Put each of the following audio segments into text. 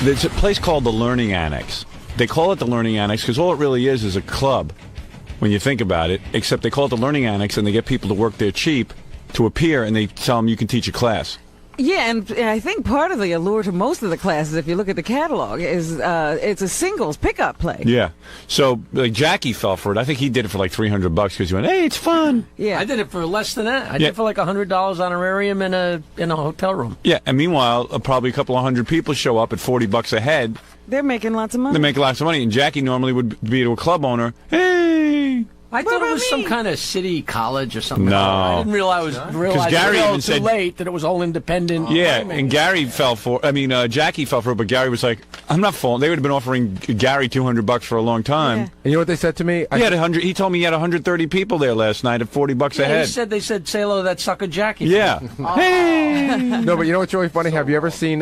There's a place called the Learning Annex. They call it the Learning Annex because all it really is a club when you think about it, except they call it the Learning Annex and they get people to work there cheap to appear and they tell them you can teach a class. Yeah, and I think part of the allure to most of the classes, if you look at the catalog, is it's a singles pickup play. Yeah. So, like, Jackie fell for it. I think he did it for like $300 because he went, hey, it's fun. Yeah. I did it for less than that. I did it for like $100 honorarium in a hotel room. Yeah, and meanwhile, probably a couple of hundred people show up at $40 a head. They're making lots of money. They make lots of money, and Jackie normally would be to a club owner, hey. I thought it was some kind of city college or something. No. I didn't realize Gary even too said, late that it was all independent. Yeah, and Gary fell for Jackie fell for it, but Gary was like, I'm not falling. They would have been offering Gary $200 for a long time. Yeah. And you know what they said to me? He told me he had 130 people there last night at $40 a head. They said, say hello to that sucker Jackie. Yeah. Hey! No, but you know what's really funny? Have you ever seen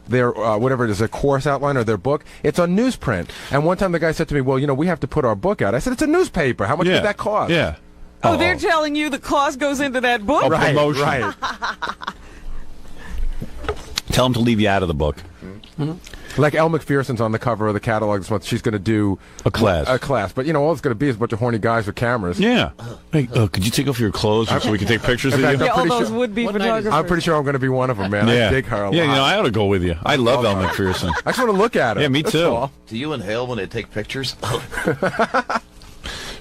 their, whatever it is, a course outline or their book? It's on newsprint. And one time the guy said to me, well, we have to put our book out. I said, it's a newspaper. How much did that cost? Yeah. Oh, they're telling you the cost goes into that book? Right, promotion. Right. Tell them to leave you out of the book. Mm-hmm. Like Elle McPherson's on the cover of the catalog this month. She's going to do a class. But, all it's going to be is a bunch of horny guys with cameras. Yeah. Hey, could you take off your clothes so we can take pictures of you? Yeah, all those would-be photographers. I'm pretty sure I'm going to be one of them, man. Yeah. I dig her a lot. Yeah, I ought to go with you. I love Elle McPherson. I just want to look at her. Yeah, me too. Do you inhale when they take pictures?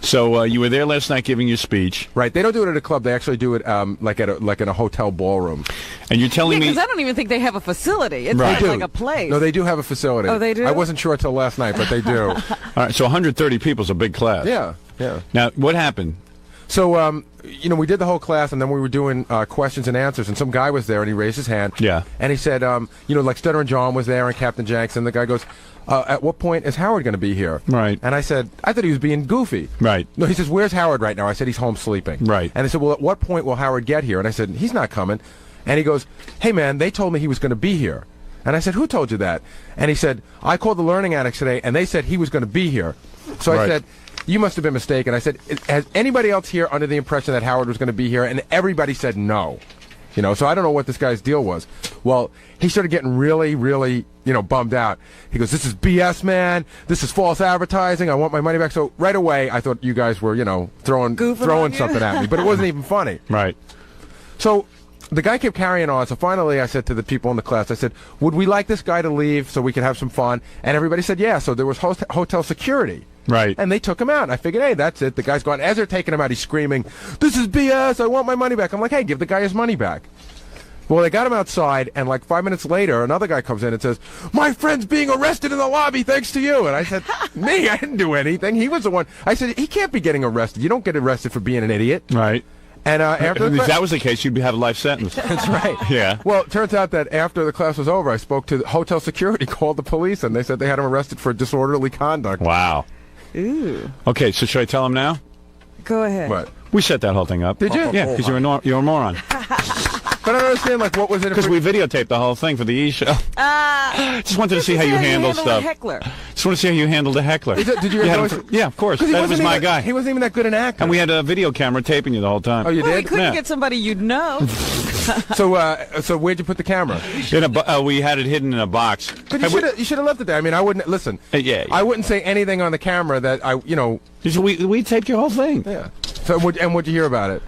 So you were there last night giving your speech. Right. They don't do it at a club. They actually do it like in a hotel ballroom. And you're telling me... because I don't even think they have a facility. It's like a place. No, they do have a facility. Oh, they do? I wasn't sure until last night, but they do. All right, so 130 people is a big class. Yeah. Now, what happened? So, we did the whole class, and then we were doing questions and answers, and some guy was there, and he raised his hand. Yeah. And he said, like Stuttering John was there, and Captain Jenks, and the guy goes, at what point is Howard going to be here? Right. And I said, I thought he was being goofy. Right. No, he says, where's Howard right now? I said, he's home sleeping. Right. And they said, well, at what point will Howard get here? And I said, he's not coming. And he goes, hey, man, they told me he was going to be here. And I said, who told you that? And he said, I called the Learning Annex today, and they said he was going to be here. So I said, you must have been mistaken. I said, has anybody else here under the impression that Howard was going to be here? And everybody said no. So I don't know what this guy's deal was. Well, he started getting really, really, bummed out. He goes, this is BS, man. This is false advertising. I want my money back. So right away, I thought you guys were, throwing something at me. But it wasn't even funny. Right. So the guy kept carrying on. So finally, I said to the people in the class, I said, would we like this guy to leave so we could have some fun? And everybody said, yeah. So there was hotel security. Right. And they took him out. And I figured, hey, that's it. The guy's gone. As they're taking him out, he's screaming, this is BS. I want my money back. I'm like, hey, give the guy his money back. Well, they got him outside, and like 5 minutes later, another guy comes in and says, my friend's being arrested in the lobby thanks to you. And I said, me? I didn't do anything. He was the one. I said, he can't be getting arrested. You don't get arrested for being an idiot. Right. And after if that was the case, you'd have a life sentence. That's right. Yeah. Well, it turns out that after the class was over, I spoke to the hotel security, called the police, and they said they had him arrested for disorderly conduct. Wow. Ooh. Okay, so should I tell him now? Go ahead. What? We set that whole thing up. Did you? Yeah, because you're a moron. But I don't understand, what was it? Because we videotaped the whole thing for the E! Show. Just wanted to see how you handle stuff. Heckler. Just want to see how you handled the heckler. Did you Yeah, of course. That was my guy. He wasn't even that good an actor. And we had a video camera taping you the whole time. Oh, you did? We couldn't get somebody you'd know. So where'd you put the camera? We had it hidden in a box. But you should have left it there. I mean, I wouldn't listen. Yeah. I wouldn't say anything on the camera that We taped your whole thing. Yeah. So what'd you hear about it?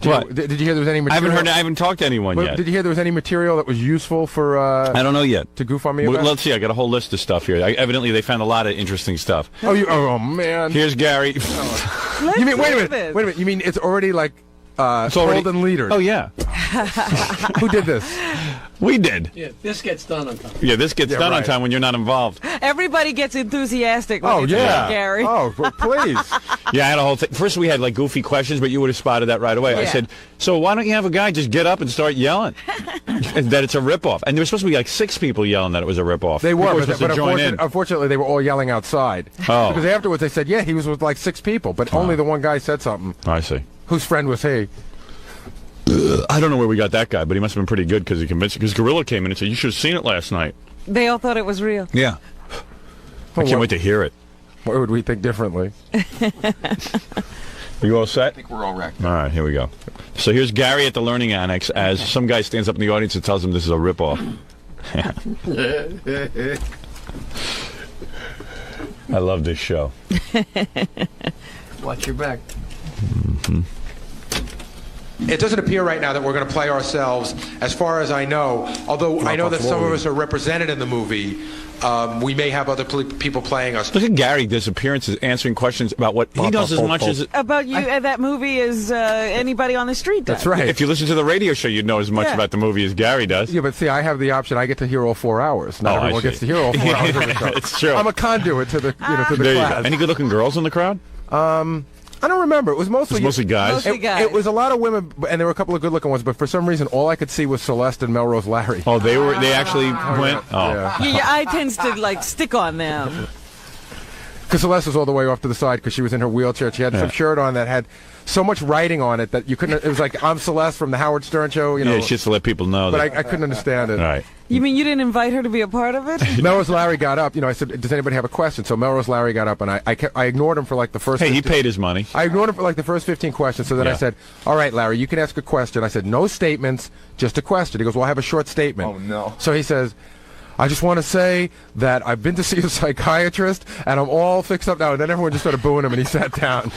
Did you hear there was any material? I haven't talked to anyone yet. Did you hear there was any material that was useful for? I don't know yet. To goof on me about? Let's see. I got a whole list of stuff here. Evidently, they found a lot of interesting stuff. Oh, man. Here's Gary. You mean wait a minute? You mean it's already like sold and leadered? Oh yeah. Who did this? We did. Yeah, this gets done on time. Yeah, this gets done on time when you're not involved. Everybody gets enthusiastic when you talk, Gary. Oh, well, please. Yeah, I had a whole thing. First, we had like goofy questions, but you would have spotted that right away. Yeah. I said, so why don't you have a guy just get up and start yelling that it's a ripoff? And there was supposed to be like 6 people yelling that it was a ripoff. They were, but unfortunately, they were all yelling outside. Oh. Because afterwards they said, yeah, he was with like 6 people, but only the one guy said something. I see. Whose friend was he? I don't know where we got that guy, but he must have been pretty good because he convinced. Because Gorilla came in and said, "You should have seen it last night." They all thought it was real. Yeah. I can't wait to hear it. Why would we think differently? Are you all set? I think we're all wrecked. All right, here we go. So here's Gary at the Learning Annex as some guy stands up in the audience and tells him this is a ripoff. I love this show. Watch your back. It doesn't appear right now that we're going to play ourselves, as far as I know. Although I know that some of us are represented in the movie, we may have other people playing us. Look at Gary disappearances, answering questions about what he knows as much as About you, that movie as anybody on the street does. That's right. If you listen to the radio show, you'd know as much about the movie as Gary does. Yeah, but see, I have the option. I get to hear all 4 hours. Not I everyone see. gets to hear all 4 hours of the show. It's true. I'm a conduit to the, to the There you go. class. Any good-looking girls in the crowd? I don't remember. It was mostly guys. Mostly guys. It was a lot of women, and there were a couple of good-looking ones. But for some reason, all I could see was Celeste and Melrose Larry. Oh, they actually went. Oh, Yeah. Your eye tends to like stick on them. Because Celeste was all the way off to the side because she was in her wheelchair. She had some shirt on that had so much writing on it that you couldn't. It was like, I'm Celeste from the Howard Stern show. You know. yeah, she has to let people know. But That, I couldn't understand it. all right. You mean you didn't invite her to be a part of it? Melrose Larry got up. You know, I said, "Does anybody have a question?" So Melrose Larry got up, and I ignored him for like the first. Hey, he 15 paid his money. I ignored him for like the first 15 questions. So then I Yeah. said, "All right, Larry, you can ask a question." I said, "No statements, just a question." He goes, "Well, I have a short statement." Oh, no. So he says, "I just want to say that I've been to see a psychiatrist, and I'm all fixed up now." And then everyone just started booing him, and he sat down.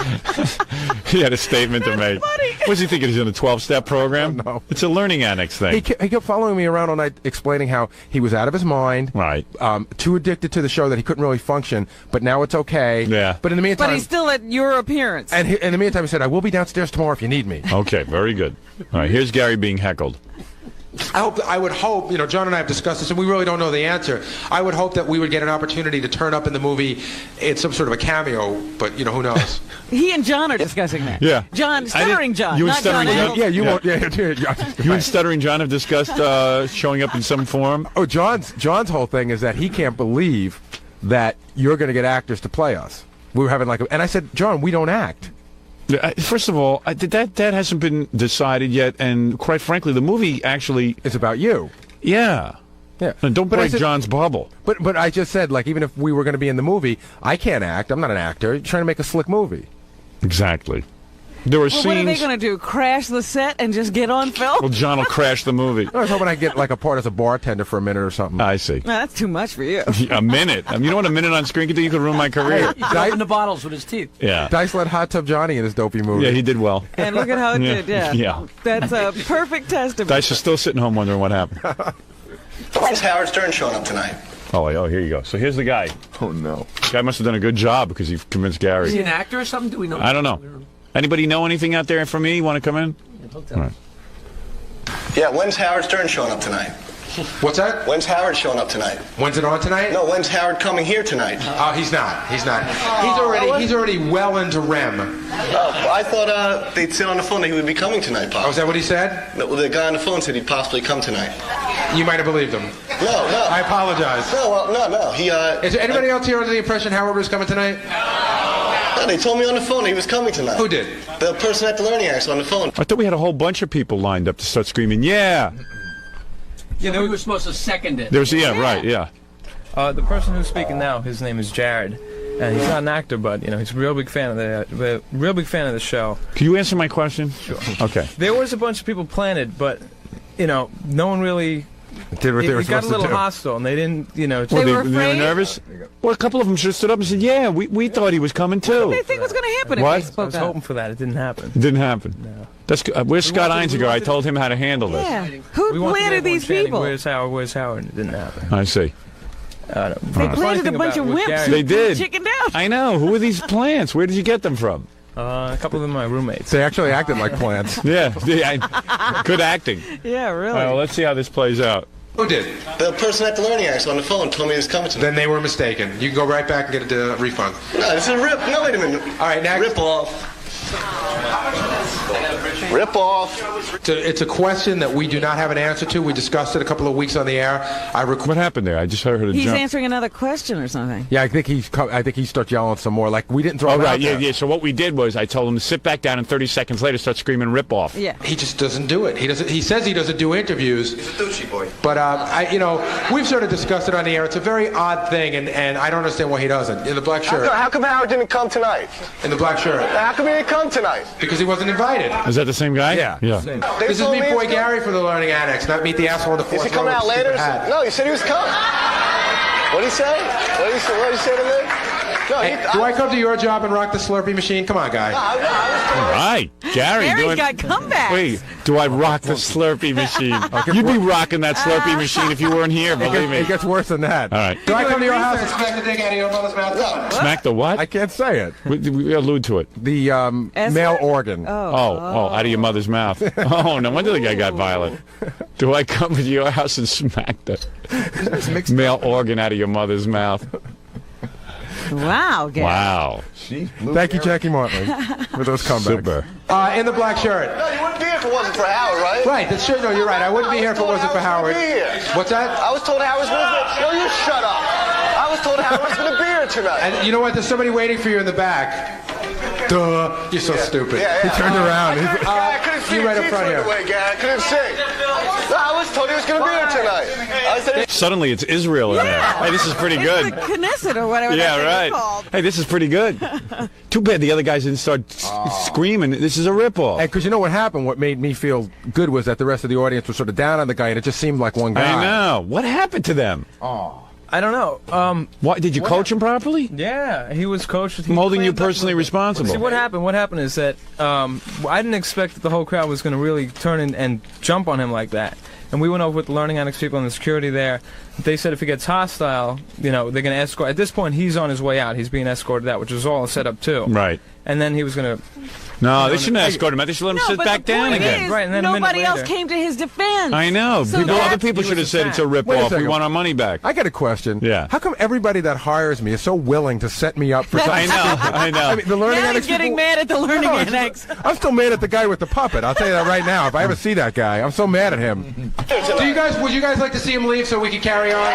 He had a statement to make. What's he thinking? He's in a 12-step program? No. It's a Learning Annex thing. He kept following me around all night, explaining how he was out of his mind, Right. too addicted to the show that he couldn't really function, but now it's okay. Yeah. But in the meantime, But he's still at your appearance. and in the meantime, he said, "I will be downstairs tomorrow if you need me." Okay, very good. All right, here's Gary being heckled. I would hope, you know, John and I have discussed this, and we really don't know the answer. I would hope that we would get an opportunity to turn up in the movie in some sort of a cameo, but, you know, who knows? He and John are discussing that. Yeah. John, Stuttering John, you and not John Stuttering John? Engel. Yeah, you Yeah. won't. Yeah. You and Stuttering John have discussed showing up in some form? Oh, John's whole thing is that he can't believe that you're going to get actors to play us. We were having and I said, "John, we don't act." First of all, that hasn't been decided yet, and quite frankly, the movie actually, It's about you. yeah. Yeah. And don't But I break said- John's bubble. But I just said, like, even if we were going to be in the movie, I can't act. I'm not an actor. You're trying to make a slick movie. Exactly. There were Well, what are they scenes. going to do? Crash the set and just get on film? Well, John will crash the movie. I was hoping I'd get like a part as a bartender for a minute or something. I see. No, that's too much for you. A minute. You know what a minute on screen could do? You could ruin my career. He opened the bottles with his teeth. Yeah. Dice let Hot Tub Johnny in his dopey movie. Yeah, he did well. And look at how it Yeah. did, yeah. Yeah. That's a perfect testament. Dice is still sitting home wondering what happened. When's Howard Stern showing up tonight? Oh, here you go. So here's the guy. Oh, no. The guy must have done a good job because he convinced Is he Gary. an actor or something? Do we know? I don't know. Anybody know anything out there for me? You want to come in? Don't tell All me. right. Yeah, when's Howard Stern showing up tonight? What's that? When's Howard showing up tonight? When's it on tonight? No, when's Howard coming here tonight? Oh, he's not. He's not. He's already well into REM. Oh, I thought they'd said on the phone that he would be coming tonight, Pop. Oh, is that what he said? No, the guy on the phone said he'd possibly come tonight. You might have believed him. No. I apologize. No. He, Is there anybody else here under the impression Howard was coming tonight? No, they told me on the phone he was coming tonight. Who did? The person at the Learning Annex on the phone. I thought we had a whole bunch of people lined up to start screaming, yeah. You know, we were supposed to second it. There was, right, yeah. The person who's speaking now, his name is Jared, and he's not an actor, but you know he's a real big fan of the show. Can you answer my question? Sure. Okay. There was a bunch of people planted, but you know no one really. Did what they were It got supposed a to little do. hostile, and they didn't, you know. They were They afraid? nervous? Well, a couple of them just stood up and said, yeah, we thought he was coming What did too. they think was going to happen What? if they I spoke was up? hoping for that. It didn't happen. It didn't happen. No. That's where's Scott Einziger? I told him how to handle this. Yeah. Who We wanted planted everyone these chanting, people? Where's Howard? Where's Howard? And it didn't happen. I see. They The funny planted a thing bunch of about- with wimps. Gary- They did. Chickened out. I know. Who are these plants? Where did you get them from? A couple of them are my roommates. They actually acted like plants. Yeah. Good acting. Yeah, really. All right, well, let's see how this plays out. Who did? The person at the Learning Annex on the phone told me he was coming tonight. Then they were mistaken. You can go right back and get a refund. No, this is a rip. No, wait a minute. All right, next. Rip off. Rip off. It's a question that we do not have an answer to. We discussed it a couple of weeks on the air. What happened there? I just heard a He's jump. answering another question or something. Yeah, I think he starts yelling some more. Like we didn't throw Oh, him right, out yeah, there. yeah. So what we did was I told him to sit back down and 30 seconds later start screaming rip off. Yeah. He just doesn't do it. He doesn't. He says he doesn't do interviews. He's a douchey boy. But we've sort of discussed it on the air. It's a very odd thing, and I don't understand why he doesn't. In the black shirt. How come Howard didn't come tonight? In the black shirt. How come he didn't come tonight? Because he wasn't invited. Is that the same guy? Yeah. Yeah. They This is told Meet me Boy he's Gary for the Learning Annex, not Meet the Asshole in the Is fourth he coming row out with the later? stupid hat. No, he said he was coming. What did he say? What did he say to me? No, Hey, do I come to your job and rock the Slurpee machine? Come on, guy. I was All right, Gary. Gary's doing, got comebacks. Wait, do I rock the Slurpee machine? You'd be rocking that Slurpee machine if you weren't here, believe me. It gets worse than that. All right. Do I come to your house and smack the dick out of your mother's mouth? Smack the what? I can't say it. We allude to it. The male organ. Oh, out of your mother's mouth. Oh, no wonder the guy got violent. Do I come to your house and smack the male organ out of your mother's mouth? Wow, Gary. Wow. Thank you, Jackie Martley, for those comebacks. Super. In the black shirt. No, you wouldn't be here if it wasn't for Howard, right? Right, that's true. No, you're right. I wouldn't be here if it wasn't for Howard. What's that? I was told Howard was going to be. No, you shut up. I was told Howard was going to be here tonight. And you know what? There's somebody waiting for you in the back. Duh. You're so stupid. Yeah. He turned around. I couldn't see you right up front here. I couldn't see. No, I was told he was going to be here tonight. I said, Suddenly it's Israel in there. Hey, this is pretty good. It's the Knesset or whatever Yeah, that thing is right. called. Hey, this is pretty good. Too bad the other guys didn't start screaming. This is a ripoff. Because you know what happened? What made me feel good was that the rest of the audience was sort of down on the guy, and it just seemed like one guy. I know. What happened to them? I don't know. What did you coach him properly? Yeah, he was coached. I'm holding you personally responsible. See, what happened? What happened is that I didn't expect that the whole crowd was going to really turn and jump on him like that. And we went over with the Learning Annex people and the security there. They said if he gets hostile, you know, they're going to escort. At this point, he's on his way out. He's being escorted out, which was all set up too. Right. And then he was going to. No, they shouldn't escort him out. They should let him sit but back the down point again. is, Right, and then a minute nobody else later- came to his defense. I know. So Other that's- people he should have was said it's a attacked. Wait a ripoff. We second. want our money back. I got a question. Yeah. How come everybody that hires me is so willing to set me up for something? I know. I know. I mean, the Learning Now Annex he's getting people- mad at the Learning No, it's- Annex. I'm still mad at the guy with the puppet. I'll tell you that right now. If I ever see that guy, I'm so mad at him. Would you guys like to see him leave so we can carry on?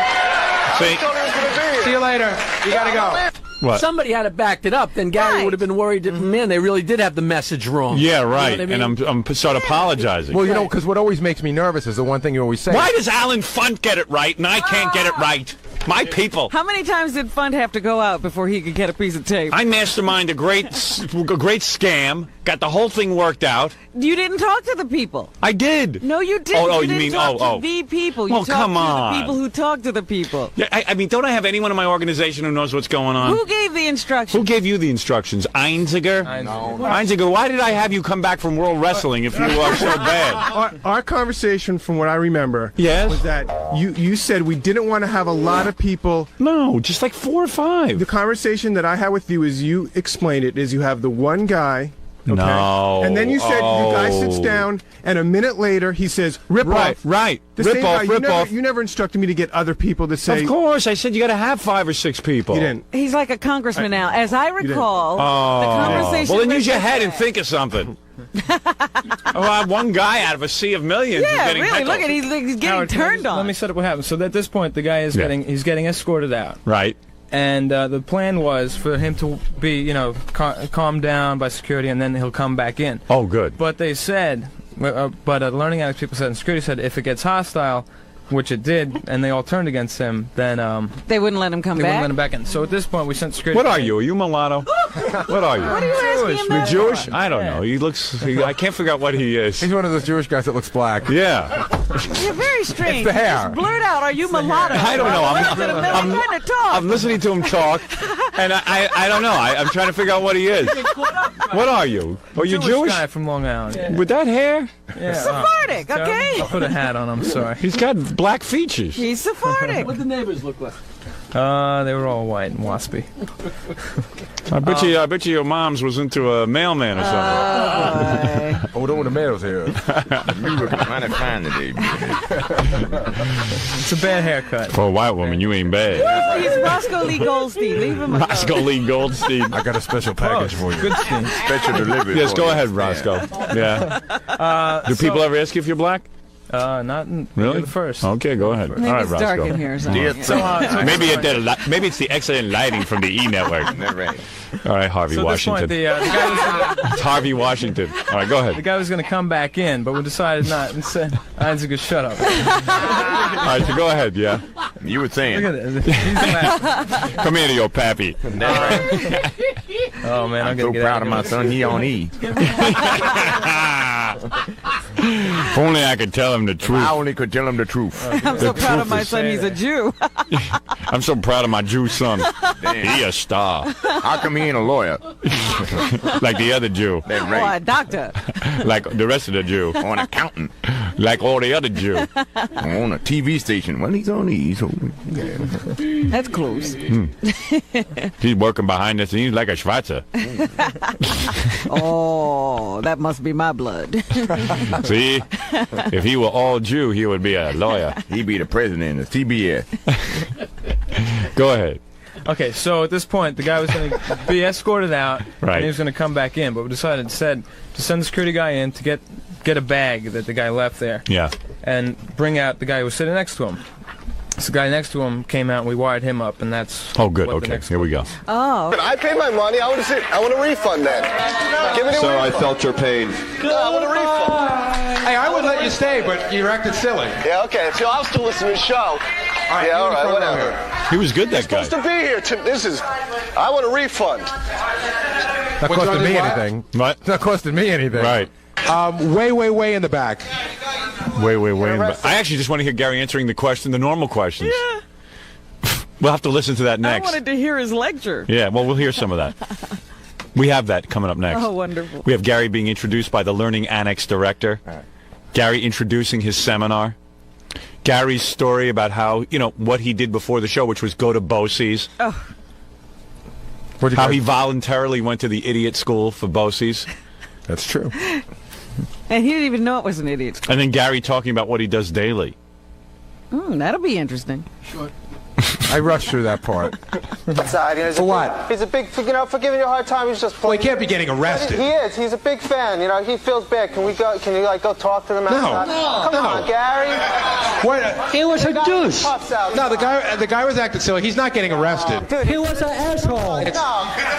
See? told he was going to be here. See you later. You gotta go. What? Somebody had it backed it up. Then Gary Right. would have been worried that, man, they really did have the message wrong. Yeah, You know right. what I mean? And I'm sort of apologizing. Well, you know, because what always makes me nervous is the one thing you always say. Why does Alan Funt get it right and I can't get it right? My people. How many times did Fund have to go out before he could get a piece of tape? I masterminded a great scam. Got the whole thing worked out. You didn't talk to the people. I did. No, you didn't. Oh, you you didn't mean- talk oh. to the people. You Well, talked come to on. the people who talk to the people. Yeah, I mean, don't I have anyone in my organization who knows what's going on? Who gave the instructions? Who gave you the instructions? Einziger? Einziger, why did I have you come back from World Wrestling if you are so bad? Our conversation, from what I remember, Yes? was that you said we didn't want to have a lot of people. No, just like 4 or 5. The conversation that I had with you is you explained it is you have the one guy. Okay? No. And then you said the guy sits Oh. down, and a minute later he says, "Rip Right, off." right. The Rip same off, guy, rip off. You never instructed me to get other people to say. Of course, I said you got to have 5 or 6 people. You didn't. He's like a congressman now. As I recall, the conversation. Well, then went use your like head and that. think of something. Well, one guy out of a sea of millions is Yeah, getting really. heckled. Look at he's getting Howard, turned let on. me set up what happened. So at this point, the guy is Yeah. getting escorted out. Right. And the plan was for him to be, you know, calmed down by security, and then he'll come back in. Oh, good. But they said, Learning Annex people said, and security said, if it gets hostile, which it did, and they all turned against him, then They wouldn't let him come they wouldn't back. let him back in. So at this point, we sent security. What are you? Are you mulatto? What are you? What are you asking him You're that for? Jewish? I don't know. He looks. I can't figure out what he is. He's one of those Jewish guys that looks black. Yeah. You're very strange. It's the hair. Just blurt out, "Are you mulatto?" I don't know. Wait a minute, I'm trying to talk. I'm listening to him talk, and I don't know. I'm trying to figure out what he is. What are you? Are you Jewish? guy from Long Island. With that hair? Yeah. Sephardic, okay? I'll put a hat on. I'm sorry. He's got black features. He's Sephardic. What the neighbors look like? They were all white and waspy. I bet you your mom's was into a mailman or something. Oh, don't want the males here. You looking mighty fine today, It's a bad haircut. For a white woman, you ain't bad. He's Roscoe Lee Goldstein. Leave him alone. Roscoe Lee Goldstein. I got a special package for you. Good scene. Special delivery. Yes, for go you. ahead, Roscoe. Yeah. Do people ever ask you if you're black? Not in, Really? you're the first. Okay, go ahead. Maybe All right, it's dark in Roscoe. here or something. Maybe it's the excellent lighting from the E Network. That's right. All right, Harvey So at this Washington. point, the guy was gonna, It's Harvey Washington. All right, go the ahead. guy was going to come back in, but we decided not, and said, "Einziger, shut up." All right, so go ahead. Yeah, You were saying. Look at this. He's laughing. come here to your pappy. That's right. Oh man, I'm I'm gonna so get proud out of my son. He on E. If only I could tell him the truth. I only could tell him the truth. I'm so proud of my son. He's a Jew. I'm so proud of my Jew son. He a star. How come he ain't a lawyer? Like the other Jew. That Or a right. doctor. Like the rest of the Jew. Or an accountant. Like all the other Jew. On a TV station. Well, he's on these. That's close. He's working behind the scenes like a Schwarzer. Oh, that must be my blood. See? If he were all Jew, he would be a lawyer. He'd be the president of CBS. Go ahead. Okay, so at this point, the guy was going to be escorted out, Right. and he was going to come back in, but we decided instead to send the security guy in to get a bag that the guy left there, Yeah. and bring out the guy who was sitting next to him. So the guy next to him came out, and we wired him up, and that's Oh, good. what the Okay. next Here we go. Oh, I paid my money. I want a refund then. Give me the So I refund. felt your pain. No, I want a refund. Hey, I would let you stay, but you acted silly. Yeah, okay. So I'll still listen to the show. right, Yeah, you all in the right, front row whatever. here. He was good, that guy. Supposed to be here. I want a refund. Not What, costing Johnny, me what? anything. What? It's not costing me anything. Right. Way in the back. Wait. I actually just want to hear Gary answering the question, the normal questions. yeah. We'll have to listen to that I next. wanted to hear his lecture. Yeah, well, we'll hear some of that. We have that coming up next. Oh, wonderful. We have Gary being introduced by the Learning Annex director. Gary introducing his seminar. Gary's story about how, what he did before the show, which was go to BOCES. Oh. What'd you How guys- he voluntarily went to the idiot school for BOCES. That's true. And he didn't even know it was an idiot. And then Gary talking about what he does daily. That'll be interesting. I rushed through that part. For what? He's a big, for giving you a hard time. He's just Well, he playing. can't be getting arrested. He is. He's a big fan. He feels bad. Can you go talk to him outside? Come on, Gary. What? He was a douche. Puffs out. No, the guy was acting silly. He's not getting arrested. Dude, He was an asshole.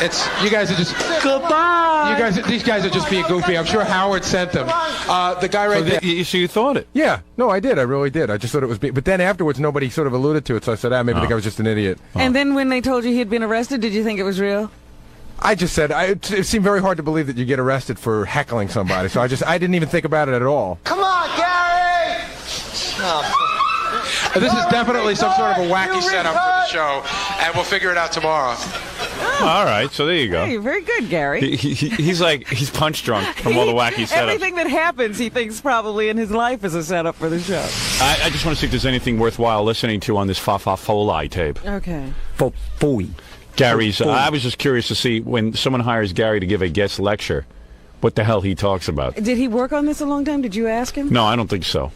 It's you guys are just Goodbye. these guys are just being goofy. I'm sure Howard sent them. The guy right there. So you thought it? Yeah. No, I did. I really did. I just thought it was. But then afterwards, nobody sort of alluded to it, so I said, maybe the guy was just an idiot. And then when they told you he'd been arrested, did you think it was real? I just said it seemed very hard to believe that you get arrested for heckling somebody. So I didn't even think about it at all. Come on, Gary. This is definitely some sort of a You wacky setup for the retard. show, and we'll figure it out tomorrow. All right, so there you go. Hey, very good, Gary. He's punch drunk from all the wacky setups. Everything that happens, he thinks probably in his life is a setup for the show. I just want to see if there's anything worthwhile listening to on this Fa-Fa-Folai tape. Okay. Booey. Gary's, I was just curious to see when someone hires Gary to give a guest lecture, what the hell he talks about. Did he work on this a long time? Did you ask him? No, I don't think so.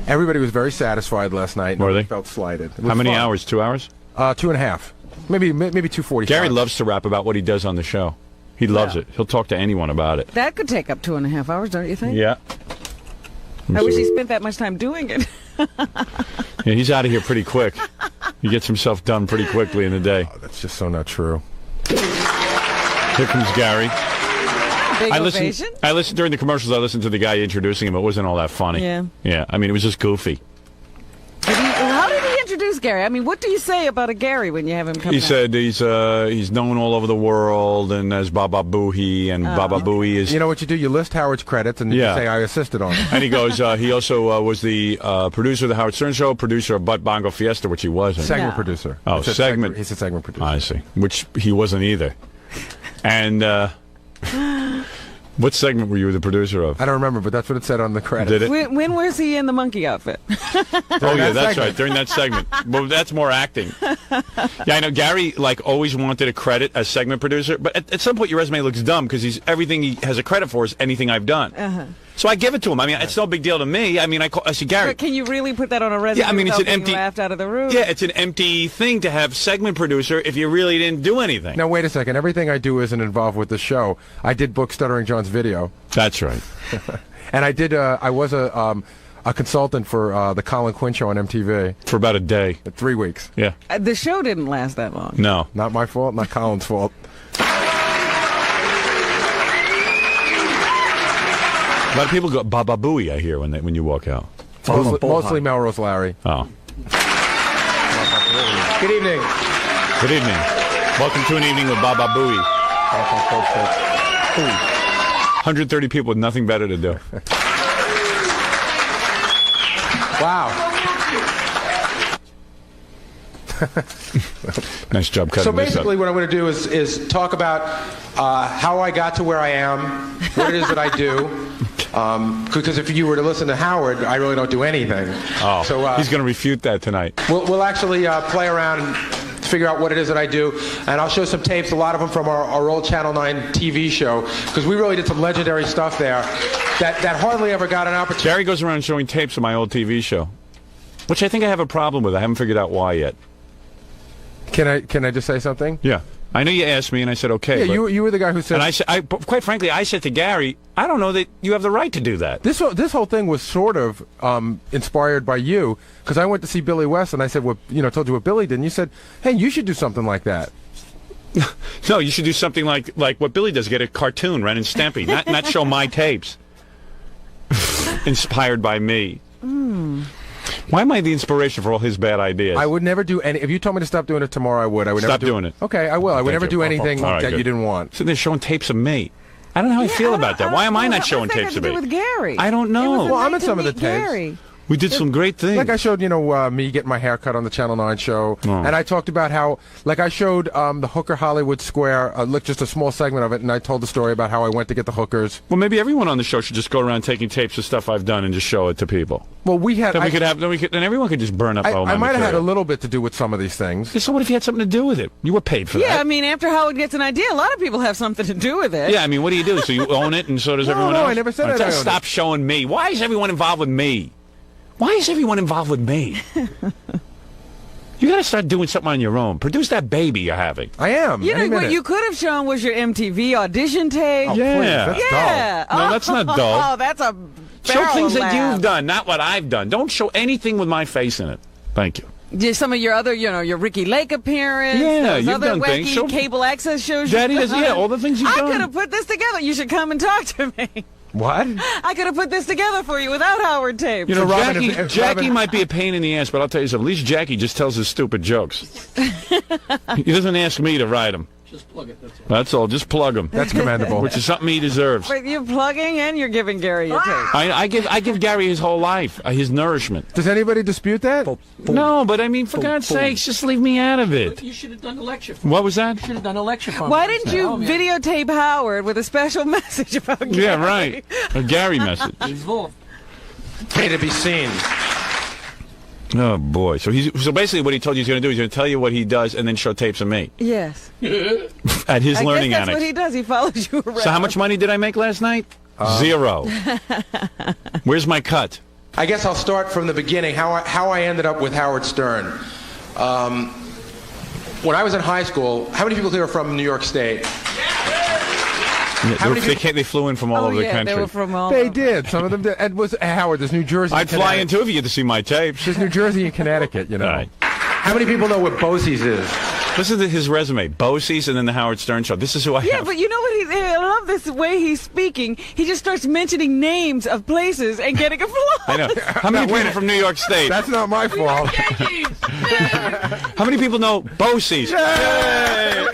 Everybody was very satisfied last night. Were Nobody they? felt slighted. It was How many fun. hours? 2 hours? 2.5. Maybe 2:45. Gary loves to rap about what he does on the show. He loves it. He'll talk to anyone about it. That could take up 2.5 hours, don't you think? Yeah. I wish he spent that much time doing it. Yeah, he's out of here pretty quick. He gets himself done pretty quickly in a day. Oh, that's just so not true. Here comes Gary. Big I ovation. listened during the commercials. I listened to the guy introducing him. It wasn't all that funny. Yeah. Yeah. I mean, it was just goofy. How did he introduce Gary? I mean, what do you say about a Gary when you have him come He out? said he's known all over the world and as Baba Booey, and Baba Booey is. You know what you do? You list Howard's credits and Yeah. you say I assisted on it. And he goes, he also was the producer of the Howard Stern Show, producer of Butt Bongo Fiesta, which he wasn't. Segment No. producer. Oh, It's a segment. He's a segment producer. I see. Which he wasn't either. And what segment were you the producer of? I don't remember, but that's what it said on the credits. Did it? When was he in the monkey outfit? Oh yeah, that's right. During that segment. Well, that's more acting. Yeah, I know. Gary always wanted a credit as segment producer, but at some point your resume looks dumb because everything he has a credit for is anything I've done. So I give it to him. I mean, it's no big deal to me. I mean, I said, Gary. But can you really put that on a resume? Yeah, I mean, it's without an being empty. laughed out of the room. Yeah, it's an empty thing to have segment producer if you really didn't do anything. Now wait a second. Everything I do isn't involved with the show. I did book Stuttering John's video, That's right. and I did. I was a consultant for the Colin Quinn show on MTV For about a day. 3 weeks. Yeah. The show didn't last that long. No. Not my fault. Not Colin's fault. A lot of people go Baba Booey. I hear when you walk out. Mostly Melrose Larry. Oh. Good evening. Good evening. Welcome to an evening with Baba Booey. 130 people with nothing better to do. Wow. Nice job cutting So this basically up. what I'm going to do is talk about how I got to where I am, what it is that I do. Because if you were to listen to Howard, I really don't do anything. Oh, So he's going to refute that tonight. we'll actually play around and figure out what it is that I do. And I'll show some tapes, a lot of them from our old Channel 9 TV show, because we really did some legendary stuff there that hardly ever got an opportunity. Gary goes around showing tapes of my old TV show, which I think I have a problem with. I haven't figured out why yet. Can I just say something? Yeah. I know you asked me, and I said, okay. Yeah, but, you were the guy who said... and but quite frankly, I said to Gary, I don't know that you have the right to do that. This whole thing was sort of inspired by you, because I went to see Billy West, and I said, told you what Billy did, and you said, hey, you should do something like that. No, you should do something like what Billy does, get a cartoon, Ren and Stimpy, not show my tapes. Inspired by me. Why am I the inspiration for all his bad ideas? I would never do any... If you told me to stop doing it tomorrow, I would. I would Stop never doing it. Okay, I will. I would Thank never you. do anything All right, that good. you didn't want. So they're showing tapes of me. I don't know how I feel about that. Why am I not showing tapes of me? With Gary. I don't know. It was a Well, I'm night in to some of the meet tapes. Gary. We did some great things. Like I showed, me getting my hair cut on the Channel 9 show. Oh. And I talked about how, like I showed the Hooker Hollywood Square, just a small segment of it, and I told the story about how I went to get the hookers. Well, maybe everyone on the show should just go around taking tapes of stuff I've done and just show it to people. Well, we had... Then everyone could just burn up all my I might have had a material. little bit to do with some of these things. So what if you had something to do with it? You were paid for that. Yeah, I mean, after Howard gets an idea, a lot of people have something to do with it. Yeah, I mean, what do you do? So you own it, and so does everyone else? I never said All right, I owned Stop it. showing me. Why is everyone involved with me? Why is everyone involved with me? You got to start doing something on your own. Produce that baby you're having. I am. You any know, what minute. you could have shown was your MTV audition tape. Oh, Yeah. please, that's Yeah. No, that's not dull. Oh, that's a Show barrel things of that laughs. you've done, not what I've done. Don't show anything with my face in it. Thank you. Just some of your other, your Ricky Lake appearance. Yeah, those you've other done things. wacky Show- cable access shows. Daddy you've does, yeah, done. all the things you've I done. could have put this together. You should come and talk to me. What? I could have put this together for you without Howard tape. You know, So, Robin, Jackie, if Jackie Robin- might be a pain in the ass, but I'll tell you something. At least Jackie just tells his stupid jokes. He doesn't ask me to write them. Just plug it. That's all. That's all. Just plug them, That's commendable. which is something he deserves. But you're plugging and you're giving Gary your tape. I give Gary his whole life, his nourishment. Does anybody dispute that? No, but I mean, for God's sakes, just leave me out of it. You should have done a lecture. For What was that? You should have done a lecture for Why me. didn't you Oh, yeah. videotape Howard with a special message about Gary? Yeah, right. A Gary message. He's full. Pay to be seen. Oh boy. So basically, what he told you he's going to do is going to tell you what he does and then show tapes of me Yes. at his I Learning guess that's Annex. what he does. He follows you around. So how much money did I make last night? 0. Where's my cut? I guess I'll start from the beginning, how I ended up with Howard Stern. When I was in high school, how many people here are from New York State? many people- They flew in from all Oh, over the yeah, country. they were from all They over. did. Some of them did. And was Howard, there's New Jersey. I'd and fly in Connecticut. too if you get to see my tapes. There's New Jersey and Connecticut, All right. How many people know what Bosie's is? Listen to his resume. Bosie's and then the Howard Stern Show. This is who I Yeah, have. but you know what? I love this way he's speaking. He just starts mentioning names of places and getting applause. I know. How many people from New York State? That's not my fault. How many people know Bosie's? Yay!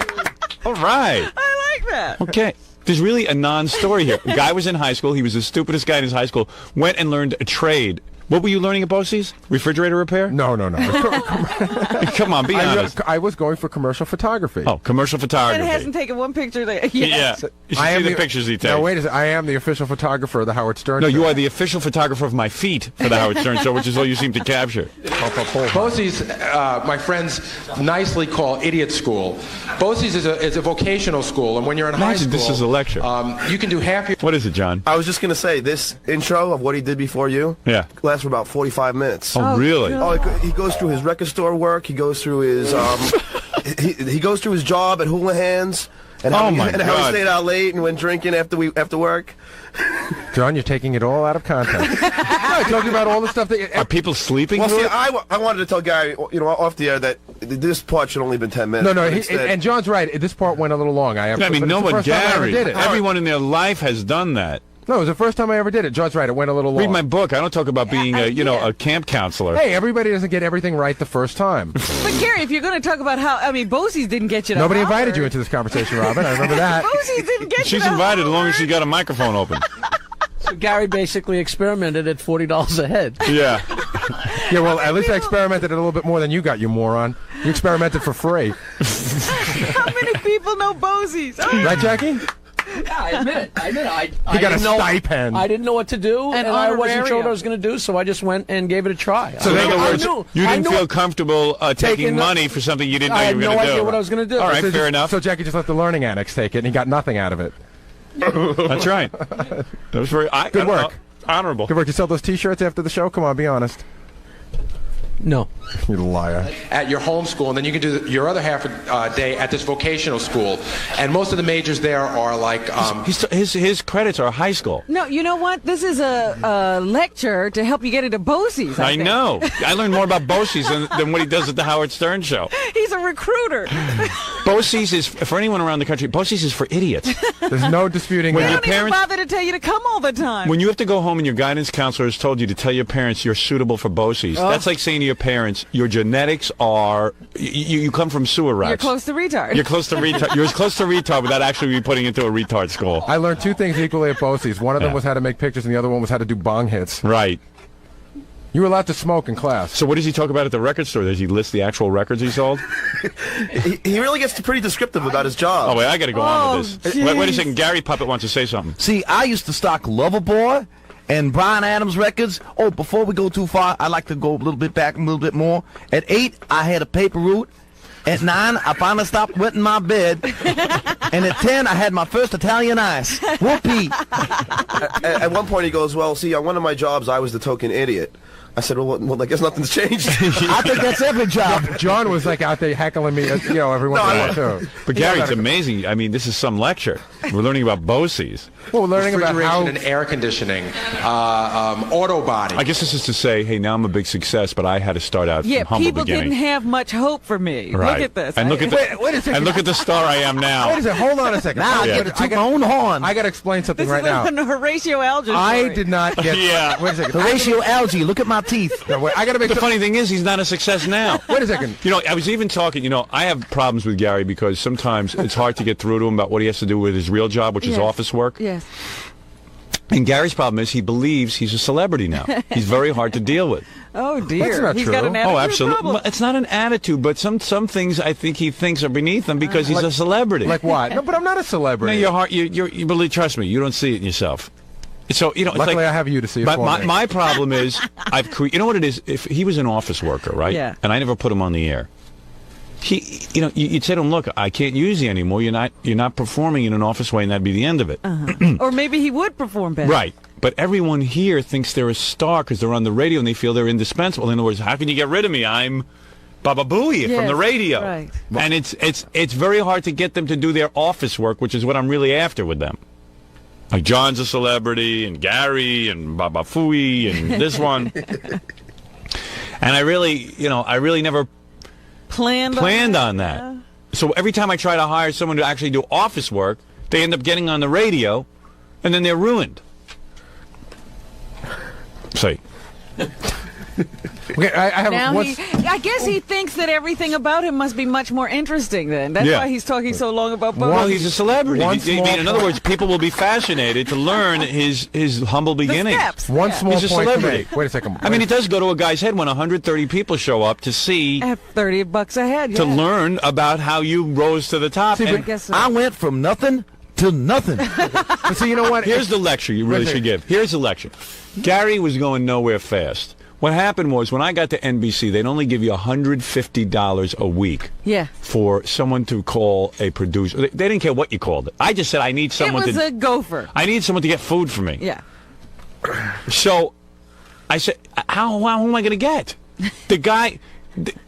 All right. I like that. Okay. There's really a non-story here. A guy was in high school. He was the stupidest guy in his high school. Went and learned a trade. What were you learning at Bosie's? Refrigerator repair? No. Come on, be honest. I was going for commercial photography. Oh, commercial photography. And hasn't taken one picture there. Yeah. Yes. You should see the pictures he takes. No, wait a second. I am the official photographer of the Howard Stern No, Show. you are the official photographer of my feet for the Howard Stern Show, which is all you seem to capture. Bosie's, my friends nicely call idiot school. Bosie's is a vocational school, and when you're in high Imagine school, this is a lecture. You can do half your... What is it, John? I was just going to say, this intro of what he did before you Yeah. lasts for about 45 minutes. Oh, really? God. Oh, he goes through his record store work. He goes through his he goes through his job at Houlihan's, and how, Oh, my and how he God. stayed out late and went drinking after work. John, you're taking it all out of context. No, I talked about all the stuff that... Are people sleeping Well, through see, it? I wanted to tell Gary, off the air that this part should only have been 10 minutes. No, but instead- and John's right. This part went a little long. I mean, but no it's the one, first time I ever Gary. did it. Everyone in their life has done that. No, it was the first time I ever did it. John's right. It went a little long. Read my book. I don't talk about being a camp counselor. Hey, everybody doesn't get everything right the first time. But Gary, if you're going to talk about how, Bosie's didn't get you to Nobody Howard. invited you into this conversation, Robin. I remember that. Bosie's didn't get you She's to invited as long as Howard. she got a microphone open. So Gary basically experimented at $40 a head. Yeah. Yeah, well, at least I experimented a little bit more than you got, you moron. You experimented for free. How many people know Bosie's? Oh. Right, Jackie? Yeah, I admit it. I He got a didn't know- stipend. I didn't know what to do, An and I wasn't sure honorarium. what I was going to do, so I just went and gave it a try. So in other words, knew- you I didn't knew- feel comfortable taking taking the- money for something you didn't know I you had were no going to do. idea what I was going to do. All right, So fair enough. So Jackie just let the Learning Annex take it, and he got nothing out of it. That's right. That was very Good work. Honorable. Good work. You sell those T-shirts after the show? Come on, be honest. No. You liar. At your home school, and then you can do your other half a day at this vocational school. And most of the majors there are like... His credits are high school. No, you know what? This is a lecture to help you get into Bosie's. I think. know. I learned more about Bosie's than what he does at the Howard Stern show. He's a recruiter. Bosie's is, for anyone around the country, Bosie's is for idiots. There's no disputing When They your don't even parents- bother to tell you to come all the time. When you have to go home and your guidance counselor has told you to tell your parents you're suitable for Bosie's, that's like saying to your parents, your genetics are, you come from sewer rats. You're close to retard. You're close to retard. You're as close to retard without actually be putting into a retard school. I learned two things equally at Bosie's. One of them was how to make pictures, and the other one was how to do bong hits. Right. You were allowed to smoke in class. So what does he talk about at the record store? Does he list the actual records he sold? He really gets pretty descriptive about his job. Oh, wait, I got to go on with this. Wait a second. Gary Puppet wants to say something. See, I used to stock Loverboy and Bryan Adams records. Oh, before we go too far, I'd like to go a little bit back, a little bit more. At 8, I had a paper route. At 9, I finally stopped wetting my bed. And at 10, I had my first Italian ice. Whoopee. At one point, he goes, "Well, see, on one of my jobs, I was the token idiot." I said, "Well, I guess nothing's changed." I think that's every job. John was like out there heckling me, every once in a while too. But Gary, it's amazing. I mean, this is some lecture. We're learning about Bosie's. Well, we're learning about how... and air conditioning, auto body. I guess this is to say, hey, now I'm a big success, but I had to start out Yeah, from humble people beginning. didn't have much hope for me. Right. Look at this. And look at the, Wait a second. and look at the star I am now. Wait a second. Hold on a second. Now I get to toot my own horn. I got to explain something This right is now. a Horatio Alger I story. did not get... Yeah. Wait a second. Horatio Algae, look at my teeth. No, wait, I got to make The sure... funny thing is, he's not a success now. Wait a second. You know, I was even talking, I have problems with Gary because sometimes it's hard to get through to him about what he has to do with his real job, which is Yes. office work. Yes. And Gary's problem is he believes he's a celebrity now. He's very hard to deal with. Oh, dear. That's not He's true. got an attitude Oh, absolutely. problem. Well, it's not an attitude, but some things I think he thinks are beneath him because he's a celebrity. Like what? No, but I'm not a No, celebrity. your heart, you believe, trust me, you don't see it in yourself. So, it's Luckily, like, I have you to see it for me. my problem is, you know what it is? If he was an office worker, right? Yeah. And I never put him on the air. You'd say to him, look, I can't use you anymore. You're not performing in an office way, and that'd be the end of it. Or maybe he would perform better. Right. But everyone here thinks they're a star because they're on the radio and they feel they're indispensable. In other words, how can you get rid of me? I'm Baba Booey from the radio. Right. And it's very hard to get them to do their office work, which is what I'm really after with them. Like John's a celebrity, and Gary, and Baba Fooey, and this one. And I really never Planned on that. Yeah. So every time I try to hire someone to actually do office work, they end up getting on the radio, and then they're ruined. Say. Okay, I have Now one... I guess he thinks that everything about him must be much more interesting then. That's why he's talking so long about Bowie. Well, he's a celebrity. One In other words, people will be fascinated to learn his humble beginnings. steps. One Yeah. small He's a point to celebrity. make. Wait a second. I mean, it does go to a guy's head when 130 people show up to see, At $30 a head, to yeah. learn about how you rose to the top. See, And I guess so. I went from nothing to nothing. But see, you know what? here's the lecture you really should give. Here's the lecture. Gary was going nowhere fast. What happened was when I got to NBC, they'd only give you $150 a week Yeah. for someone to call a producer. They didn't care what you called it. I just said I need someone It was to. a gopher. I need someone to get food for me. Yeah. So I said, how am I going to get? The guy,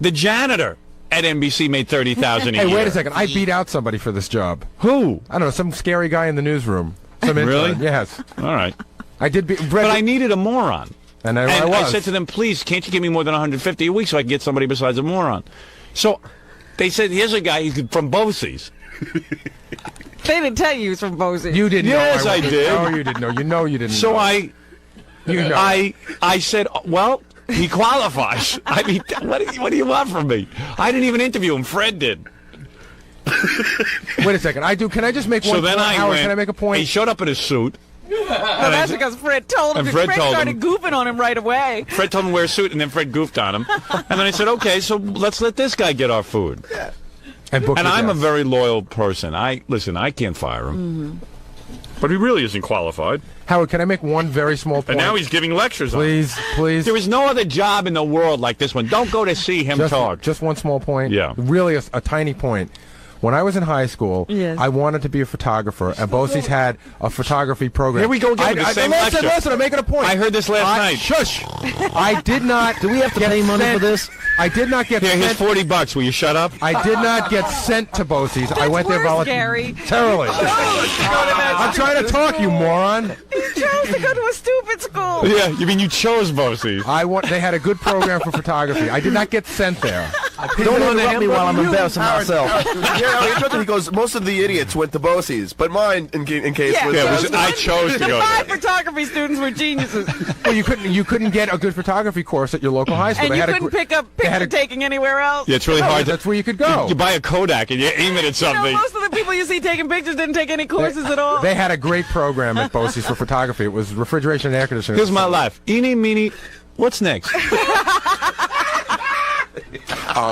the janitor at NBC made $30,000 a year. Hey, wait a second. I beat out somebody for this job. Who? I don't know, some scary guy in the newsroom. Some Really? intern. Yes. All right. I did beat... But I needed a moron. And I And was. I said to them, please, can't you give me more than $150 a week so I can get somebody besides a moron? So they said, here's a guy from Bosie's. They didn't tell you he was from Boise. You didn't Yes, know. I did. No, you didn't know. You know you didn't So know. I said, well, he qualifies. I mean, what do you want from me? I didn't even interview him. Fred did. Wait a second. Can I just make one So then point? I Howard, went. can I make a point? He showed up in his suit. No, that's because Fred told him. And Fred told started him. goofing on him right away. Fred told him to wear a suit, and then Fred goofed on him. And then I said, okay, so let's let this guy get our food. And I'm a very loyal person. I can't fire him. But he really isn't qualified. Howard, can I make one very small point? And now he's giving lectures Please, please. There is no other job in the world like this one. Don't go to see him talk. Just one small point. Yeah. Really a tiny point. When I was in high school, Yes. I wanted to be a photographer, and Bosie's had a photography program. Here we go again with the same lecture. Listen, I'm making a point. I heard this last night. Shush! I did not. Do we have to get pay money sent- for this? I did not get Here, here's sent. $40. Will you shut up? I did not get sent to Bosie's. I went there worse, Gary. voluntarily. I'm trying to talk, you moron. He chose to go to a stupid school. Yeah, you mean you chose Bosie's? They had a good program for photography. I did not get sent there. Don't interrupt me while I'm embarrassing myself. He goes, most of the idiots went to Bosie's, but mine, in case, Yeah, was... Yeah, I chose to The go 5 there. photography students were geniuses. Well, you couldn't get a good photography course at your local high school. And They you had a couldn't gr- pick up they had picture taking anywhere else. Yeah, it's really No, hard. that's where you could go. You buy a Kodak and you aim it at You know, something. most of the people you see taking pictures didn't take any courses at all. They had a great program at Bosie's for photography. It was refrigeration and air conditioning. Here's my life. Eeny, meeny. What's next?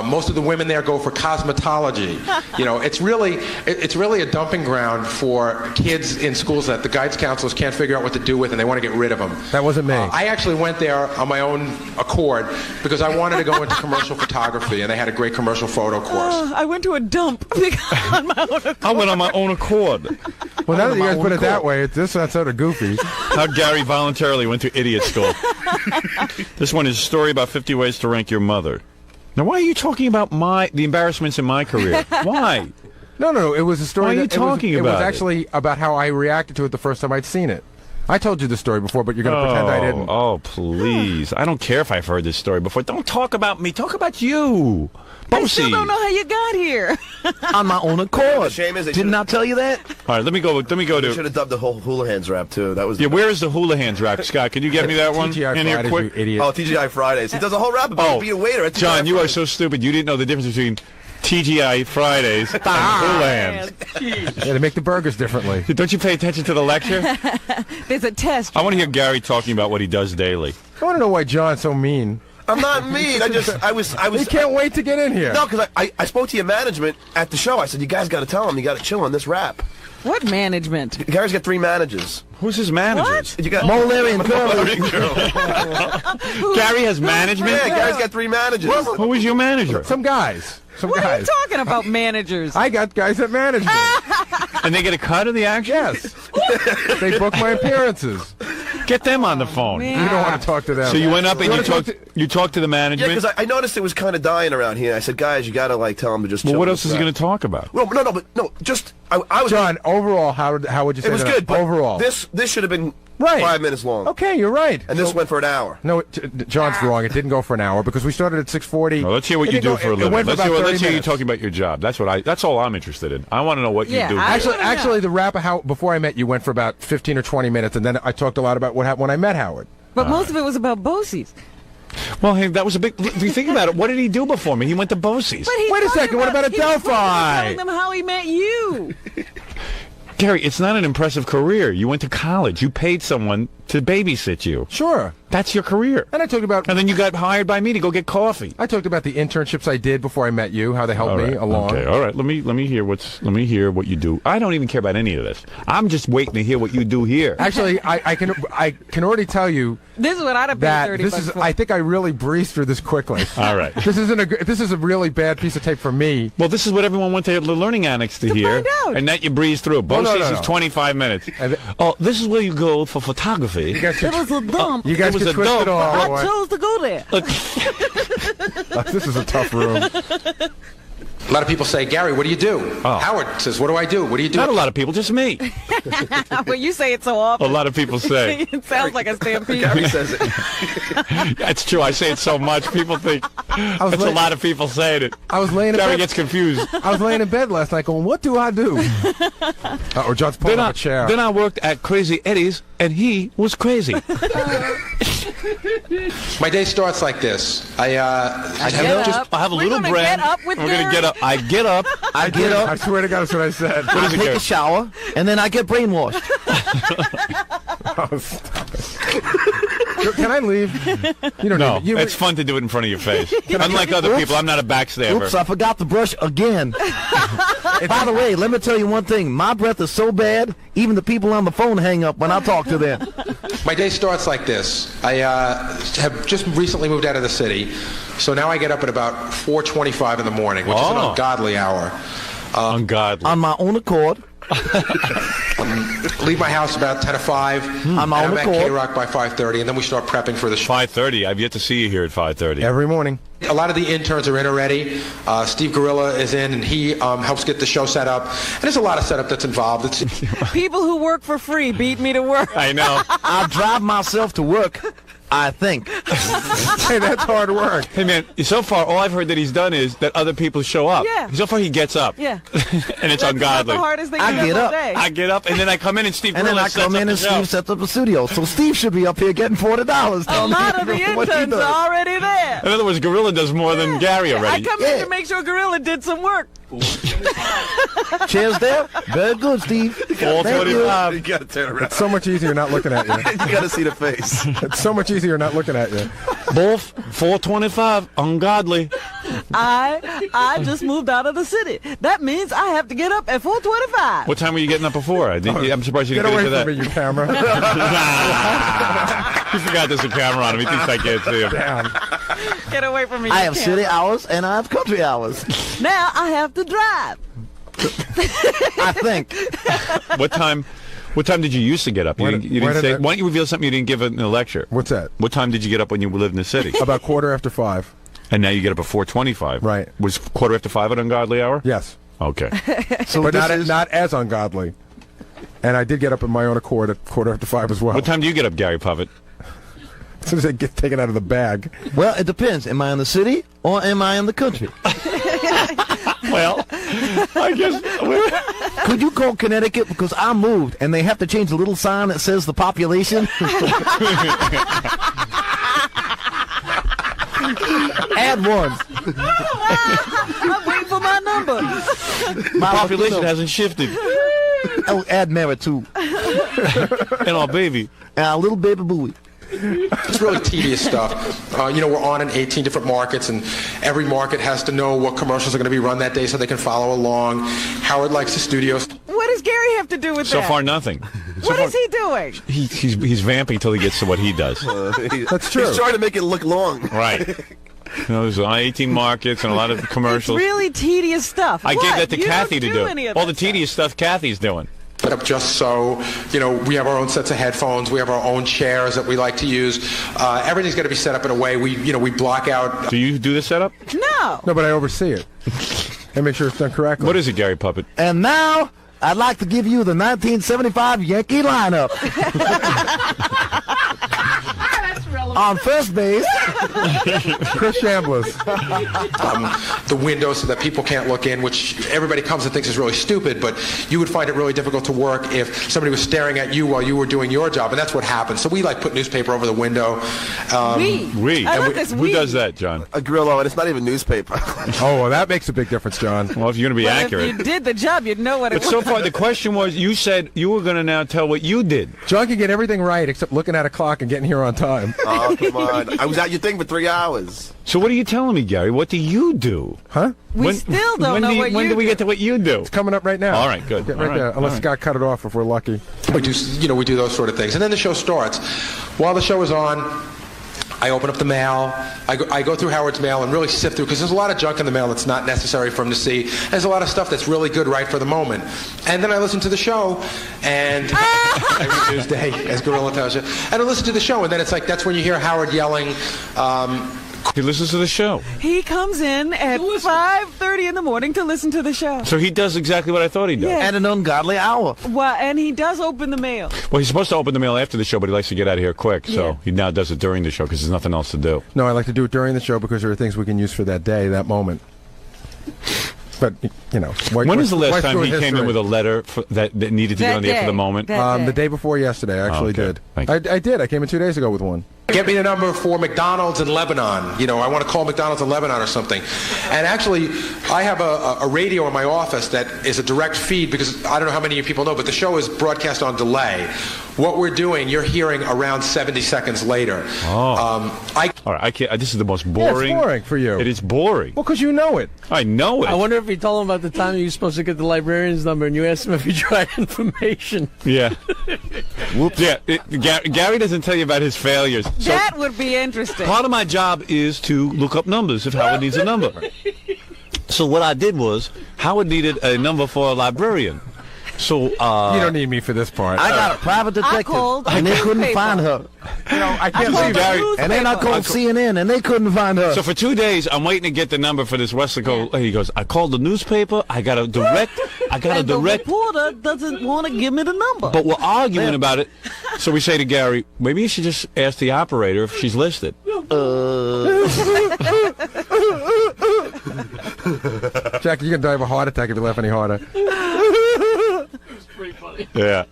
Most of the women there go for cosmetology. You know, it's really a dumping ground for kids in schools that the guidance counselors can't figure out what to do with, and they want to get rid of them. That wasn't me. I actually went there on my own accord because I wanted to go into commercial photography, and they had a great commercial photo course. I went to a dump on my own. I went on my own accord. Well, now that you guys put it that way, that's sort of goofy. How Gary voluntarily went to idiot school. This one is a story about 50 ways to rank your mother. Now, why are you talking about the embarrassments in my career? Why? No. It was a story. Why are you that- talking it was about it? actually about how I reacted to it the first time I'd seen it. I told you the story before, but you're going to pretend I didn't. Oh, please. I don't care if I've heard this story before. Don't talk about me. Talk about you. I still Bosie. don't know how you got here. On my own accord. The shame is they Didn't I tell you that? All right, let me go They should to... have dubbed the whole hula hands rap, too. That was... Yeah, where is the hula hands rap? Scott, can you get me that one? TGI In here Fridays, quick? you idiot. Oh, TGI Fridays. He does a whole rap about being a waiter at TGI John, you are Fridays. so stupid. You didn't know the difference between TGI Fridays and hula hands. Yeah, they make the burgers differently. Don't you pay attention to the lecture? There's a test. I want to hear Gary talking about what he does daily. I want to know why John's so mean. I'm not mean. I was. He can't wait to get in here. No, because I spoke to your management at the show. I said, you guys got to tell him you got to chill on this rap. What management? Gary's got 3 managers. Who's his managers? You got Mo, Larry, and Curly. Gary has management? Yeah, Gary's got 3 managers. Who is your manager? Some guys. What are you talking about, managers? I got guys that manage me. And they get a cut of the action? Yes. They book my appearances. Get them on the phone. You don't want to talk to them. So you went up and wanna you talked to the Yeah, management? because I noticed it was kind of dying around here. I said, guys, you got to tell him to just chill. Well, what on else this is he rap. going to talk about? Well, no, just I was. John, overall, how would you say It was that? good, but overall. this should have been Right. 5 minutes long. Okay, you're right. And this went for an hour. No, John's wrong. It didn't go for an hour because we started at 6:40. Well, let's hear what It you didn't do go- for a it living. went for Let's about hear 30 you minutes. talking about your job. That's all I'm interested in. I want to know what you do. Actually, the rap of how before I met you went for about 15 or 20 minutes, and then I talked a lot about what happened when I met Howard. But most of it was about Bosie's. Well, hey, that was a big... If you think about it, what did he do before me? He went to Bosie's. But he Wait a talked second, what about he was Adelphi? telling them how he met you. Gary, it's not an impressive career. You went to college. You paid someone to babysit you. Sure. That's your career. And I talked about... And then you got hired by me to go get coffee. I talked about the internships I did before I met you, how they helped me along. Okay, all right. Let me hear what you do. I don't even care about any of this. I'm just waiting to hear what you do here. Actually, I can already tell you This is what I'd have paid that 30 this bucks is. for. I think I really breezed through this quickly. All right. This is a really bad piece of tape for me. Well, this is what everyone went to the Learning Annex to hear. find out. And that you breeze through. Oh, no, Bosie's no. is 25 minutes. And This is where you go for photography. You guys, It was a dump. you guys It was get a twisted dope. all. I chose to go there. This is a tough room. A lot of people say, Gary, what do you do? Oh. Howard says, what do I do? What do you do? Not a lot of people, just me. Well, you say it so often. A lot of people say. It sounds like a stampede. Gary says it. That's true. I say it so much. People think it's a lot of people saying it. I was laying in Gary bed. gets confused. I was laying in bed last night going, what do I do? Or John's pulling up a chair. Then I worked at Crazy Eddie's, and he was crazy. My day starts like this. I have a little gonna bread. get up with We're going to Gary? get up. I get up. I get up, I swear to God, that's what I said. I take a shower, and then I get brainwashed. Can I leave? You don't No, need it's fun to do it in front of your face. Unlike other people, I'm not a backstabber. Oops, I forgot to brush again. By the way, let me tell you one thing. My breath is so bad, even the people on the phone hang up when I talk to them. My day starts like this. I have just recently moved out of the city, so now I get up at about 4:25 in the morning, which is an ungodly hour. Ungodly. On my own accord. Leave my house about 10 to 5. On my own I'm at accord. K-Rock by 5:30, and then we start prepping for the show. 5:30. I've yet to see you here at 5:30. Every morning. A lot of the interns are in already. Steve Gorilla is in, and he helps get the show set up. And there's a lot of setup that's involved. It's People who work for free beat me to work. I know. I drive myself to work, I think. Hey, that's hard work. Hey, man, so far, all I've heard that he's done is that other people show up. Yeah. So far, he gets up. Yeah. And it's That's ungodly. the hardest thing I to do get all up. day. I get up, and then I come in, and Steve And then Gorilla I come in and sets up Steve sets up a studio. So Steve should be up here getting $40. A lot of the interns are already there. In other words, Gorilla does more than Gary I already. come in to make sure Gorilla did some work. Chairs there? Very good, Steve. Thank you. 4:25. You gotta turn around. It's so much easier not looking at you. You gotta see the face. It's so much easier not looking at you. Both 4:25. Ungodly. I just moved out of the city. That means I have to get up at 4:25. What time were you getting up before? I'm surprised you Get didn't away get into from me, that. you camera. He forgot there's a camera on him. He thinks I can't see him. Down. Get away from me. I you have can't. city hours and I have country hours. Now I have to drive. I think. What time did you used to get up? You Where didn't, did- you where didn't did say. that- Why don't you reveal something you didn't give in the lecture? What's that? What time did you get up when you lived in the city? About 5:15. And now you get up at 4:25. Right. Was 5:15 an ungodly hour? Yes. Okay. So But this not as ungodly. And I did get up in my own accord at 5:15 as well. What time do you get up, Gary Puffett? As soon as I get taken out of the bag. Well, it depends. Am I in the city or am I in the country? Well, I guess. Could you call Connecticut because I moved and they have to change the little sign that says the population? Add one. I'm waiting for my number. My population hasn't shifted. Oh, add Mary too. And our baby. And our little baby Booey. It's really tedious stuff. We're on in 18 different markets, and every market has to know what commercials are going to be run that day so they can follow along. Howard likes the studios. What does Gary have to do with So that? far, nothing. What is he doing? He's vamping till he gets to what he does. That's true. He's trying to make it look long. Right. There's 18 markets and a lot of commercials. It's really tedious stuff. I What? gave that to You Kathy don't to do. any of All that the tedious stuff Kathy's doing. Set up just so, we have our own sets of headphones. We have our own chairs that we like to use. Everything's got to be set up in a way we block out. Do you do the setup? No. No, but I oversee it. And make sure it's done correctly. What is it, Gary Puppet? And now, I'd like to give you the 1975 Yankee lineup. On first base, Chris Chambliss. The window so that people can't look in, which everybody comes and thinks is really stupid, but you would find it really difficult to work if somebody was staring at you while you were doing your job, and that's what happens. So we put newspaper over the window. We. I like this Who we. does that, John? A Grillo, and it's not even newspaper. Oh, well, that makes a big difference, John. Well, if you're going to be Well, accurate. if you did the job, you'd know what it But was. so far, the question was, you said you were going to now tell what you did. John can get everything right except looking at a clock and getting here on time. Oh, come on. I was at your thing for 3 hours. So what are you telling me, Gary? What do you do? Huh? We still don't know what When you do we do. get to what you do? It's coming up right now. All right, good. Get All right right, there. all Unless right. Scott cut it off if we're lucky. We do those sort of things. And then the show starts. While the show is on, I open up the mail. I go through Howard's mail and really sift through, because there's a lot of junk in the mail that's not necessary for him to see. There's a lot of stuff that's really good right for the moment. And then I listen to the show, and every Tuesday, as Gorilla tells you. And I listen to the show, and then it's like that's when you hear Howard yelling, He listens to the show. He comes in at 5:30 in the morning to listen to the show. So he does exactly what I thought he does. Yeah. At an ungodly hour. Well, and he does open the mail. Well, he's supposed to open the mail after the show, but he likes to get out of here quick. So Yeah. he now does it during the show because there's nothing else to do. No, I like to do it during the show because there are things we can use for that day, that moment. But, you know. When is the last time he came in with a letter that needed to That get on the air for day. the moment? That The day before yesterday, I actually okay. did. Thank I did. I came in 2 days ago with one. Get me the number for McDonald's in Lebanon. You know, I want to call McDonald's in Lebanon or something. And actually, I have a radio in my office that is a direct feed because I don't know how many of you people know, but the show is broadcast on delay. What we're doing, you're hearing around 70 seconds later. Oh. All right, I can't. This is the most boring. Yeah, it's boring for you. It is boring. Well, because you know it. I know it. I wonder if he told him about the time he was supposed to get the librarian's number and you asked him if he tried information. Yeah. Whoops. Yeah. Gary doesn't tell you about his failures. So That would be interesting. part of my job is to look up numbers if Howard needs a number. So what I did was Howard needed a number for a librarian. So You don't need me for this part. I got a private detective, called and they couldn't newspaper. find her. You know, I can't called leave the Gary. news- And then I called CNN, and they couldn't find her. So for 2 days, I'm waiting to get the number for this Westico. He goes, I called the newspaper. I got a direct. And the reporter doesn't want to give me the number. But we're arguing about it. So we say to Gary, maybe you should just ask the operator if she's listed. Jack, you're going to die of a heart attack if you laugh any harder. Yeah.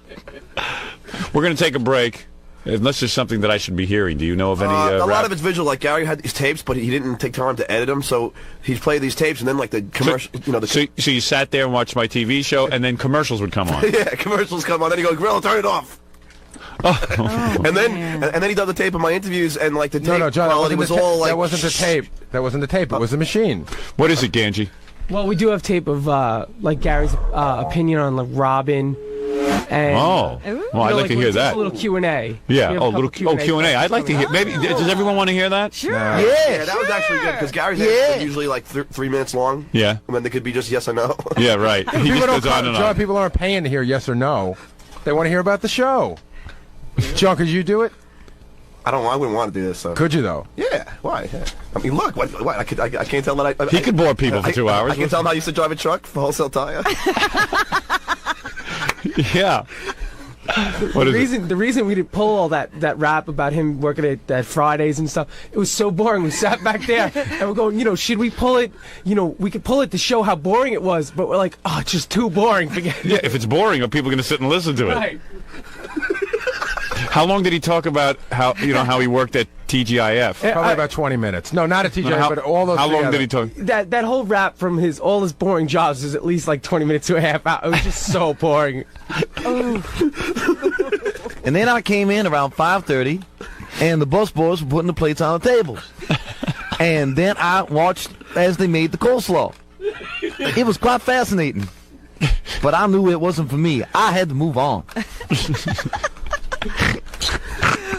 We're going to take a break. Unless there's something that I should be hearing. Do you know of any a rap? lot of it's visual. Like Gary had these tapes, but he didn't take time to edit them. So he'd play these tapes, and then like the commercial, So you sat there and watched my TV show, and then commercials would come on. yeah, commercials come on. Then he goes, "Grillo, turn it off." and then he does the tape of my interviews, and like the tape No, John, quality was all like that wasn't the tape. That wasn't the tape. It was the machine. What is it, Ganji? Well, we do have tape of like Gary's opinion on like Robin. And, Oh, well, I'd like to hear that. A little Q&A. Yeah, Q&A. I'd like to hear. Maybe does everyone want to hear that? Sure. Yeah, that was actually good because Gary's answers are usually like 3 minutes long. Yeah. And then they could be just yes or no. Yeah, right. He People just don't goes on and John, on. people aren't paying to hear yes or no. They want to hear about the show. John, could you do it? I wouldn't want to do this. So. Could you though? Yeah. Why? Yeah. I mean, look. What? I can't tell that He could bore people for 2 hours. I can tell him how I used to drive a truck for wholesale tire. Yeah. The reason we didn't pull all that rap about him working at Fridays and stuff, it was so boring. We sat back there and we're going, should we pull it? We could pull it to show how boring it was, but we're like, oh, it's just too boring. Forget it. Yeah, if it's boring, are people going to sit and listen to it? Right. How long did he talk about how he worked at TGIF? Probably about 20 minutes. No, not at TGIF, but all those. How long together. did he talk? That whole rap from all his boring jobs is at least like 20 minutes to a half hour. It was just so boring. And then I came in around 5:30, and the bus boys were putting the plates on the tables. And then I watched as they made the coleslaw. It was quite fascinating. But I knew it wasn't for me. I had to move on.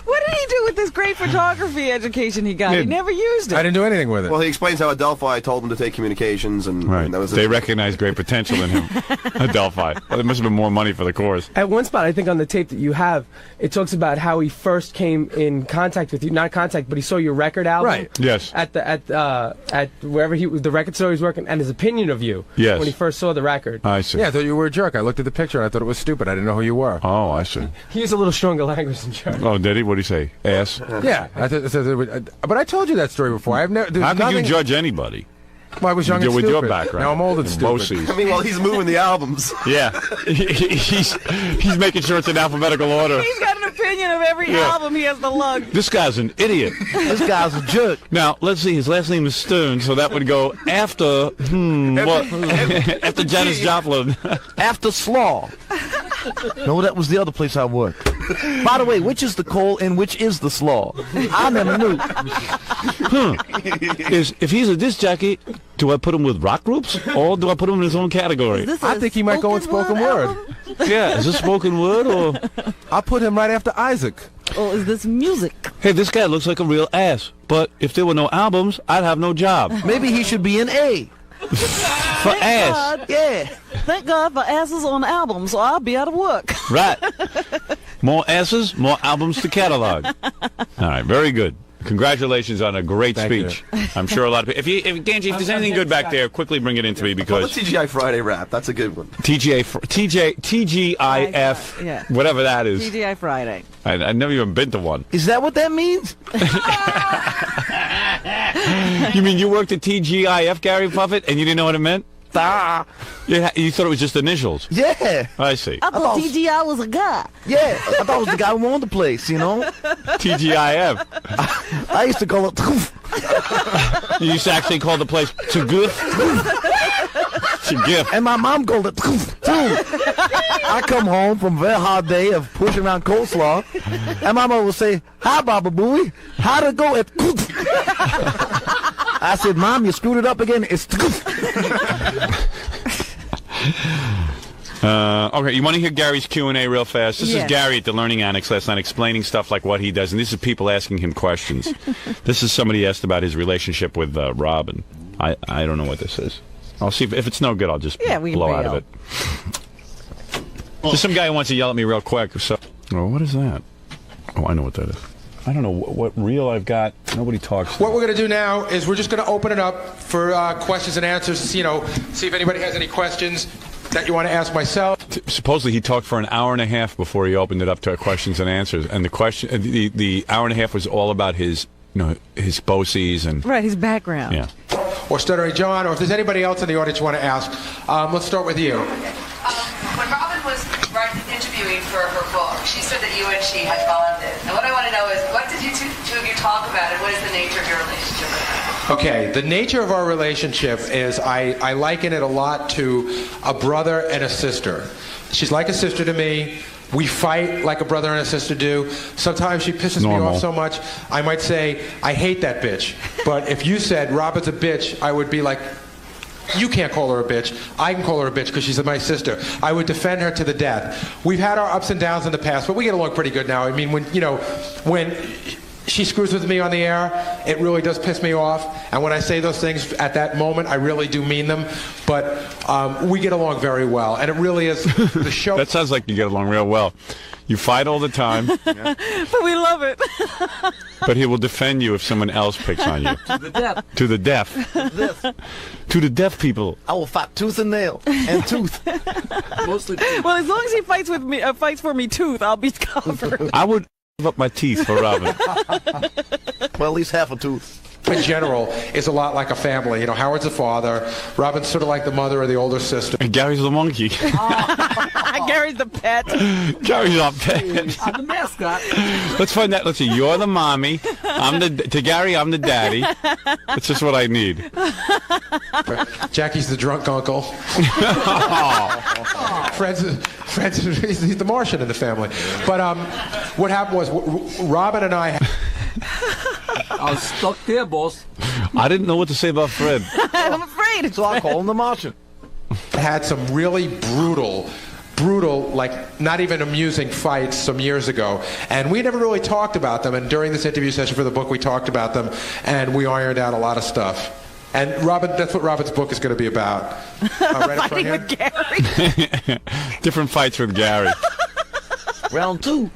What did he do with this great photography education he got? He never used it. I didn't do anything with it. Well, he explains how Adelphi told him to take communications, and that was They recognized great potential in him. Adelphi. Well, there must have been more money for the course. At one spot, I think on the tape that you have, it talks about how he first came in contact with you. Not contact, but he saw your record album. Right. Yes. At wherever the record store he was working, and his opinion of you. Yes. When he first saw the record. I see. Yeah, I thought you were a jerk. I looked at the picture and I thought it was stupid. I didn't know who you were. Oh, I see. He used a little stronger language than jerk. Oh, did he? What did he say? Ass? Yeah, but I told you that story before. I've never. How could you judge anybody? Well, I was young and with stupid. your background. Now I'm old and stupid. I mean, well, he's moving the albums. Yeah. He's making sure it's in alphabetical order. He's got an opinion of every album he has to lug. This guy's an idiot. This guy's a jerk. Now, let's see. His last name is Stern, so that would go after, what? After Janis Joplin. After Slaw. No, that was the other place I worked. By the way, which is the coal and which is the slaw? I never knew. If he's a disc jockey, do I put him with rock groups or do I put him in his own category? I think he might go with spoken word. Yeah, is this spoken word or? I'll put him right after Isaac. Or is this music? Hey, this guy looks like a real ass. But if there were no albums, I'd have no job. Maybe he should be an A. For ass. God. Yeah. Thank God for asses on albums, or I'll be out of work. Right. More asses, more albums to catalog. All right, very good. Congratulations on a great Thank speech. I'm sure a lot of people. If Ganji, if there's anything good back there, quickly bring it in to me Well, because the TGI Friday rap. That's a good one. TGIF, Yeah. whatever that is. TGI Friday. I've never even been to one. Is that what that means? You mean you worked at TGIF, Gary Puffett, and you didn't know what it meant? Ah. You thought it was just initials. Yeah. I see. I thought TGI was a guy. Yeah, I thought it was the guy who owned the place, you know? TGIF. I used to call it You used to actually call the place Tuguf. Tuguf. And my mom called it too. I come home from a very hard day of pushing around coleslaw, and my mom will say, "Hi, Baba Booey. How'd it go at I said, "Mom, you screwed it up again. It's Okay, you want to hear Gary's Q&A real fast? This Yes. is Gary at the Learning Annex last night explaining stuff like what he does, and this is people asking him questions. This is somebody asked about his relationship with Robin. I don't know what this is. I'll see if it's no good. I'll just Yeah, we can blow out bail. of it. There's some guy who wants to yell at me real quick. So, what is that? Oh, I know what that is. I don't know what reel I've got. Nobody talks. What we're going to do now is we're just going to open it up for questions and answers. You know, see if anybody has any questions that you want to ask myself. Supposedly he talked for an hour and a half before he opened it up to questions and answers, and the hour and a half was all about his his BOCES and Right, his background. yeah. Or Stuttering John, or if there's anybody else in the audience you want to ask. Let's start with you. When Robin was interviewing for her book, she said that you and she had bonded. And what I want to know is, what did you two of you talk about, and what is the nature of your relationship with her? Okay, the nature of our relationship is I liken it a lot to a brother and a sister. She's like a sister to me. We fight like a brother and a sister do. Sometimes she pisses me off so much, I might say, I hate that bitch. But if you said, Robin's a bitch, I would be like, you can't call her a bitch. I can call her a bitch because she's my sister. I would defend her to the death. We've had our ups and downs in the past, but we get along pretty good now. I mean, when she screws with me on the air, it really does piss me off. And when I say those things at that moment, I really do mean them. But we get along very well. And it really is the show. That sounds like you get along real well. You fight all the time. But we love it. But he will defend you if someone else picks on you. To the death. To the deaf. To the deaf people. I will fight tooth and nail and tooth. Mostly. Well, as long as he fights with me, fights for me tooth, I'll be covered. I would give up my teeth for Robin. Well, at least half a tooth. In general, is a lot like a family. You know, Howard's the father, Robin's sort of like the mother or the older sister. And Gary's the monkey. Gary's the pet. Gary's not pet. I'm the mascot. Let's find that. Let's see. You're the mommy. To Gary, I'm the daddy. That's just what I need. Jackie's the drunk uncle. Fred's he's the Martian in the family. But what happened was Robin and I. I was stuck there, boss. I didn't know what to say about Fred. I'm afraid. So I call him the Martian. Had some really brutal, like not even amusing fights some years ago, and we never really talked about them. And during this interview session for the book, we talked about them, and we ironed out a lot of stuff. And Robin, that's what Robin's book is going to be about. Right up front here. With Gary. Different fights with Gary. Round two.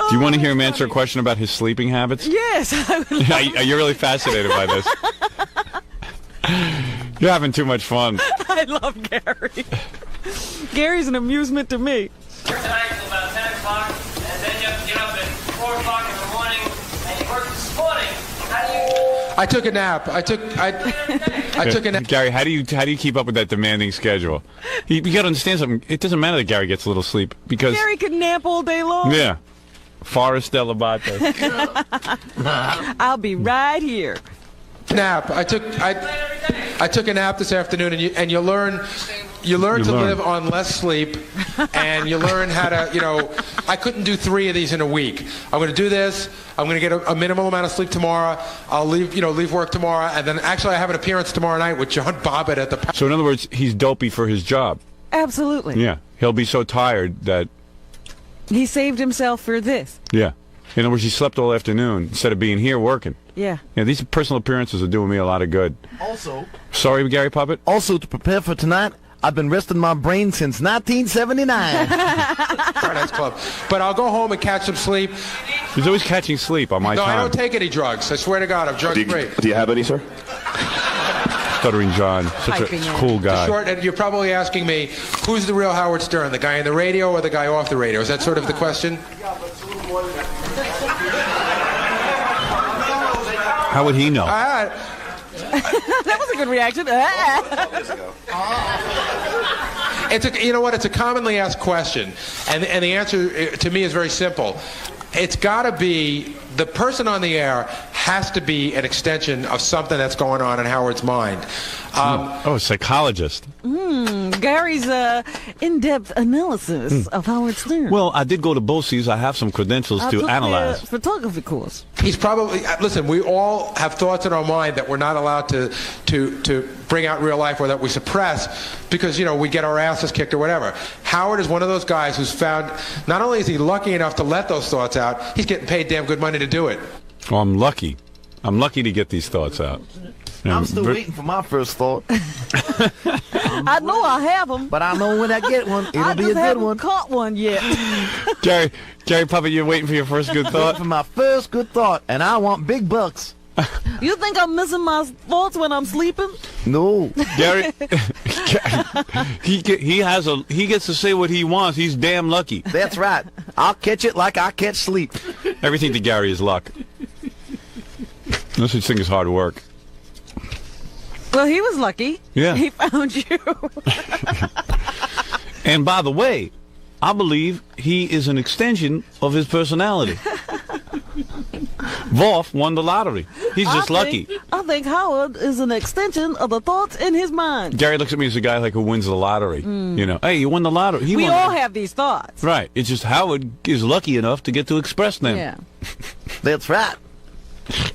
Do you want to hear him answer a question about his sleeping habits? Yes. I would love You're really fascinated by this. You're having too much fun. I love Gary. Gary's an amusement to me. Work tonight until about 10 o'clock, and then you have to get up at 4 o'clock in the morning, and you work this morning. How do you... I took a nap. I took a nap. Gary, how do you keep up with that demanding schedule? You got to understand something. It doesn't matter that Gary gets a little sleep because Gary could nap all day long. yeah, Forrest Delabate. I'll be right here. Nap. I took a nap this afternoon, and you learn to live on less sleep, and you learn how to, I couldn't do 3 of these in a week. I'm going to do this. I'm going to get a minimal amount of sleep tomorrow. I'll leave work tomorrow, and then actually I have an appearance tomorrow night with John Bobbitt at the. So in other words, he's dopey for his job. Absolutely. Yeah, he'll be so tired that. He saved himself for this. Yeah. In other words, he slept all afternoon instead of being here working. Yeah. Yeah, these personal appearances are doing me a lot of good. Also. Sorry, Gary Puppet? Also, to prepare for tonight, I've been resting my brain since 1979. Paradise Club. But I'll go home and catch some sleep. He's always catching sleep on my No, time. I don't take any drugs. I swear to God, I'm drug-free. Do you have any, sir? Stuttering John, such a cool guy. Short, and you're probably asking me, who's the real Howard Stern, the guy in the radio or the guy off the radio? Is that sort of the question? How would he know? That was a good reaction. You know what? It's a commonly asked question, and the answer to me is very simple. It's got to be, the person on the air has to be an extension of something that's going on in Howard's mind. A psychologist. Gary's in-depth analysis of Howard Stern. Well, I did go to BOCES. I have some credentials I to took analyze. the photography course. He's probably, listen, we all have thoughts in our mind that we're not allowed to bring out in real life or that we suppress because, we get our asses kicked or whatever. Howard is one of those guys who's found, not only is he lucky enough to let those thoughts out, he's getting paid damn good money to do it. Well, I'm lucky. I'm lucky to get these thoughts out. I'm still waiting for my first thought. I know I have them. But I know when I get one, it'll be a good one. I caught one yet. Gary Puppet, you're waiting for your first good thought? For my first good thought, and I want big bucks. You think I'm missing my thoughts when I'm sleeping? No. Gary, he gets to say what he wants. He's damn lucky. That's right. I'll catch it like I catch sleep. Everything to Gary is luck. No such thing as hard work. Well, he was lucky. Yeah. He found you. And by the way, I believe he is an extension of his personality. Voff won the lottery. He's just lucky. I think Howard is an extension of the thoughts in his mind. Gary looks at me as a guy who wins the lottery. Hey, you won the lottery. We all have these thoughts. Right. It's just Howard is lucky enough to get to express them. Yeah. That's right.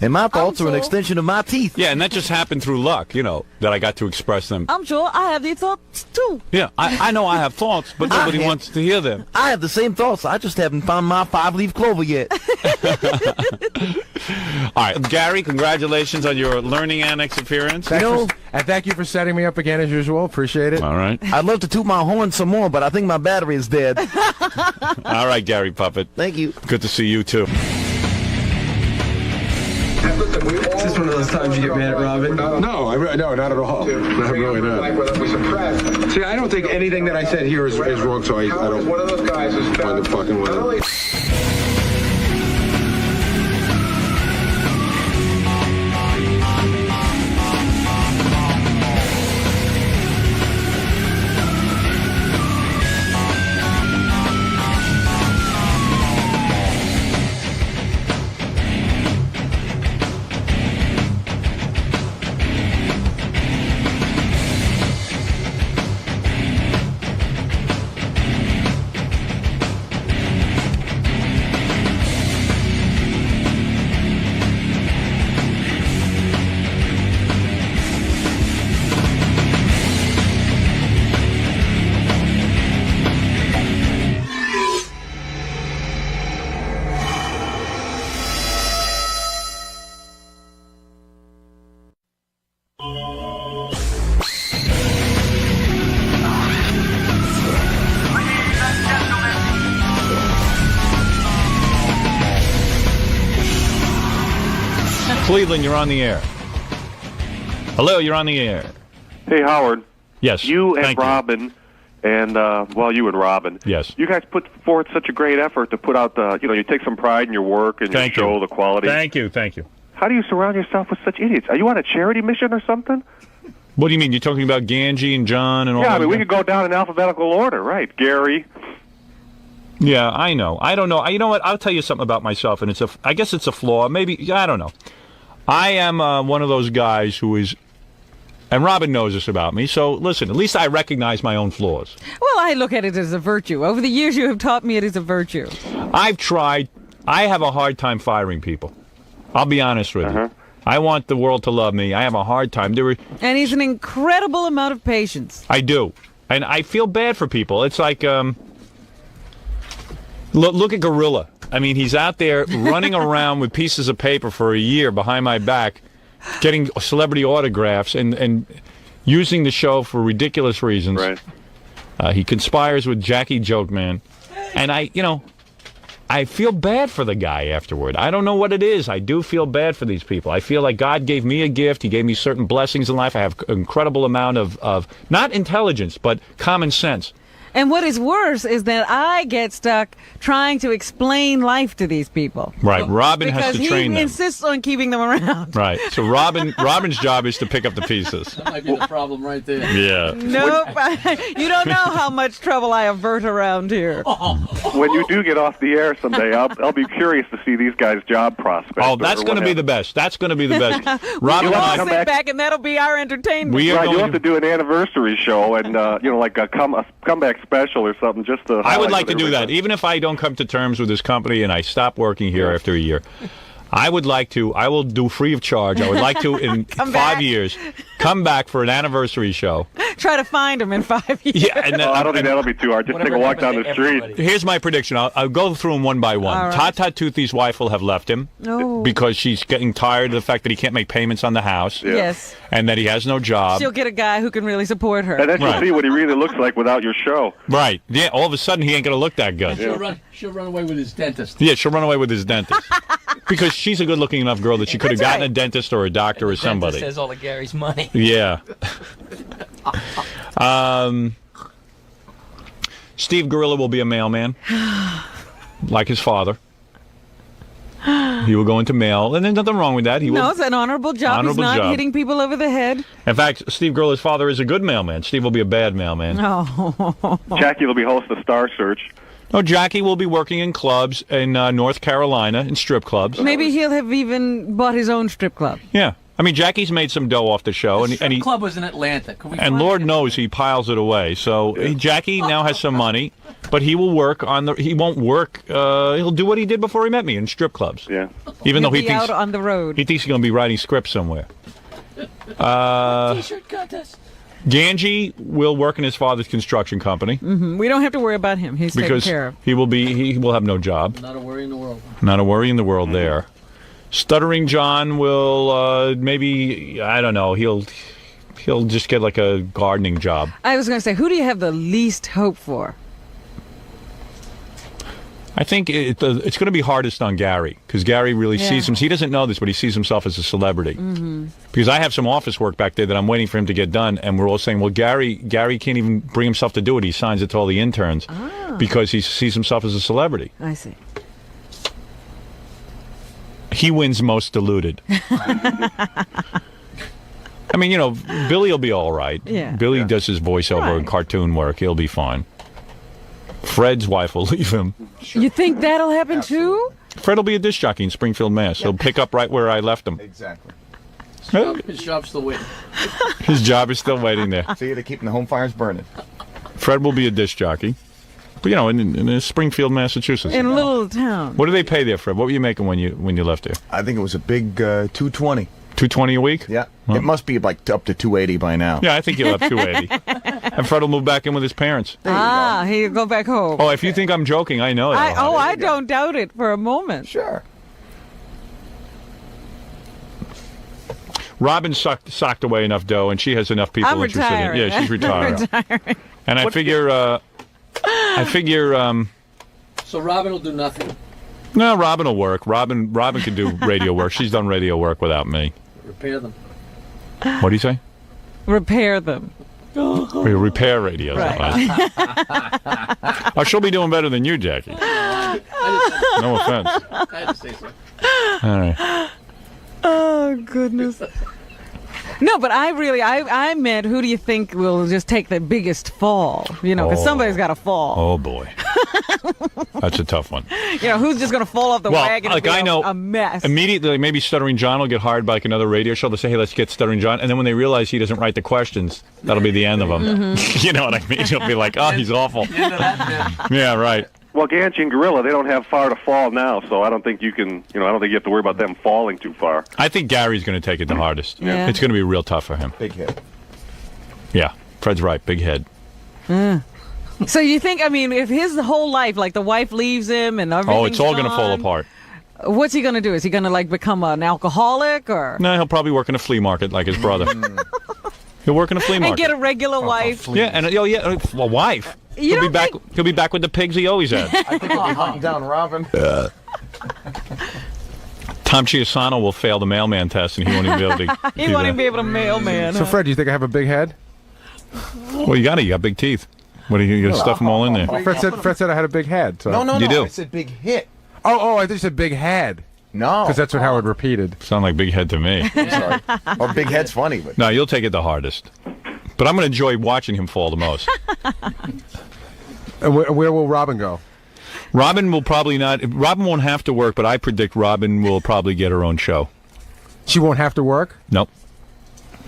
And my thoughts are an extension of my teeth. Yeah, and that just happened through luck, that I got to express them. I'm sure I have these thoughts, too. Yeah, I know I have thoughts, but nobody wants to hear them. I have the same thoughts. I just haven't found my 5-leaf clover yet. All right, Gary, congratulations on your Learning Annex appearance. And thank you for setting me up again as usual. Appreciate it. All right. I'd love to toot my horn some more, but I think my battery is dead. All right, Gary Puppet. Thank you. Good to see you, too. Is this one of those times you get mad at Robin? No, no, not at all. Not really not. See, I don't think anything that I said here is wrong, so I don't One of those guys who's find the fucking with it. Cleveland, you're on the air. Hello, you're on the air. Hey, Howard. Yes. You and thank you. Robin, and you and Robin. Yes. You guys put forth such a great effort to put out the, you take some pride in your work and you show the quality. Thank you. How do you surround yourself with such idiots? Are you on a charity mission or something? What do you mean? You're talking about Ganji and John and all that? Yeah, I mean, we could go down in alphabetical order, right? Gary. Yeah, I know. I don't know. You know what? I'll tell you something about myself, and I guess it's a flaw. Maybe, I don't know. I am one of those guys who is, and Robin knows this about me, so listen, at least I recognize my own flaws. Well, I look at it as a virtue. Over the years, you have taught me it is a virtue. I've tried. I have a hard time firing people. I'll be honest with you. I want the world to love me. I have a hard time. And he's an incredible amount of patience. I do. And I feel bad for people. It's like, look at Gorilla. I mean, he's out there running around with pieces of paper for a year behind my back, getting celebrity autographs, and using the show for ridiculous reasons. Right. He conspires with Jackie Jokeman. And I feel bad for the guy afterward. I don't know what it is. I do feel bad for these people. I feel like God gave me a gift. He gave me certain blessings in life. I have an incredible amount of not intelligence, but common sense. And what is worse is that I get stuck trying to explain life to these people. Right. Robin has to train Because he them. insists on keeping them around. Right. So Robin's job is to pick up the pieces. That might be the problem right there. Yeah. Nope. You don't know how much trouble I avert around here. When you do get off the air someday, I'll be curious to see these guys' job prospects. Oh, that's going to be the best. That's going to be the best. Robin We'll and all I sit back and that'll be our entertainment. You'll have to do an anniversary show and like a comeback special or something. Just to I would like to highlight do that, everything. even if I don't come to terms with this company and I stop working here after a year. I would like to. I will do free of charge. I would like to, in 5 years, come back for an anniversary show. Try to find them in 5 years. Yeah, and then, I don't think that'll be too hard. Just take a walk down the street. Here's my prediction. I'll go through them one by one. All right. Tata Toothy's wife will have left him because she's getting tired of the fact that he can't make payments on the house. Yeah. Yes. And that he has no job. She'll get a guy who can really support her. And then she'll see what he really looks like without your show. Right. Yeah. All of a sudden, he ain't going to look that good. She'll run away with his dentist. Yeah, she'll run away with his dentist. Because she's a good-looking enough girl that she could have gotten a dentist or a doctor or somebody. Dentist has all of Gary's money. Yeah. Steve Gorilla will be a mailman, like his father. He will go into mail, and there's nothing wrong with that. No, it's an honorable job. Honorable He's not job. hitting people over the head. In fact, Steve Gorilla's father is a good mailman. Steve will be a bad mailman. Oh. Jackie will be host of Star Search. Oh, Jackie will be working in clubs in North Carolina, in strip clubs. Maybe he'll have even bought his own strip club. Yeah. I mean, Jackie's made some dough off the show. The strip club was in Atlanta. Could we And find Lord it? knows he piles it away. So Jackie now has some money, but he will work on the. He won't work. He'll do what he did before he met me in strip clubs. Yeah. Even though He'll he be thinks out on the road. he thinks he's going to be writing scripts somewhere. T-shirt contest. Ganji will work in his father's construction company We don't have to worry about him. He's taken because care of. he will have no job. Not a worry in the world. Not a worry in the world there. Stuttering John will maybe, I don't know, he'll just get like a gardening job. I was going to say, who do you have the least hope for? I think it's going to be hardest on Gary because Gary really Yeah. sees him. He doesn't know this, but he sees himself as a celebrity. Because I have some office work back there that I'm waiting for him to get done, and we're all saying, well, Gary can't even bring himself to do it. He signs it to all the interns because he sees himself as a celebrity. I see. He wins most diluted. I mean, Billy will be all right. Yeah. Billy does his voiceover and cartoon work. He'll be fine. Fred's wife will leave him. You think that'll happen too? Fred will be a disc jockey in Springfield, Mass. He'll pick up right where I left him. Exactly. His job's still waiting. His job is still waiting there. See, they're keeping the home fires burning. Fred will be a disc jockey. But, in Springfield, Massachusetts. In a little town. What do they pay there, Fred? What were you making when you left there? I think it was a big 220. $220 a week? Yeah. Huh? It must be like up to 280 by now. Yeah, I think you'll have $280. And Fred will move back in with his parents. He'll go back home. Oh, if you think I'm joking, I know that. I don't doubt it for a moment. Sure. Robin socked away enough dough, and she has enough people I'm interested retiring. in it. Yeah, she's retiring. Retiring. And I figure. So Robin will do nothing. No, Robin will work. Robin can do radio work. She's done radio work without me. Repair them. What do you say? Repair them. We repair radios. Right. Oh, she'll be doing better than you, Jackie. No offense. I had to say so. All right. Oh, goodness. No, but I meant, who do you think will just take the biggest fall? Because somebody's got to fall. Oh, boy. That's a tough one. Who's just going to fall off the wagon and be a mess? Immediately, maybe Stuttering John will get hired by another radio show. They'll say, hey, let's get Stuttering John. And then when they realize he doesn't write the questions, that'll be the end of him. You know what I mean? He'll be like, oh, he's awful. Yeah, right. Well, Ganji and Gorilla, they don't have far to fall now, so I don't think you can, I don't think you have to worry about them falling too far. I think Gary's going to take it the hardest. Yeah. It's going to be real tough for him. Big head. Yeah, Fred's right. Big head. So you think, if his whole life, like the wife leaves him and everything's Oh, it's all going to fall gone, apart. What's he going to do? Is he going to become an alcoholic or? No, he'll probably work in a flea market like his brother. He'll work in a flea And market. get a regular wife. Yeah, and a wife. You He'll be back with the pigs he always had. I think he'll be hunting down Robin. Tom Chiusano will fail the mailman test, and he won't even be able to. He won't even be able to mailman. So, Fred, do you think I have a big head? Well, you got big teeth. What are you gonna stuff them all in there? Fred said I had a big head. So. No, You do. I said big hit. Oh, I thought you said big head. No. Because that's what Howard repeated. Sound like big head to me. I'm sorry. Oh, big head's funny, but No, you'll take it the hardest. But I'm going to enjoy watching him fall the most. And where will Robin go? Robin will probably not. Robin won't have to work, but I predict Robin will probably get her own show. She won't have to work? Nope.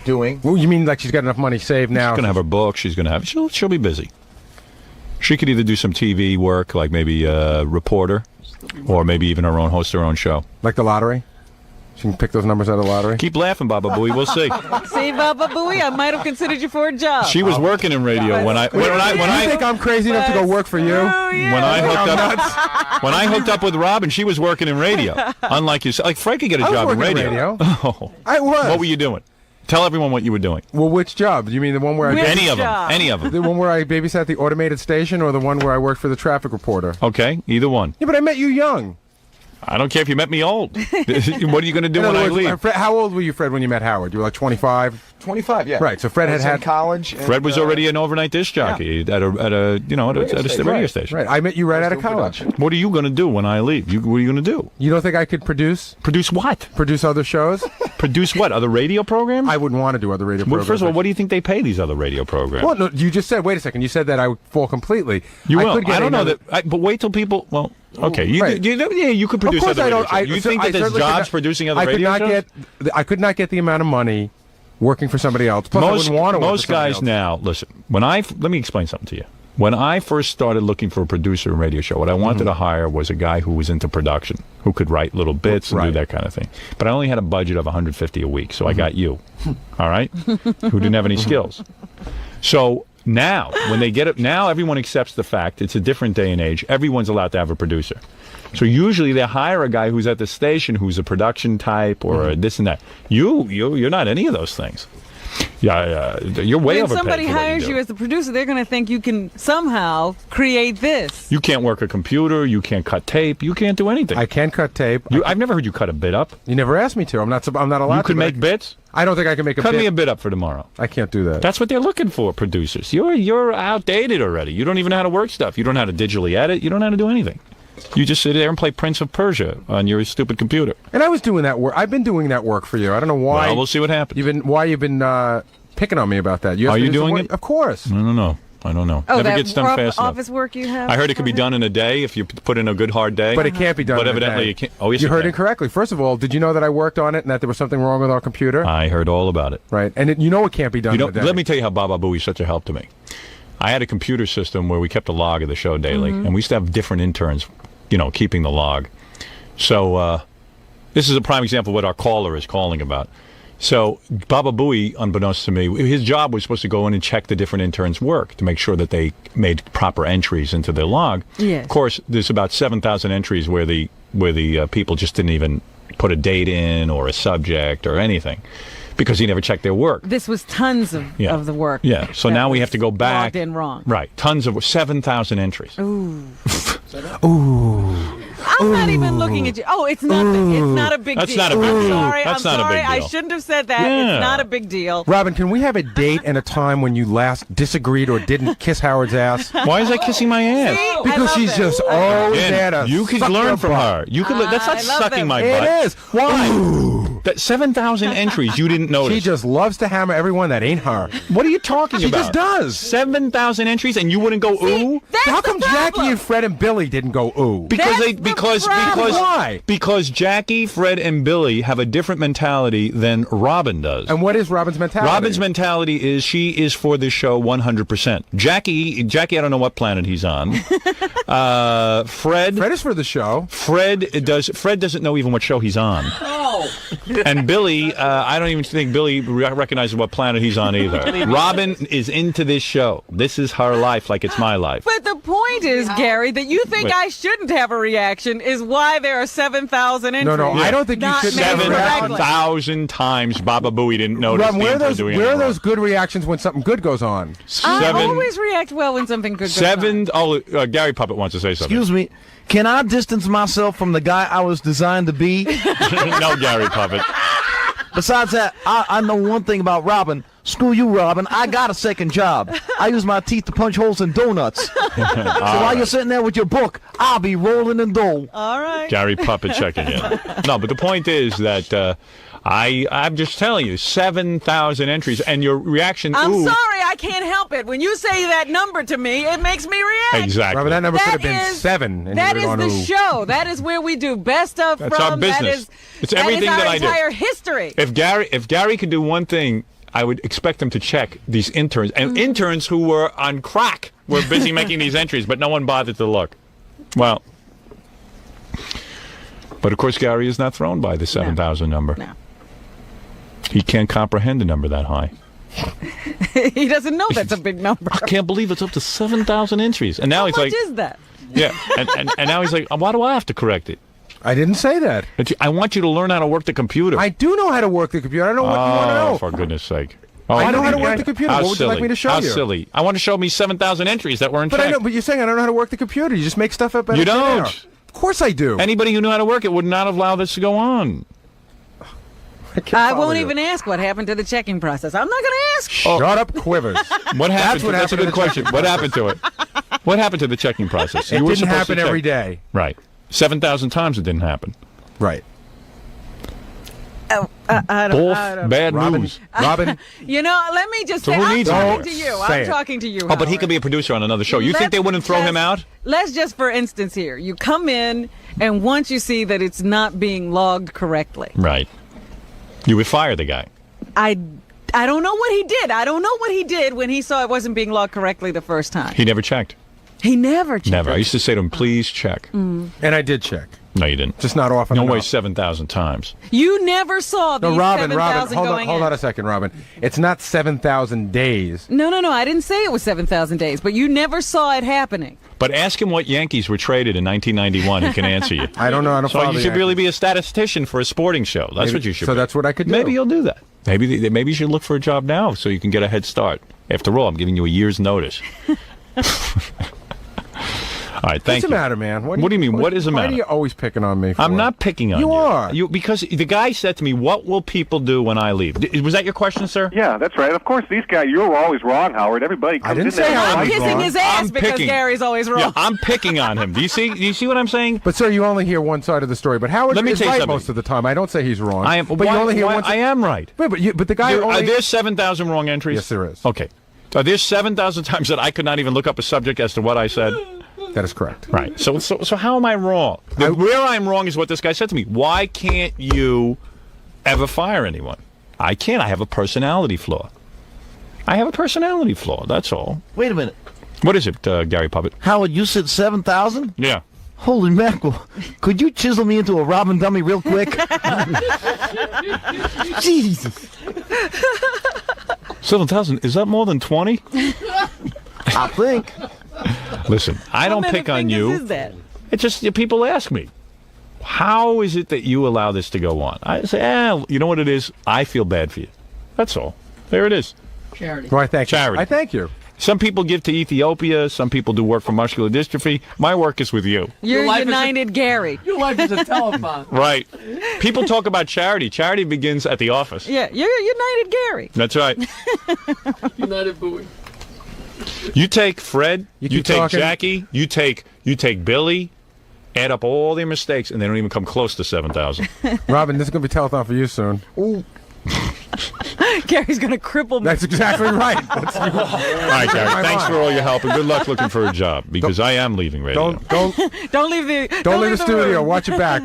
doing. Well, you mean like she's got enough money saved now? She's going to have her book. She's going to have. She'll be busy. She could either do some TV work, like maybe a reporter, or maybe even her own host her own show. Like the lottery? She can pick those numbers out of the lottery? Keep laughing, Baba Booey. We'll see. See, Baba Booey, I might have considered you for a job. She was working in radio when I You think I'm crazy enough to go work for you? when I hooked up with Robin, she was working in radio. Unlike you, like Fred could get a job in radio. Oh, I was. What were you doing? Tell everyone what you were doing. Well, which job? You mean the one where Any of them. The one where I babysat the automated station, or the one where I worked for the traffic reporter? Okay, either one. Yeah, but I met you young. I don't care if you met me old. What are you going to do when I leave? Fred, how old were you, Fred, when you met Howard? You were like 25? 25, yeah. Right, so Fred was had in college. And, Fred was already an overnight disc jockey at a radio station. Right, I met you right out of college. What are you going to do when I leave? What are you going to do? You don't think I could produce? Produce what? Produce other shows? Produce what? Other radio programs? I wouldn't want to do other radio programs. First of all, what do you think they pay these other radio programs? Well, no, you just said, wait a second, you said that I would fall completely. You will. I don't know that, but wait till people, well, okay, you could produce other radio shows. You think that there's jobs producing other radio shows? I could not get the amount of money working for somebody else. Plus, I wouldn't want to work most for somebody guys else. now, listen, let me explain something to you. When I first started looking for a producer in a radio show, what I wanted to hire was a guy who was into production, who could write little bits and do that kind of thing. But I only had a budget of $150 a week, so I got you, all right, who didn't have any skills. So now, when they get it, now everyone accepts the fact it's a different day and age. Everyone's allowed to have a producer. So usually they hire a guy who's at the station who's a production type or this and that. You're not any of those things. Yeah, you're way when overpaid. somebody hires you as the producer, they're going to think you can somehow create this. You can't work a computer. You can't cut tape. You can't do anything. I can cut tape. I've never heard you cut a bit up. You never asked me to. I'm not allowed to. You could make bits? I don't think I can make a bit. Cut me a bit up for tomorrow. I can't do that. That's what they're looking for, producers. You're outdated already. You don't even know how to work stuff. You don't know how to digitally edit. You don't know how to do anything. You just sit there and play Prince of Persia on your stupid computer. And I was doing that work. I've been doing that work for you. I don't know why. Well, we'll see what happens. You've been picking on me about that. Are you doing it? Of course. I don't know. Oh, Never that gets done fast enough. office work you have? I heard it could be done in a day if you put in a good hard day. But it can't be done But in a evidently day. it can't. Oh, yes, you it heard can. incorrectly. First of all, did you know that I worked on it and that there was something wrong with our computer? I heard all about it. Right. And it can't be done in a day. Let me tell you how Baba Booey's such a help to me. I had a computer system where we kept a log of the show daily, and we used to have different interns, keeping the log. So this is a prime example of what our caller is calling about. So Baba Booey, unbeknownst to me, his job was supposed to go in and check the different interns' work to make sure that they made proper entries into their log. Yes. Of course, there's about 7,000 entries where the people just didn't even put a date in or a subject or anything because he never checked their work. This was tons of the work. Yeah. So now we have to go back. Logged in wrong. Right. Tons of 7,000 entries. Ooh. Ooh. I'm not even looking at you. Oh, it's nothing. It's not a big That's deal. not a big deal. Sorry. That's I'm not a sorry. big deal. I shouldn't have said that. Yeah. It's not a big deal. Robin, can we have a date and a time when you last disagreed or didn't kiss Howard's ass? Why is that kissing my ass? See? Because she's just always there to You could suck learn your from butt. her. You could. That's not I love sucking them. my It butt. is. Why? That 7,000 entries you didn't notice. She just loves to hammer everyone that ain't her. What are you talking She about? just does. 7,000 entries and you wouldn't go ooh? How come Jackie and Fred and Billy didn't go ooh? Why? Because Jackie, Fred, and Billy have a different mentality than Robin does. And what is Robin's mentality? Robin's mentality is she is for this show 100%. Jackie, I don't know what planet he's on. Fred is for the show. Fred doesn't know even what show he's on. Oh. And Billy, I don't even think Billy recognizes what planet he's on either. Robin is into this show. This is her life like it's my life. But the point point is, Gary, that you think I shouldn't have a reaction is why there are 7,000 entries. No, I don't think you should have a reaction. 7,000 times Baba Booey didn't notice. Rob, where are those good reactions when something good goes on? I always react well when something good goes on. Gary Puppet wants to say something. Excuse me. Can I distance myself from the guy I was designed to be? No, Gary Puppet. Besides that, I know one thing about Robin. Screw you, Robin. I got a second job. I use my teeth to punch holes in donuts. So while you're sitting there with your book, I'll be rolling in dough. All right. Gary Puppet checking in. No, but the point is that I'm just telling you, 7,000 entries, and your reaction. I'm sorry, I can't help it. When you say that number to me, it makes me react. Exactly. Robin, that number could have been 7. And that is the show. That is where we do best of. That's our business. It's everything that I do. That is our entire history. If Gary could do one thing, I would expect him to check these interns. And interns who were on crack were busy making these entries, but no one bothered to look. Well, but of course, Gary is not thrown by the 7,000 number. No. He can't comprehend a number that high. He doesn't know that's a big number. I can't believe it's up to 7,000 entries. And now he's like, how much is that? Yeah, and now he's like, why do I have to correct it? I didn't say that. I want you to learn how to work the computer. I do know how to work the computer. I don't know what you want to know. For goodness sake. I know how to work the computer. What would you like me to show you? How silly. I want to show me 7,000 entries that weren't checked. I know, but you're saying I don't know how to work the computer. You just make stuff up out You of thin air. don't. Of course I do. Anybody who knew how to work it would not have allowed this to go on. I won't even ask what happened to the checking process. I'm not going to ask. Shut up, Quivers. What happened? That's a good question. What happened to it? What happened to the checking process? It didn't happen every day. Right. 7,000 times it didn't happen. Right. Oh, I don't bad Robin, news. Robin. You know, let me just say, who I'm needs talking it? to you. Say I'm it. talking to you. Oh, but he Howard. could be a producer on another show. You think they wouldn't throw him out? Let's just, for instance, here. You come in, and once you see that it's not being logged correctly. Right. You would fire the guy. I don't know what he did. I don't know what he did when he saw it wasn't being logged correctly the first time. He never checked. He never checked. Never. I used to say to him, please check. Mm. And I did check. No, you didn't. Just not often No enough. way 7,000 times. You never saw these No, Robin, 7,000 hold going on a second, Robin. It's not 7,000 days. No. I didn't say it was 7,000 days, but you never saw it happening. But ask him what Yankees were traded in 1991. He can answer you. I don't know. I don't So follow you the should really Yankees. be a statistician for a sporting show. That's Maybe- what you should so be. that's what I could do. Maybe you'll do that. Maybe you should look for a job now so you can get a head start. After all, I'm giving you a year's notice. All right, thank What's you. the matter, man? What do you mean? What is the matter? Why are you always picking on me? I'm not picking on you. You are. Because the guy said to me, what will people do when I leave? Was that your question, sir? Yeah, that's right. Of course, these guys, you're always wrong, Howard. Everybody comes didn't in say there. Howard I'm was kissing wrong. his ass I'm because picking. Gary's always wrong. Yeah, I'm picking on him. Do you see what I'm saying? But sir, you only hear one side of the story. But Howard Let me is tell you right something. most of the time. I don't say he's wrong. I am. But why, you only hear why- one. I am right. Wait, but the guy Are only. there 7,000 wrong entries? Yes, there is. Okay. Are there 7,000 times that I could not even look up a subject as to what I said? That is correct. Right. So how am I wrong? Where I'm wrong is what this guy said to me. Why can't you ever fire anyone? I can't. I have a personality flaw. That's all. Wait a minute. What is it, Gary Puppet? Howard, you said 7,000? Yeah. Holy mackerel. Could you chisel me into a Robin dummy real quick? Jesus. 7,000. Is that more than 20? I think. Listen, I don't pick on you. Is that? It's just people ask me, how is it that you allow this to go on? I say, you know what it is? I feel bad for you. That's all. There it is. Charity. Well, I thank you. Charity. I thank you. Some people give to Ethiopia. Some people do work for muscular dystrophy. My work is with you. You're Your life is a- United Gary. Your life is a telethon. Right. People talk about charity. Charity begins at the office. Yeah, you're United Gary. That's right. United Booey. You take Fred, you keep take talking. Jackie, you take Billy, add up all their mistakes, and they don't even come close to 7,000. Robin, this is going to be telethon for you soon. Gary's going to cripple me. That's exactly right. All right, Gary. Thanks for all your help, and good luck looking for a job, because I am leaving radio. Don't leave the leave the studio. room. Watch it back.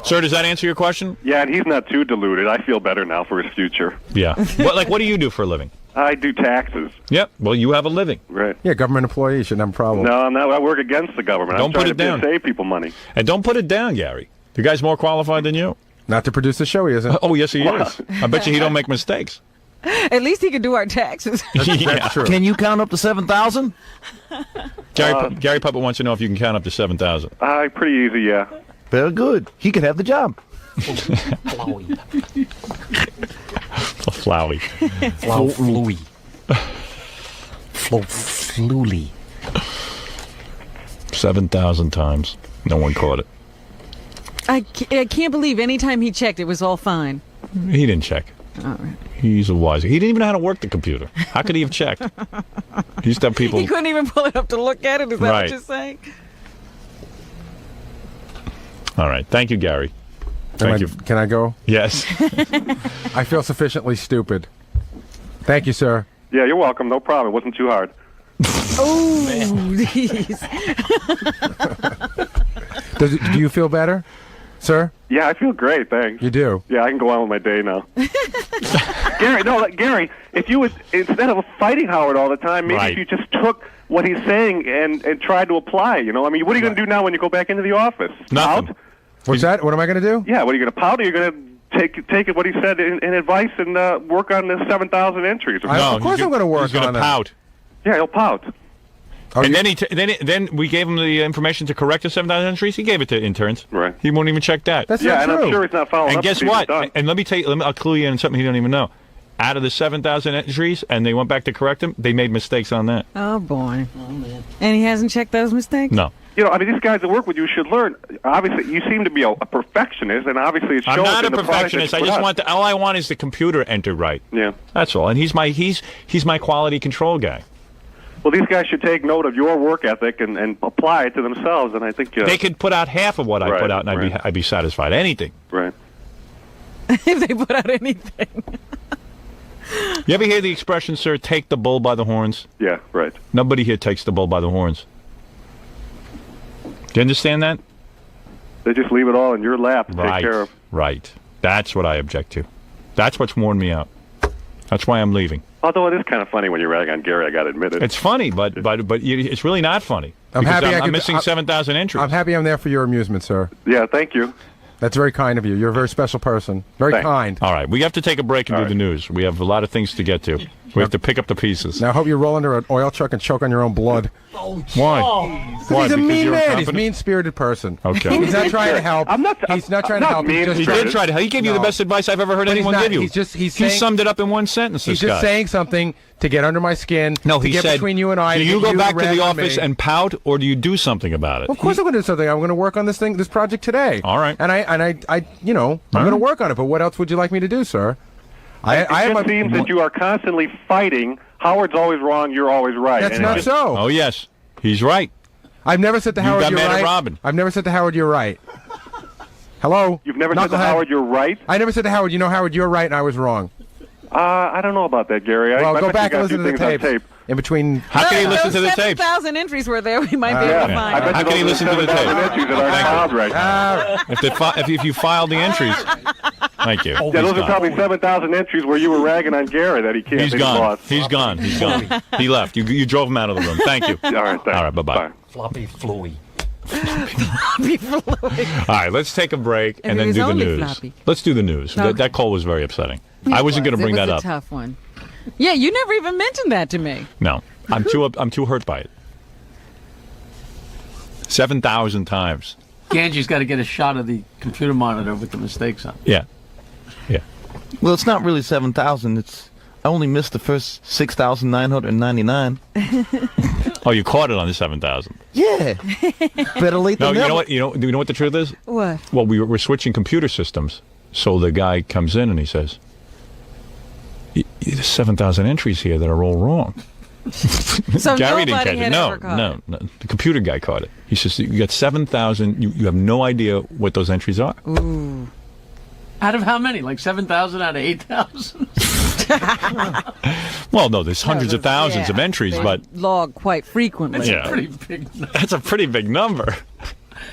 Sir, does that answer your question? Yeah, and he's not too deluded. I feel better now for his future. Yeah. What do you do for a living? I do taxes. Yep. Well, you have a living. Right. Yeah, government employee shouldn't have a problem. No, I'm not. I work against the government. Don't I'm put trying it down. to save people money. And don't put it down, Gary. The guy's more qualified than you. Not to produce the show, he isn't. Oh, yes, he is. I bet you he don't make mistakes. At least he could do our taxes. That's true. Can you count up to 7,000? Gary Puppet wants to know if you can count up to 7,000. Pretty easy, yeah. Very good. He could have the job. Flowey. Flowey. Flowey. 7,000 times. No one caught it. I can't believe any time he checked, it was all fine. He didn't check. All right. He's a wise. He didn't even know how to work the computer. How could he have checked? He used to have people. He couldn't even pull it up to look at it. Is that what you're saying? All right. Thank you, Gary. Thank you. Can I go? Yes. I feel sufficiently stupid. Thank you, sir. Yeah, you're welcome. No problem. It wasn't too hard. Oh, jeez. Do you feel better, sir? Yeah, I feel great, thanks. You do? Yeah, I can go on with my day now. Gary, if you would, instead of fighting Howard all the time, maybe if you just took what he's saying and tried to apply, I mean, what are you going to do now when you go back into the office? Nothing. Pout? What's that? What am I going to do? Yeah, what are you going to pout, or are you going to take it what he said in advice and work on the 7,000 entries? Of course I'm going to work He's going on to it. pout. Yeah, he'll pout. And then we gave him the information to correct the 7,000 entries. He gave it to interns. Right. He won't even check that. That's not true. And I'm sure he's not following up. And guess what? And let me tell you, I'll clue you in something he don't even know. Out of the 7,000 entries, and they went back to correct them, they made mistakes on that. Oh, boy. Oh, man. And he hasn't checked those mistakes? No. These guys that work with you should learn. Obviously, you seem to be a perfectionist, and obviously it shows. I'm not in a the product perfectionist. that I you just put want out. all I want is the computer entered right. Yeah. That's all. And he's my quality control guy. Well, these guys should take note of your work ethic and apply it to themselves, and I think they could put out half of what I put out, and I'd be satisfied. Anything. Right. If they put out anything. You ever hear the expression, sir, take the bull by the horns? Yeah, right. Nobody here takes the bull by the horns. Do you understand that? They just leave it all in your lap to Right. take care of. Right. That's what I object to. That's what's worn me out. That's why I'm leaving. Although it is kind of funny when you rag on Gary, I got to admit it. It's funny, but it's really not funny. I'm because happy I'm missing 7,000 entries. I'm happy I'm there for your amusement, sir. Yeah, thank you. That's very kind of you. You're a very special person. Very kind. All right, we have to take a break and do the news. We have a lot of things to get to. We have to pick up the pieces. Now, I hope you roll under an oil truck and choke on your own blood. Why? Why? He's a Because mean you're man. He's a incompetent? mean-spirited person. Okay. He's not trying to help. He's not trying to help. He did try to help. He gave you the best advice I've ever heard But he's anyone not. give you. He He summed it up in one sentence. He's this just guy. saying something to get under my skin. No, to he get said, between you and I. do to you get go back to rag the on office me. and pout, or do you do something about it? Well, of course I'm going to do something. I'm going to work on this project today. All right. And I'm going to work on it. But what else would you like me to do, sir? It just seems that you are constantly fighting. Howard's always wrong. You're always right. That's And not it just- so. Oh, yes. He's right. I've never said to You Howard, got you're mad at right. Robin. I've never said to Howard, you're right. Hello? You've never said to Knucklehead. Howard, you're right? I never said to Howard, Howard, you're right and I was wrong. I don't know about that, Gary. Well, I go bet back you got and listen a to few the things on tape. In between. How can he listen to the tape? 7,000 entries were there. We might be able to find. I bet How can he listen to the tape? entries that aren't filed right now. If you filed the entries, thank you. Yeah, those are probably 7,000 entries where you were ragging on Gary that he can't. He's that gone. He lost. He's gone. He's gone. He left. You drove him out of the room. Thank you. All right. Thanks. All right. Bye-bye. Floppy Flooey. All right. Let's take a break and it then was do the only news. floppy. Let's do the news. Okay. That call was very upsetting. I wasn't going to bring that It up. was a tough one. Yeah, you never even mentioned that to me. No, I'm too hurt by it. 7,000 times. Ganji's got to get a shot of the computer monitor with the mistakes on. Yeah. Well, it's not really 7,000. I only missed the first 6,999. Oh, you caught it on the 7,000. Yeah. Better late No, than never. Do you know what the truth is? What? Well, we're switching computer systems, so the guy comes in and he says, "There's 7,000 entries here that are all wrong." So Gary didn't nobody catch it. had No, ever caught no, no. The computer guy caught it. He says, "You got 7,000. You have no idea what those entries are." Ooh. Out of how many? Like 7,000 out of 8,000? Well, no, there's hundreds of thousands of entries, they but log quite frequently. That's a pretty big number. that's a pretty big number.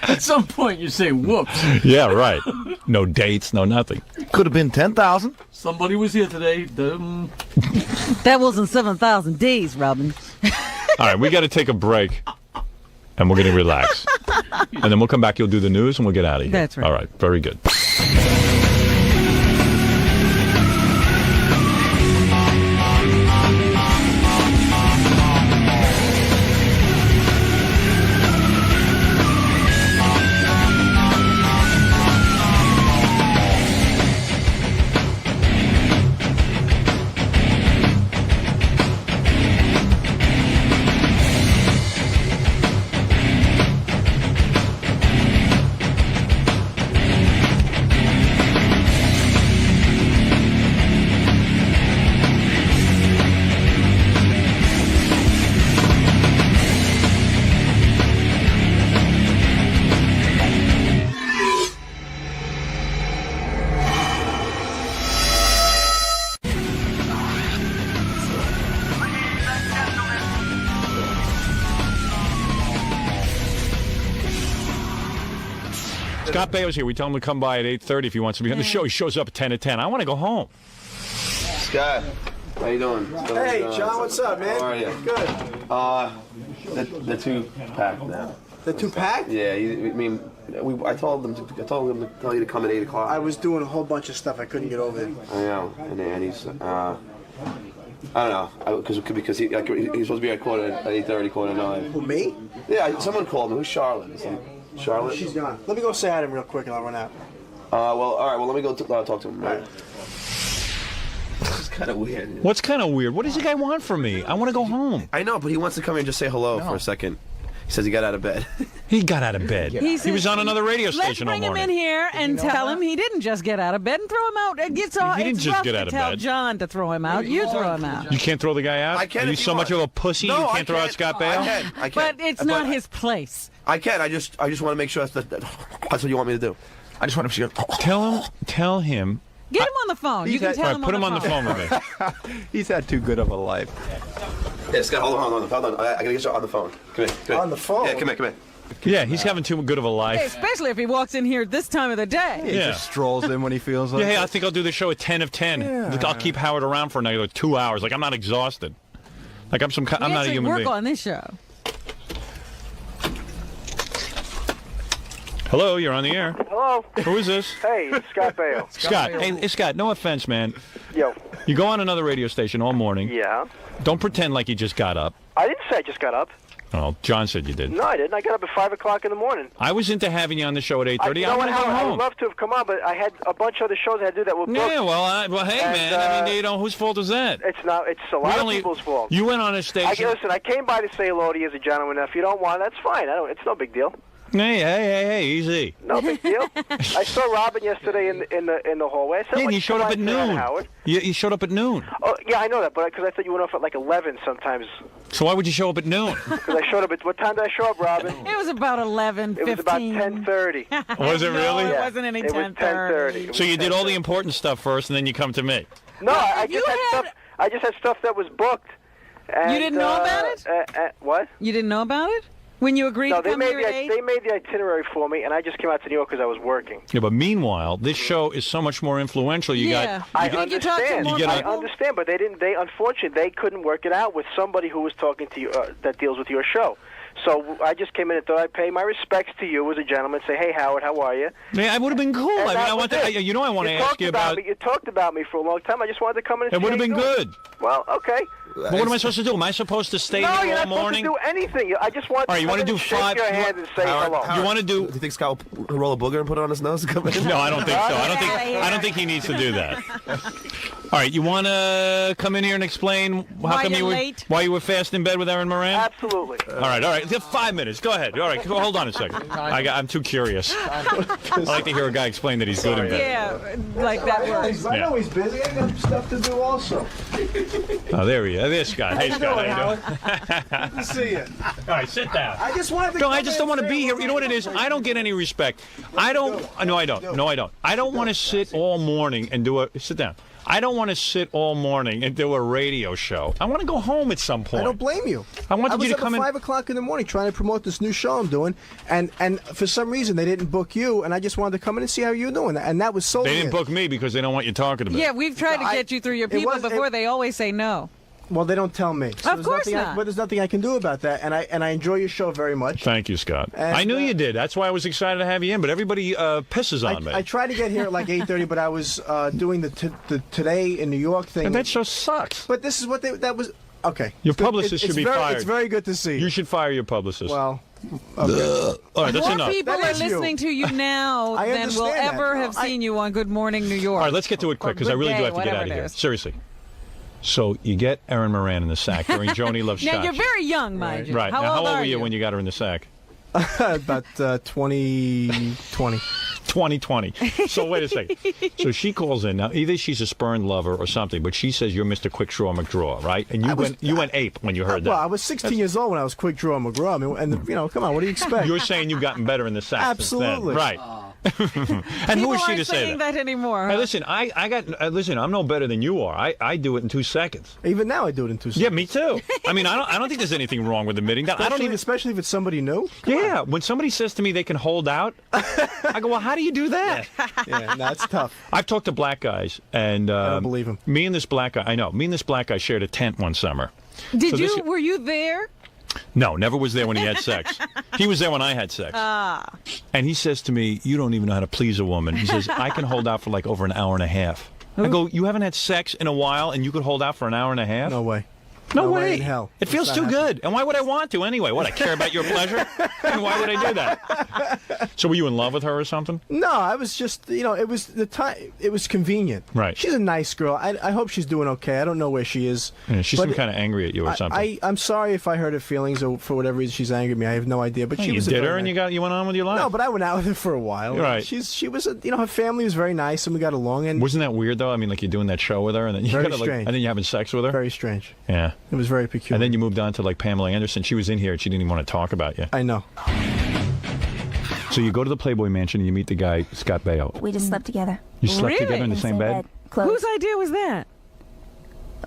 At some point you say, whoops. Yeah, right. No dates, no nothing. Could have been 10,000. Somebody was here today. That wasn't 7,000 days, Robin. All right, we got to take a break, and we're going to relax. And then we'll come back, you'll do the news, and we'll get out of here. That's right. All right, very good. Scott Baio's here. We tell him to come by at 8:30 if he wants to be on the show. He shows up at 10 to 10. I want to go home. Scott, how you doing? Hey, John, what's up, man? How are you? Good. The 2-pack now. The 2-pack? Yeah, I told them to tell you to come at 8 o'clock. I was doing a whole bunch of stuff. I couldn't get over it. I know, and he's I don't know, because he's supposed to be at 8:30, 8:45. Who, me? Yeah, someone called me. Who's Charlotte? Is it Charlotte? She's gone. Let me go say hi to him real quick and I'll run out. All right. Well, let me go talk to him. Right. This is kind of weird. What's kind of weird? What does the guy want from me? I want to go home. I know, but he wants to come here and just say hello for a second. He says he got out of bed. He got out of bed. He was on another radio station all Let's bring morning. him in here and tell him he didn't just get out of bed and throw him out. He didn't just get out of tell bed. John to throw him out. You throw him out. You can't throw the guy out? I can Are you if you so much want. of a pussy No, you I can't throw out Scott Baio? I can. But it's not his place. I can. I just want to make sure that's what you want me to do. I just want to Tell him. Get him on the phone. You can tell him Put him on the phone with me. He's had too good of a life. Yeah, Scott, hold on. I gotta get you on the phone. Come here. On the phone? Yeah, come here. Yeah, he's having too good of a life. Hey, especially if he walks in here this time of the day. He just strolls in when he feels like Yeah, hey, I think I'll do the show at 10 of 10. Yeah. I'll keep Howard around for another 2 hours. Like, I'm not exhausted. Like, I'm not a human work being. on this show. Hello, you're on the air. Hello. Who is this? Hey, it's Scott Baio. Scott. Hey, Scott, no offense, man. Yo. You go on another radio station all morning. Yeah. Don't pretend like you just got up. I didn't say I just got up. Oh, John said you did. No, I didn't. I got up at 5 o'clock in the morning. I was into having you on the show at 8:30. I want to go I would home. love to have come on, but I had a bunch of other shows I had to do that were booked. Yeah, well, hey, man. I mean, whose fault is that? It's not. It's a lot of people's fault. You went on a station. Listen, I came by to say hello to you as a gentleman. If you don't want, that's fine. It's no big deal. Hey, easy. No big deal. I saw Robin yesterday in the hallway. I said, Yeah, you showed up at noon. Howard. You showed up at noon. Oh, yeah, I know that, but because I thought you went off at like 11 sometimes. So why would you show up at noon? Because I showed up at what time did I show up, Robin? It was about 11:15. It was about 10:30. Was it really? No, it wasn't any 10:30. So you did all the important stuff first, and then you come to me. No, I just had stuff that was booked. And, You didn't know about it? What? You didn't know about it? When you agreed No, to come here at 8? they made the itinerary for me, and I just came out to New York because I was working. Yeah, but meanwhile, this show is so much more influential. I understand. I understand, but they didn't. Unfortunately, they couldn't work it out with somebody who was talking to you that deals with your show. So I just came in and thought I'd pay my respects to you as a gentleman. Say, hey, Howard, how are you? Yeah, it would have been cool. And I mean, I want to. You know, I want to ask you about. You talked about me for a long time. I just wanted to come in and It see would have how been you doing. good. Well, okay. But what am I supposed to do? Am I supposed to stay No, here you're all not morning? supposed to do anything. I just want. All right, you want to do shake 5? your hand and say hello. You want to do? Do you think Scott will roll a booger and put it on his nose and come in? No, I don't think so. I don't think he needs to do that. All right, you want to come in here and explain Why you're late? why you were fast in bed with Aaron Moran? Absolutely. All right. You have 5 minutes. Go ahead. All right, hold on a second. I'm too curious. I like to hear a guy explain that he's good in bed. Yeah, like that works. I know he's busy. I got stuff to do also. Oh, there he is. There's Scott. Hey, How you Scott. doing, How you Good to see you. All right, sit down. I just wanted to. No, I just don't want to be here. You know what it is? I don't get any respect. I don't. No, I don't. No, I don't. I don't want to sit all morning and do a. Sit down. I don't want to sit all morning and do a radio show. I want to go home at some point. I don't blame you. I wanted you to come I in. was up at 5 o'clock in the morning trying to promote this new show I'm doing, and for some reason they didn't book you, and I just wanted to come in and see how you're doing, and that was so. They didn't book me because they don't want you talking about. Yeah, we've tried to get you through your people before. They always say no. Well, they don't tell me. So Of course not. But there's nothing I can do about that, and I enjoy your show very much. Thank you, Scott. And, I knew you did. That's why I was excited to have you in. But everybody pisses on me. I tried to get here at like 8:30, but I was doing the Today in New York thing. And that show sucks. But this is what that was. Okay. Your publicist should be fired. It's very good to see. You should fire your publicist. Well. Okay. All right, that's More enough. people That are is you. listening to you now I than will understand that. ever have seen you on Good Morning New York. All right, let's get to it quick because I really do have to get out of here. Seriously. So you get Aaron Moran in the sack during Joni Loves Now Shots. you're very young, mind you. Right. How now, old how old are were you when you got her in the sack? About 2020. 2020. So wait a second. So she calls in. Now, either she's a spurned lover or something, but she says you're Mr. Quick Draw McDraw, right? And you went ape when you heard that. Well, I was 16 years old when I was Quick Draw McGraw. I mean, and come on, what do you expect? You're saying you've gotten better in the sack since then. Absolutely. Right. And who is she People to aren't say saying that anymore. Hey, huh? listen, listen, I'm no better than you are. I do it in 2 seconds. Even now, I do it in 2 seconds. Yeah, me too. I mean, I don't think there's anything wrong with admitting that. I don't even. Especially if it's somebody new. Yeah, when somebody says to me they can hold out, I go, well, how do you do that? Yeah, that's tough. I've talked to black guys, and I don't believe him. Me and this black guy shared a tent one summer. Were you there? No, never was there when he had sex. He was there when I had sex. And he says to me, you don't even know how to please a woman. He says, I can hold out for like over an hour and a half. I go, you haven't had sex in a while and you could hold out for an hour and a half? No way. No way way. in hell. It feels too good. And why would I want to anyway? What, I care about your pleasure? And why would I do that? So were you in love with her or something? No, I was just, it was the time. It was convenient. Right. She's a nice girl. I hope she's doing okay. I don't know where she is. Yeah, she seemed kind of angry at you or something. I'm sorry if I hurt her feelings or for whatever reason she's angry at me. I have no idea. But she you was did her and you went on with your life. No, but I went out with her for a while. Right. She was, her family was very nice and we got along. And wasn't that weird though? I mean, like you're doing that show with her and then you very gotta, strange. and then you're having sex with her. Very strange. Yeah. It was very peculiar. And then you moved on to like Pamela Anderson. She was in here and she didn't even want to talk about you. I know. So you go to the Playboy Mansion and you meet the guy, Scott Baio. We just slept together. You slept together in the same bed? Whose idea was that?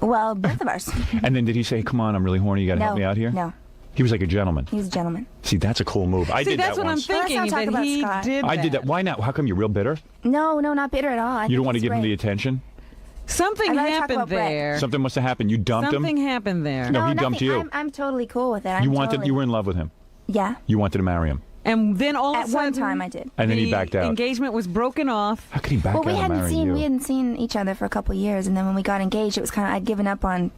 Well, both of ours. And then did he say, come on, I'm really horny, you got to help me out here? No. He was like a gentleman. He was a gentleman. See, that's a cool move. I did that once. That's what I'm thinking, that he did I did that. Why not? How come you're real bitter? No, not bitter at all. You don't want to give him the attention? Something happened there. Something must have happened. You dumped Something him? happened there. No, he dumped you. I'm totally cool with it. You were in love with him? Yeah. You wanted to marry him? And then all of a sudden, one time I did. And then he backed out. Engagement was broken off. How could he back out we and marry you? We hadn't seen each other for a couple of years, and then when we got engaged, it was kind of I'd given up on,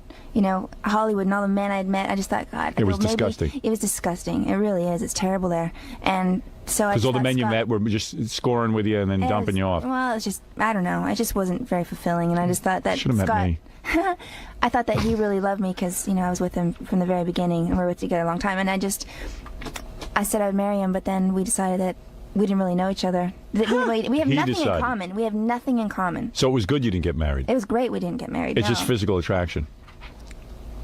Hollywood and all the men I'd met. I just thought, God, it was disgusting. It was disgusting. It really is. It's terrible there, and so I. Because all the men you met were just scoring with you and then dumping you off. Well, it's just I don't know. It just wasn't very fulfilling, and I just thought that should have met me. I thought that he really loved me because I was with him from the very beginning, and we were together a long time, and I said I would marry him, but then we decided that we didn't really know each other. We have nothing in common. We have nothing in common. So it was good you didn't get married? It was great we didn't get married. It's just physical attraction.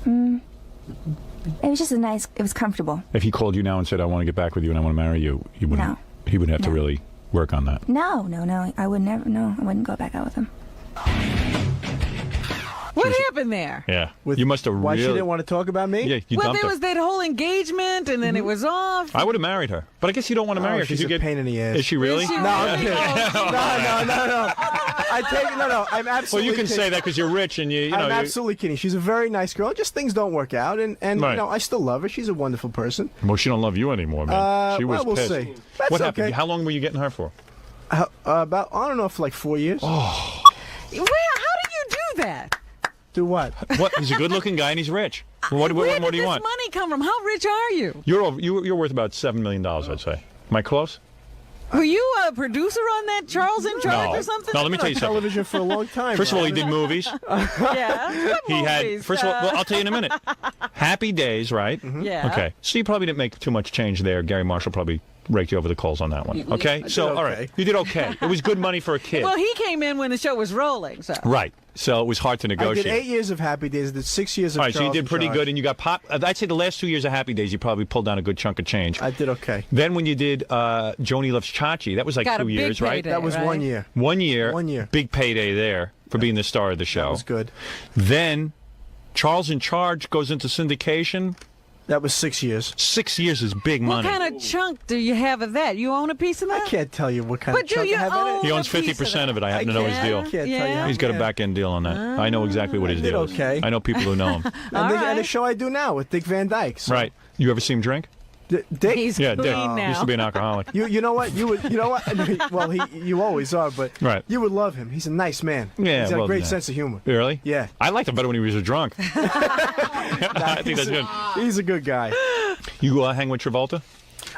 It was just it was comfortable. If he called you now and said, I want to get back with you and I want to marry you, he wouldn't have to really work on that. No. I would never, I wouldn't go back out with him. What happened there? Yeah. You must have Why really... she didn't want to talk about me? Yeah, you well, dumped there her. was that whole engagement, and then it was off. I would have married her. But I guess you don't want to marry her. She's a pain in the ass. Is she really? No, I'm kidding. No. I take no. I'm absolutely. Well, you can say that because you're rich and you know. I'm absolutely kidding. She's a very nice girl. Just things don't work out, and right. I still love her. She's a wonderful person. Well, she don't love you anymore, man. She was we'll pissed. see. That's What happened? okay. How long were you getting her for? About I don't know, for like 4 years. Oh. How do you do that? Do what? What? He's a good-looking guy and he's rich. What Where more did do you this want? money come from? How rich are you? You're worth about $7 million, I'd say. Am I close? Were you a producer on that Charles in Charge No. or something? No, let me tell you something. Television for a long time. First of all, he did movies. Yeah. He had. First of all, well, I'll tell you in a minute. Happy Days, right? Yeah. Okay. So you probably didn't make too much change there. Gary Marshall probably raked you over the coals on that one. Okay. All right. You did okay. It was good money for a kid. Well, he came in when the show was rolling, so. Right. So it was hard to negotiate. I did 8 years of Happy Days. I did 6 years of All right, so you Charles did in pretty Charge. good, and you got pop. I'd say the last 2 years of Happy Days, you probably pulled down a good chunk of change. I did okay. Then when you did Joni Loves Chachi, that was like Got a 2 big years, right? payday, That was right? 1 year. 1 year. 1 year. Big payday there for being the star of the show. That was good. Then Charles in Charge goes into syndication. That was 6 years. 6 years is big What money. kind of chunk do you have of that? You own a piece of that? I can't tell you what kind But of do chunk you I have in own it. He owns a piece 50% of it. I happen to know his deal. I can't tell you how He's got a yeah. back end deal on that. I know exactly what his did deal is. okay. I know people who know him. And the show I do now with Dick Van Dyke. So. Right. You ever see him drink? Dick? He's Yeah, Dick. clean now. Used to be an alcoholic. You know what? You know what? Well, you always are, but Right. you would love him. He's a nice man. Yeah, He's got well, a great yeah. sense of humor. Really? Yeah. I liked him better when he was a drunk. I think that's good. He's a good guy. You hang with Travolta?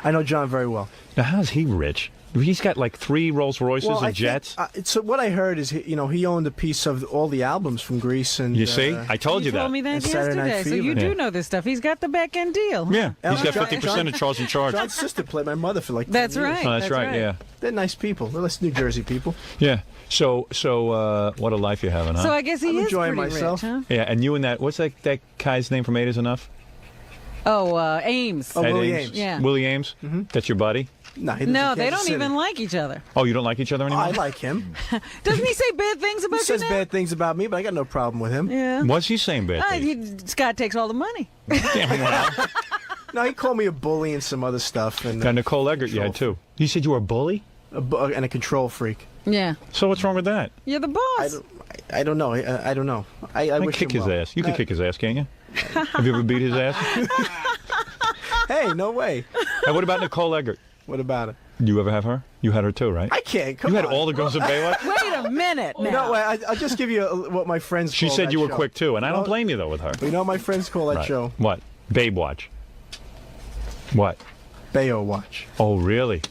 I know John very well. Now, how's he rich? He's got like 3 Rolls Royces and jets. So what I heard is, he owned a piece of all the albums from Grease and. You see? I told you that. You told me that And Saturday Night yesterday, so you Fever. do know this stuff. He's got the back end deal. Yeah, he's got John- 50% of Charles in Charge. John's sister played my mother for like 10 That's years. right. Oh, that's right. Yeah, They're nice people. They're nice New Jersey people. yeah. So, what a life you're having, huh? So I guess he I'm is enjoying pretty myself. rich, huh? Yeah, and you and what's that guy's name from 8 is Enough? Oh, Ames. Oh, Ed Willie Ames. Ames. Yeah. Willie Ames? That's your buddy? No, he lives No, in they Kansas don't City. even like each other. Oh, you don't like each other anymore? I like him. Doesn't he say bad things about He says you now? bad things about me, but I got no problem with him. Yeah. What's he saying bad things? Scott takes all the money. No, he called me a bully and some other stuff. And Got Nicole Eggert you had too. You said you were a bully? And a control freak. Yeah. So what's wrong with that? You're the boss. I don't know. I don't know. I I'd wish kick him his well. ass. You could kick his ass, can't you? Have you ever beat his ass? Hey, no way. Hey, what about Nicole Eggert? What about it? You ever have her? You had her too, right? I can't. Come You had on. all the girls in Baywatch? Wait a minute now. You know what? I'll just give you what my friends She call said that you were show. quick too, and I You don't know- blame you though with her. You know what my friends call that Right. show? What? Babe Watch. What? Bayo Watch. Oh, really?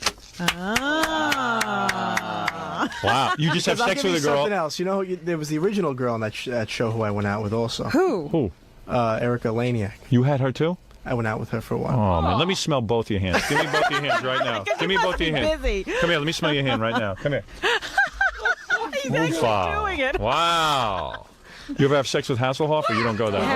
Ah. Wow. You just have Because I'll sex give with a you girl. Something else. You know, there was the original girl on that show who I went out with also. Who? Erica Laniak. You had her too? I went out with her for a while. Oh, man. Let me smell both your hands. Give me both your hands right now. Give me both your hands. busy. Come here. Let me smell your hand right now. Come here. He's actually Oofa. doing it. Wow. You ever have sex with Hasselhoff or you don't go that way?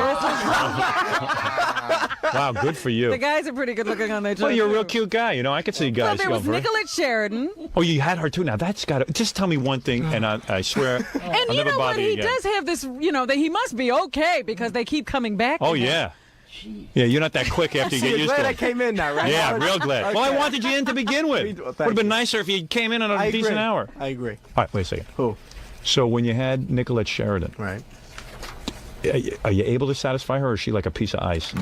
Wow, good for you. The guys are pretty good looking on that show. Well, you're a real too. cute guy. You know, I could see Well, guys there going was for it. Nicolette Sheridan. Oh, you had her too. Now that's got to. Just tell me one thing, and I swear And I'll you never know what? bother you He again. does have this, that he must be okay because they keep coming back. Oh to him. yeah, yeah. You're not that quick after you See, get you're used glad to I it. came in now, right? Yeah, real glad. Okay. Well, I wanted you in to begin with. Would have been nicer if you came in on a I decent agree. hour. I agree. All right, wait a second. Who? So when you had Nicolette Sheridan, right? Are you able to satisfy her, or is she like a piece of ice?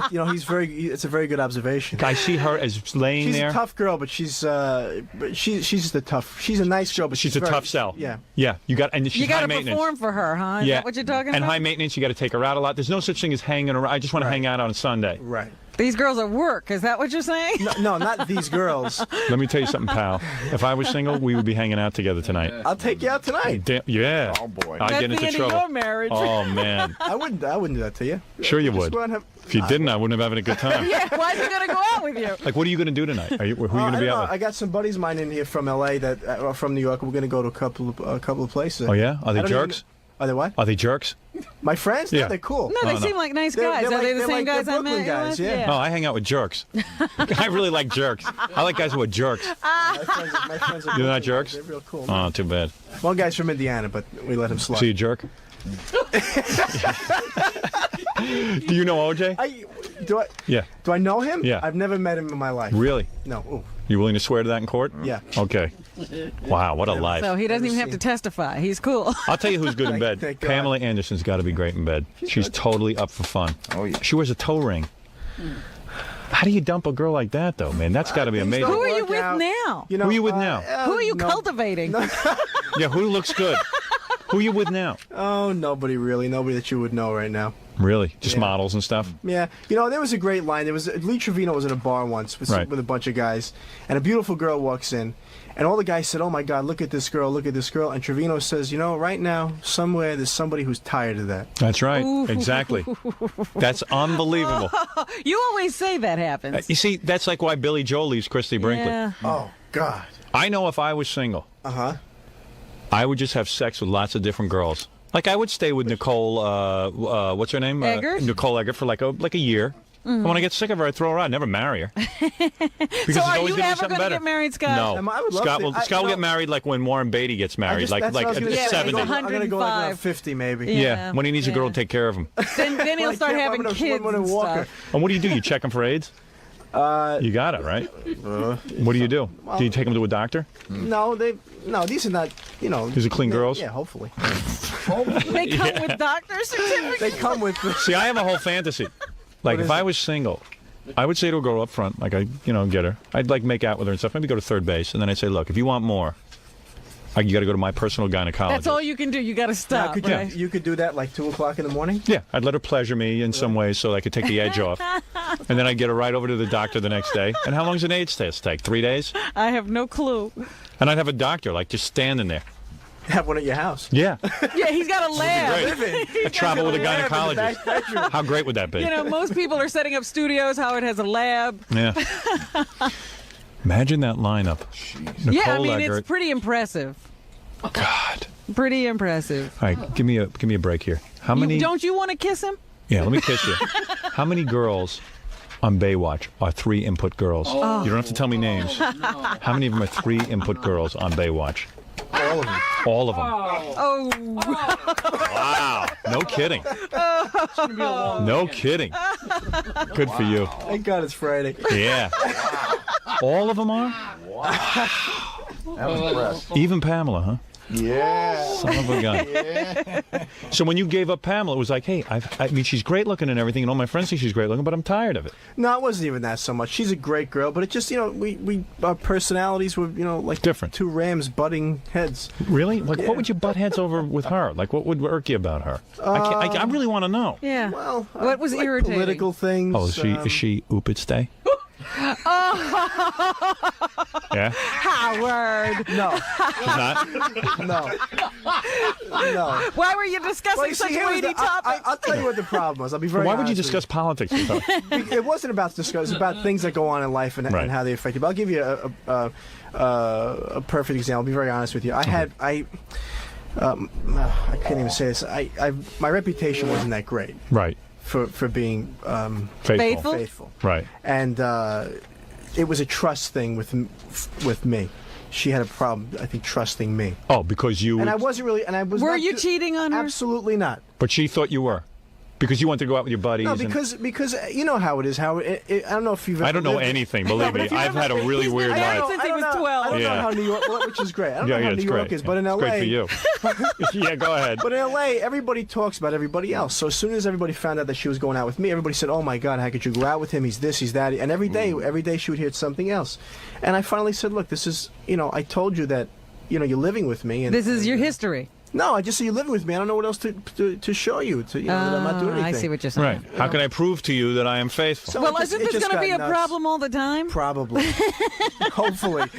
You know, it's a very good observation. I see her as laying She's there. a tough girl, but she's the tough. She's a nice girl, but She's a very- tough sell. Yeah. Yeah, you got, and she's You got high to maintenance. perform for her, huh? Is Yeah, that what you're talking and about? high maintenance. You got to take her out a lot. There's no such thing as hanging around. I just want to hang out on a Sunday. Right. These girls at work. Is that what you're saying? No, not these girls. Let me tell you something, pal. If I was single, we would be hanging out together tonight. I'll take you out tonight. Yeah. Oh boy. I'd That's get the into end trouble. of your marriage. Oh man. I wouldn't do that to you. Sure you Just would. go out and have- If you didn't, I wouldn't have having a good time. Yeah, why is he going to go out with you? Like, what are you going to do tonight? Who are you going I to be don't out know. with? I got some buddies of mine in here from L.A. that are from New York. We're going to go to a couple of places. Oh yeah? Are I they don't jerks? even- Are they what? Are they jerks? My friends? Yeah. No, they're cool. No, they seem like nice guys. Are they the same guys I met? guys, with? yeah. No, I hang out with jerks. I really like jerks. I like guys who are jerks. My friends are You're not good. jerks? They're real cool. Oh, too bad. One guy's from Indiana, but we let him slide. See a jerk? Do you know OJ? Yeah. Do I know him? Yeah. I've never met him in my life. Really? No. Ooh. You willing to swear to that in court? Yeah. Okay. Wow, what a life. So he doesn't even have to testify. He's cool. I'll tell you who's good in bed. Thank God. Pamela Anderson's got to be great in bed. She's totally up for fun. Oh yeah. She wears a toe ring. How do you dump a girl like that, though, man? That's got to be amazing. Who are you with now? Who are you with now? Who are you cultivating? Yeah, who looks good? Who are you with now? Oh, nobody really. Nobody that you would know right now. Really? Just Yeah. models and stuff? Yeah, you know, there was a great line. There was Lee Trevino was at a bar once with, Right. with a bunch of guys, and a beautiful girl walks in, and all the guys said, "Oh my God, look at this girl, look at this girl." And Trevino says, "You know, right now, somewhere there's somebody who's tired of that." That's right. Exactly. That's unbelievable. You always say that happens. You see, that's like why Billy Joel leaves Christy Brinkley. Yeah. Oh God. I know if I was single, I would just have sex with lots of different girls. Like I would stay with Nicole. What's her name? Eggert? Nicole Eggert for like a year. And when I get sick of her, I throw her out. I'd never marry her. Because So are always you gonna be ever something going to better. get married, Scott? No. I would love Scott to. will. I- Scott will no. get married like when Warren Beatty gets married, like That's what I was gonna say. 70. I'm gonna go like around 105. 50 maybe. Yeah, when he needs a girl to take care of him. Then he'll start having kids and stuff. And what do? You check him for AIDS? You got it, right? What do you do? Do you take him to a doctor? No, these are not. You know, These are clean girls? Yeah, hopefully. They come with doctor certificates. They come with. See, I have a whole fantasy. Like, if I was single, I would say to a girl up front, like, get her. I'd, like, make out with her and stuff. Maybe go to third base. And then I'd say, look, if you want more, you got to go to my personal gynecologist. That's all you can do. You got to stop. Now, Right? you could do that like 2 o'clock in the morning. Yeah, I'd let her pleasure me in some ways so I could take the edge off. And then I'd get her right over to the doctor the next day. And how long does an AIDS test take? 3 days? I have no clue. And I'd have a doctor, like, just standing there. Have one at your house. Yeah. Yeah, he's got a lab. Great. I travel with a gynecologist. How great would that be? You know, most people are setting up studios. Howard has a lab. Yeah. Imagine that lineup. Nicole Yeah, I mean, Eggert. it's pretty impressive. God. Pretty impressive. All right, give me a break here. How many? Don't you want to kiss him? Yeah, let me kiss you. How many girls on Baywatch are 3 input girls? Oh. You don't have to tell me names. How many of them are 3 input girls on Baywatch? All of them. All of them. Oh. Wow. No kidding. No kidding. Good for you. Thank God it's Friday. Yeah. All of them are? I was impressed. Even Pamela, huh? Yeah. Son of a gun. Yeah. So when you gave up Pamela, it was like, hey, I mean, she's great looking and everything, and all my friends think she's great looking, but I'm tired of it. No, it wasn't even that so much. She's a great girl, but it just, we our personalities were, like different. 2 rams butting heads. Really? Like, what would you butt heads over with her? Like, what would irk you about her? I really want to know. Yeah. Well, what was like irritating? Political things. Oh, is she Oopit Day? Oh. Yeah? Howard. No. She's not? No. No. Why were you discussing such weighty topics? I'll tell you what the problem was. I'll be very Why would you honest with discuss politics with her? It wasn't about discuss. It's about things that go on in life and how they affect you. But I'll give you a perfect example. I'll be very honest with you. I can't even say this. My reputation wasn't that great. Right. For being faithful. Right. And it was a trust thing with me. She had a problem, I think, trusting me. Oh, because you... And I wasn't really... And I was. Were you cheating on her? Absolutely not. But she thought you were. Because you wanted to go out with your buddies. No, because you know how it is. I don't know if you've ever I don't know lived anything, believe me. I've had a really weird life. Since he was 12. I don't know how New York, which is great. I don't know how New York is, but in LA... It's great for you. Yeah, go ahead. But in LA, everybody talks about everybody else. So as soon as everybody found out that she was going out with me, everybody said, "Oh my God, how could you go out with him? He's this, he's that." And every day she would hear something else. And I finally said, "Look, this is, I told you that, you're living with me. And this is your history." No, I just say you're living with me. I don't know what else to show you. That I'm not doing anything. I see what you're saying. Right. How can I prove to you that I am faithful? So well, isn't this going to be a problem all the time? Probably. Hopefully.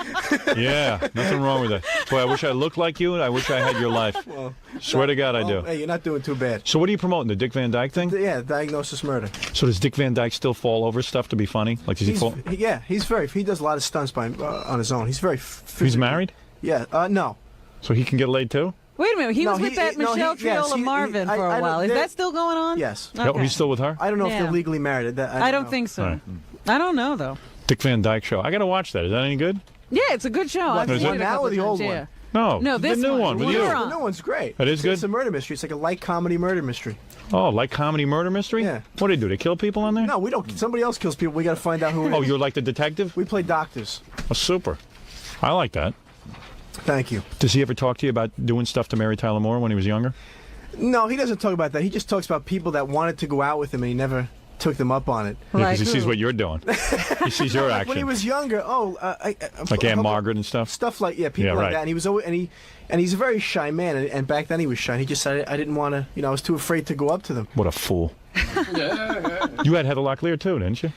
Yeah, nothing wrong with that. Boy, I wish I looked like you, and I wish I had your life. Well, Swear to God, I do. Hey, you're not doing too bad. So what are you promoting, the Dick Van Dyke thing? Yeah, diagnosis murder. So does Dick Van Dyke still fall over stuff to be funny? Like, does he fall? Yeah, he does a lot of stunts on his own. He's very He's married? Yeah, no. So he can get laid too? Wait a minute, he was with that Michelle Triola Marvin for a while. Is that still going on? Yes. Okay. Oh, he's still with her? I don't know if they're legally married. I don't think so. Right. I don't know, though. Dick Van Dyke Show. I got to watch that. Is that any good? Yeah, it's a good show. I've The seen one it a now couple or the times, old yeah. one? No, this the new one with you. The new one's great. That is good? It's a murder mystery. It's like a light comedy murder mystery. Oh, like comedy murder mystery? Yeah. What do they do? They kill people on there? No, we don't. Somebody else kills people. We got to find out who it is. Oh, you're like the detective? We play doctors. Oh, super. I like that. Thank you. Does he ever talk to you about doing stuff to Mary Tyler Moore when he was younger? No, he doesn't talk about that. He just talks about people that wanted to go out with him and he never took them up on it. Yeah, because he sees what you're doing. He sees your action. When he was younger, like Aunt Margaret and stuff? Stuff like, people like that. And he was always, and he's a very shy man. And back then he was shy. He just said, I didn't want to, I was too afraid to go up to them. What a fool. You had Heather Locklear too, didn't you?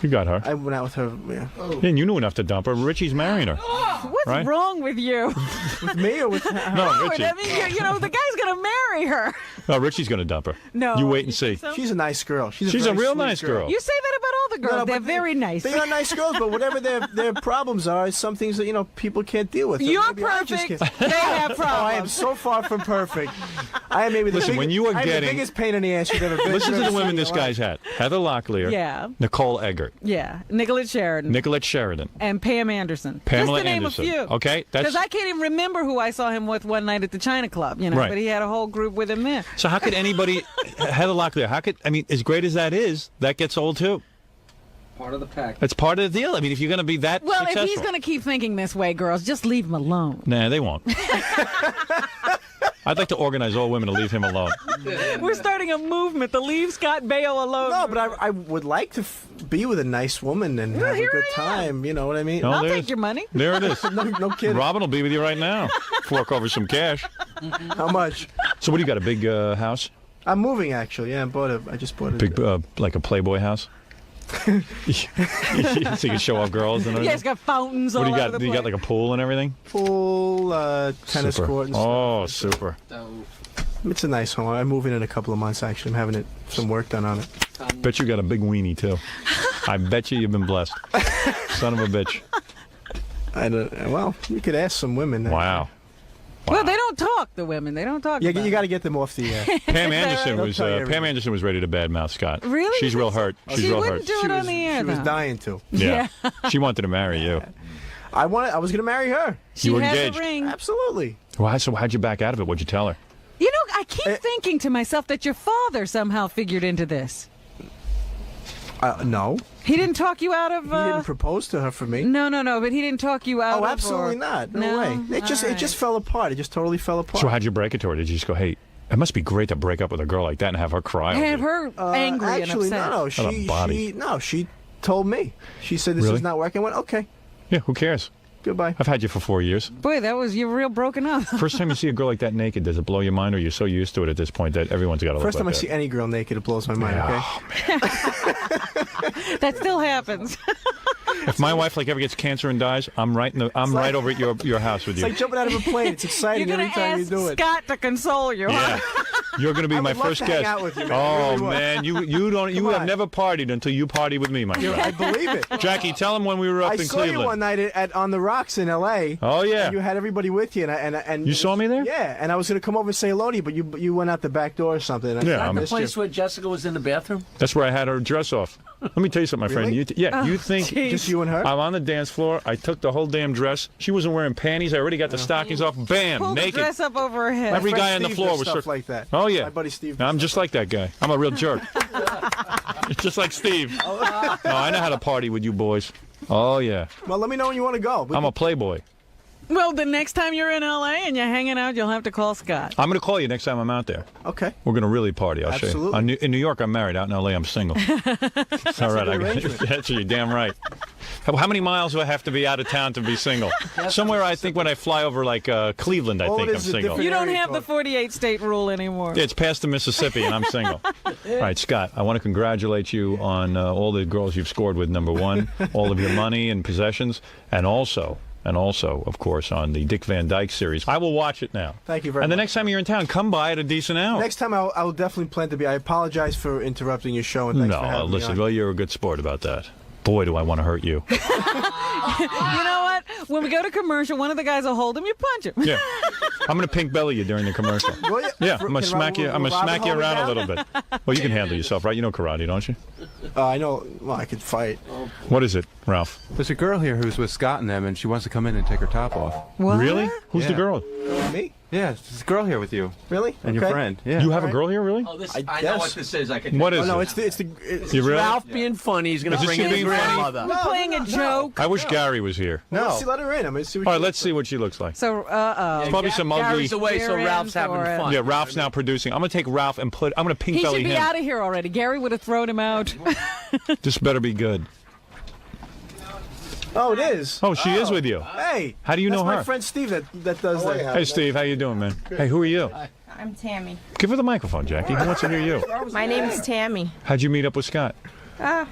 You got her. I went out with her, yeah. And you knew enough to dump her. Richie's marrying her. What's wrong with you? With me or with her? No, Richie. I mean, the guy's going to marry her. No, Richie's going to dump her. No. You wait and see. So? She's a nice girl. She's a real nice girl. You say that about all the girls. They're very nice. They're not nice girls, but whatever their problems are, some things that, people can't deal with. You're perfect. They have problems. Oh, I am so far from perfect. I am maybe the Listen, when you are the biggest pain in the ass you've ever been. Listen to the women this guy's had. Heather Locklear. Yeah. Nicole Eggert. Yeah. Nicolette Sheridan. And Pam Anderson. Pamela Just to name Anderson. a few. Okay. Because I can't even remember who I saw him with one night at the China Club, Right. But he had a whole group with him there. So how could anybody, Heather Locklear, as great as that is, that gets old too. Part of the pack. That's part of the deal. I mean, if you're going to be that successful. If he's going to keep thinking this way, girls, just leave him alone. Nah, they won't. I'd like to organize all women to leave him alone. We're starting a movement to leave Scott Baio alone. No, but I would like to be with a nice woman and have a good time. You know what I mean? No, I'll take your money. There it is. no kidding. Robin will be with you right now. Fork over some cash. How much? So what do you got, a big house? I'm moving, actually. Yeah, I just bought a... Big, like a Playboy house? So you can show off girls and everything? Yeah, it's got fountains all over the place. What do you got, like a pool and everything? Pool, tennis court and stuff. Oh, super. It's a nice home. I'm moving in a couple of months, actually. I'm having some work done on it. Bet you got a big weenie, too. I bet you've been blessed. Son of a bitch. Well, you could ask some women. Wow. Well, they don't talk. The women, they don't talk. Yeah, about you got to get them off the air. Pam Anderson They'll was tell you everything. Pam Anderson was ready to badmouth Scott. Really? She's real hurt. She's She real wouldn't hurt. do it on the air, She was though. dying to. Yeah. She wanted to marry you. I was going to marry her. She You were has engaged. a ring. Absolutely. Well, so how'd you back out of it? What'd you tell her? You know, I keep thinking to myself that your father somehow figured into this. No. He didn't talk you out of. He didn't propose to her for me. No, but he didn't talk you out. Oh, of, absolutely or- not. No way. It just fell apart. It just totally fell apart. So how'd you break it to her? Did you just go, hey, it must be great to break up with a girl like that and have her cry? over Have you? her angry Actually, and upset. no. She told me. She said this Really? is not working. I went, okay, Yeah, who cares? goodbye. I've had you for 4 years. Boy, you were real broken up. First time you see a girl like that naked, does it blow your mind, or you're so used to it at this point that everyone's got to look First time like I that? see any girl naked, it blows my mind. Okay. That still happens. If my wife ever gets cancer and dies, I'm right over at your house with It's you. like jumping out of a plane. It's exciting You're every gonna time you ask do it. Scott to console you. Yeah. You're going to be I my would love first to hang guest. out with you, man. I Oh really would. man, you have never partied until you party with me, my friend. I believe it. Jackie, tell him when we were up I in saw Cleveland. you one night at On the Rocks in L.A. Oh yeah. And you had everybody with you, and You saw me there? Yeah, and I was going to come over and say hello to you, but you went out the back door or something. And Yeah, I I'm- The missed you. place where Jessica was in the bathroom? That's where I had her dress off. Let me tell you something, my friend. Really? You think Just you and her? I'm on the dance floor. I took the whole damn dress. She wasn't wearing panties. I already got the stockings off. Bam, Pull the naked. dress up over her head. Every My friend guy on the Steve floor does was stuff like that. Oh yeah, My buddy Steve. I'm just like that guy. I'm a real jerk. Just like Steve. No, I know how to party with you boys. Oh yeah, Well, let me know when you want to go. I'm a playboy. Well, the next time you're in L.A. and you're hanging out, you'll have to call Scott. I'm going to call you next time I'm out there. Okay. We're going to really party. I'll show Absolutely. you. In New York, I'm married. Out in L.A., I'm single. All right, I got it. That's you're damn right. How many miles do I have to be out of town to be single? Somewhere, I think, when I fly over like Cleveland, I think I'm single. You don't have the 48-state rule anymore. Yeah, it's past the Mississippi, and I'm single. All right, Scott, I want to congratulate you on all the girls you've scored with, number one, all of your money and possessions, and also, of course, on the Dick Van Dyke series. I will watch it now. Thank you very And the much. next time you're in town, come by at a decent hour. Next time I will definitely plan to be. I apologize for interrupting your show and thanks for No, having listen, me on. well, you're a good sport about that. Boy, do I want to hurt you. You know what? When we go to commercial, one of the guys will hold him. You punch him. Yeah. I'm going to pink belly you during the commercial. Will you? Yeah, I'm going to smack you. I'm going to Robin smack you hold it around a down? little bit. Well, you can handle yourself, right? You know karate, don't you? I know. Well, I could fight. What is it, Ralph? There's a girl here who's with Scott and them, and she wants to come in and take her top off. What? Really? Who's the Yeah. girl? Me? Yeah, there's a girl here with you. Really? And your Okay. friend. Yeah. You have a girl here, really? Oh, this, I I know guess. what this is. I can. What Oh is no, it? it's You really? Ralph being funny. He's going Is to this bring you in his being funny? grandmother. We're playing a joke. I wish Gary was here. No. Let her in. I'm gonna see what All she right, let's see what she looks like. So, It's probably some ugly. Gary's away, so We're Ralph's in having for it. fun. Yeah, Ralph's now producing. I'm going to take Ralph and I'm going to pink He belly should be him. out of here already. Gary would have thrown him out. This better be good. Oh, it is. Oh, she is with you. Hey. How do you That's know my her? friend Steve that does that. Hey, Steve, how you doing, man? Hey, who are you? I'm Tammy. Give her the microphone, Jackie. Who wants to hear you? My name is Tammy. How'd you meet up with Scott?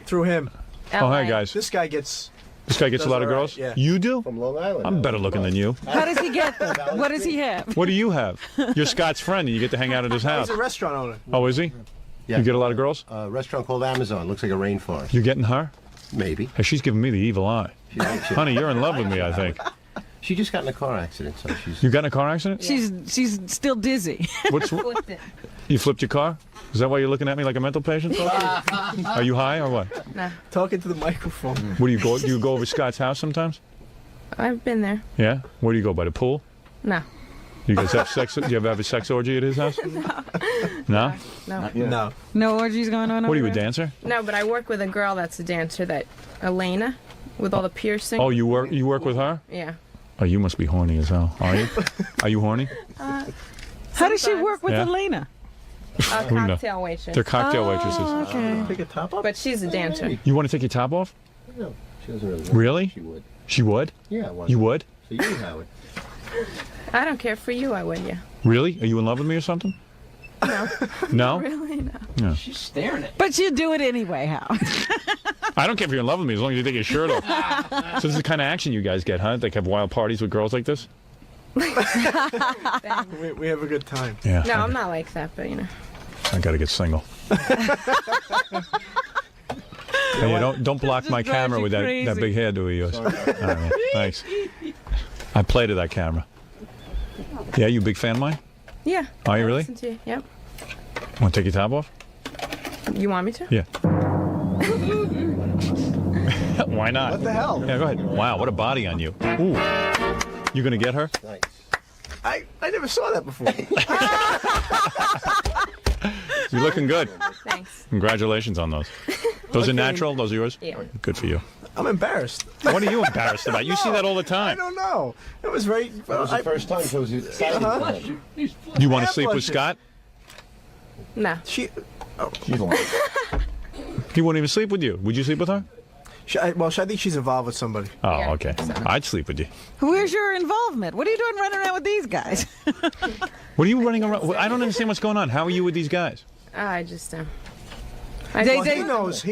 Through him. Oh, hi, guys. This guy gets. This guy gets a Does lot of all right, girls? yeah. You do? From Long Island. I'm better looking than you. How does he get them? What does he have? What do you have? You're Scott's friend, and you get to hang out at his house. He's a restaurant owner. Oh, is he? Yeah. You get a lot of girls? A restaurant called Amazon. Looks like a rainforest. You getting her? Maybe. Hey, she's giving me the evil eye. Honey, you're in love with me, I think. She just got in a car accident, so she's. You got in a car accident? She's still dizzy. What's Flipped it. You flipped your car? Is that why you're looking at me like a mental patient? Are you high or what? No, Talking to the microphone. What do you go? Do you go over Scott's house sometimes? I've been there. Yeah. Where do you go? By the pool? No. You guys have sex? Do you ever have a sex orgy at his house? No. No. No. No orgies going on What are over you, a there? dancer? No, but I work with a girl that's a dancer, that Elena, with all the piercing. Oh, you work with her? Yeah. Oh, you must be horny as hell. Are you? Are you horny? How does she work with Yeah. Elena? Who knows? Cocktail waitress. They're cocktail waitresses. Okay. Take a top off. But she's a dancer. You want to take your top off? No, she doesn't really. Really? She would. She would? Yeah, why You not? would? So you, Howard. I don't care. For you, I would, yeah. Really? Are you in love with me or something? No. No? Really, no. Yeah. She's staring at But you do it anyway, Hal. I don't care if you're in love with me as long as you take your shirt off. So this is the kind of action you guys get, huh? Like have wild parties with girls like this? We have a good time. Yeah. No, I'm not like that, but you know. I gotta get single. Hey, don't block my drives camera you with that crazy. big hairdo of yours. All right, man. Thanks. I play to that camera. Yeah, you a big fan of mine? Yeah. Are you I really? listen to you. Yep. Want to take your top off? You want me to? Yeah. Why not? What the hell? Yeah, go ahead. Wow, what a body on you. Ooh. You gonna get her? I never saw that before. You're looking good. Thanks. Congratulations on those. Those are natural? Those are yours? Yeah. Good for you. I'm embarrassed. What are you embarrassed about? You see that all the I time. don't know. It was very. That was the first time, so it was exciting for him. You want to Yeah, sleep with blushing. Scott? No. She. She's lying. He wouldn't even sleep with you. Would you sleep with her? I think she's involved with somebody. Oh, Yeah, okay. so. I'd sleep with you. Where's your involvement? What are you doing running around with these guys? What are you running around? I don't understand what's going on. How are you with these guys? I just He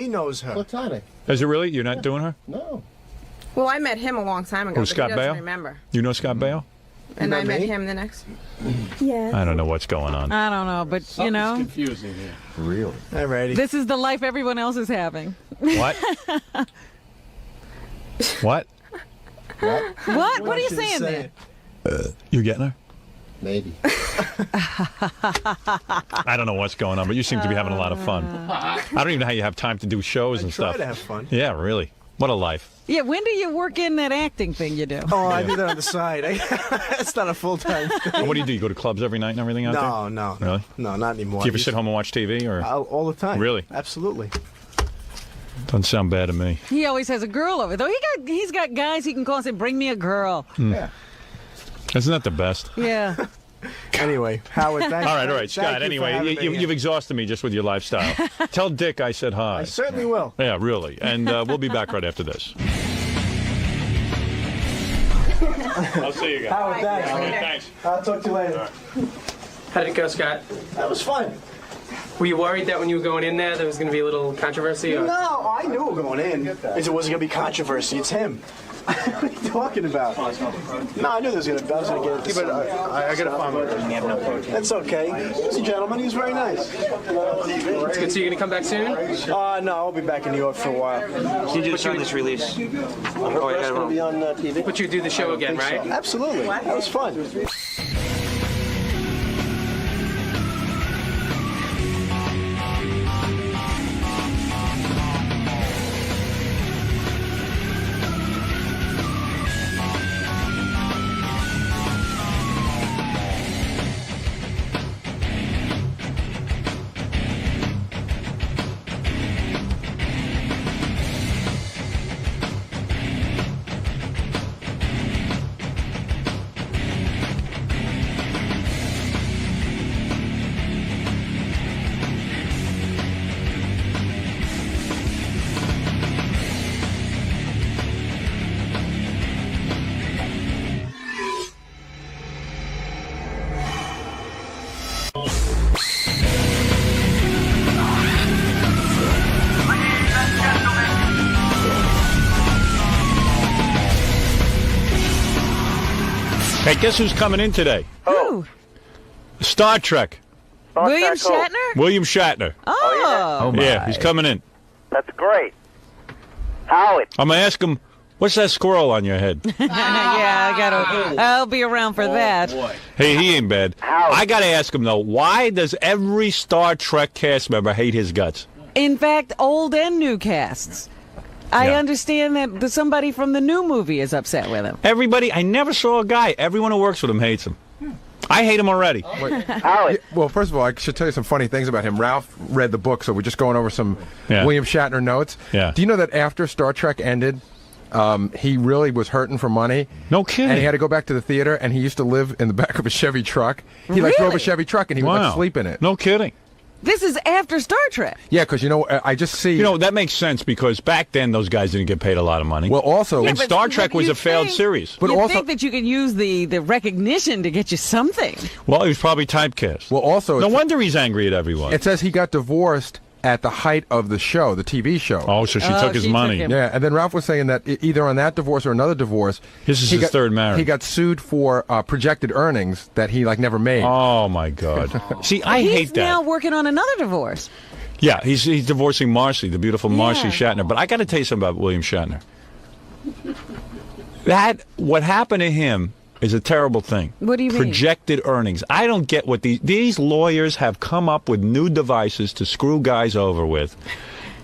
knows her. Platonic. Is it really? You're not doing her? No. Well, I met him a long time ago, Oh, but Scott he doesn't Baio? remember. You know Scott Baio? And met I met me? him the next. Yeah. I don't know what's going on. I don't know, but you know, confusing here. Really? Alrighty. this is the life everyone else is having. What? What? What? What are you saying there? You getting her? Maybe. I don't know what's going on, but you seem to be having a lot of fun. I don't even know how you have time to do shows and Try stuff. to have fun. Yeah, really. What a life. Yeah, when do you work in that acting thing you do? Oh, I do that on the side. It's not a full-time thing. And what do? You go to clubs every night and everything out there? No. Really? No, not anymore. Do you ever sit home and watch TV or? All the time. Really? Absolutely. Doesn't sound bad to me. He always has a girl over, though. He's got guys he can call and say, "Bring me a girl." Yeah. Isn't that the best? Yeah. Anyway, Howard, thanks. All right, Thank Scott. you for Anyway, having me you've here. exhausted me just with your lifestyle. Tell Dick I said hi. I certainly will. Yeah, really. And we'll be back right after this. I'll see you guys. Howard, thanks. All right, thanks. I'll talk to you later. How did it go, Scott? That was fun. Were you worried that when you were going in there was going to be a little controversy? Or? No, I knew going in. It wasn't going to be controversy. It's him. What are you talking about? No, I knew there was going to be. I was going to get it. Yeah, but I got to find out. Doesn't have no protein. That's okay. He's a gentleman. He was very nice. It's good. So you're going to come back soon? No, I'll be back in New York for a while. Can you just sign this release? Her breast's going to be on TV. But you do the show again, right? Absolutely. That was fun. Hey, guess who's coming in today? Who? Star Trek. William Shatner? William Shatner. Oh. Yeah, he's coming in. That's great. Howard. I'm going to ask him, what's that squirrel on your head? Yeah, I'll be around for that. Hey, he ain't bad. I got to ask him, though, why does every Star Trek cast member hate his guts? In fact, old and new casts. I understand that somebody from the new movie is upset with him. Everybody, I never saw a guy. Everyone who works with him hates him. I hate him already. Well, first of all, I should tell you some funny things about him. Ralph read the book, so we're just going over some William Shatner notes. Yeah. Do you know that after Star Trek ended, he really was hurting for money? No kidding. And he had to go back to the theater, and he used to live in the back of a Chevy truck. He like drove a Chevy truck, and he would like sleep in it. No kidding. This is after Star Trek. Yeah, because, you know, I just see... You know, that makes sense because back then those guys didn't get paid a lot of money. Well, also... and Star Trek was a failed series. But you think that you can use the recognition to get you something. Well, he was probably typecast. Well, also... No wonder he's angry at everyone. It says he got divorced at the height of the show, the TV show. Oh, so she took his money. Yeah, and then Ralph was saying that either on that divorce or another divorce... This is his third marriage. He got sued for projected earnings that he, like, never made. Oh, my God. See, I hate He's that. now working on another divorce. Yeah, he's divorcing Marcy, the beautiful Marcy Shatner. But I got to tell you something about William Shatner. What happened to him is a terrible thing. What do you mean? Projected earnings. I don't get what these lawyers have come up with new devices to screw guys over with.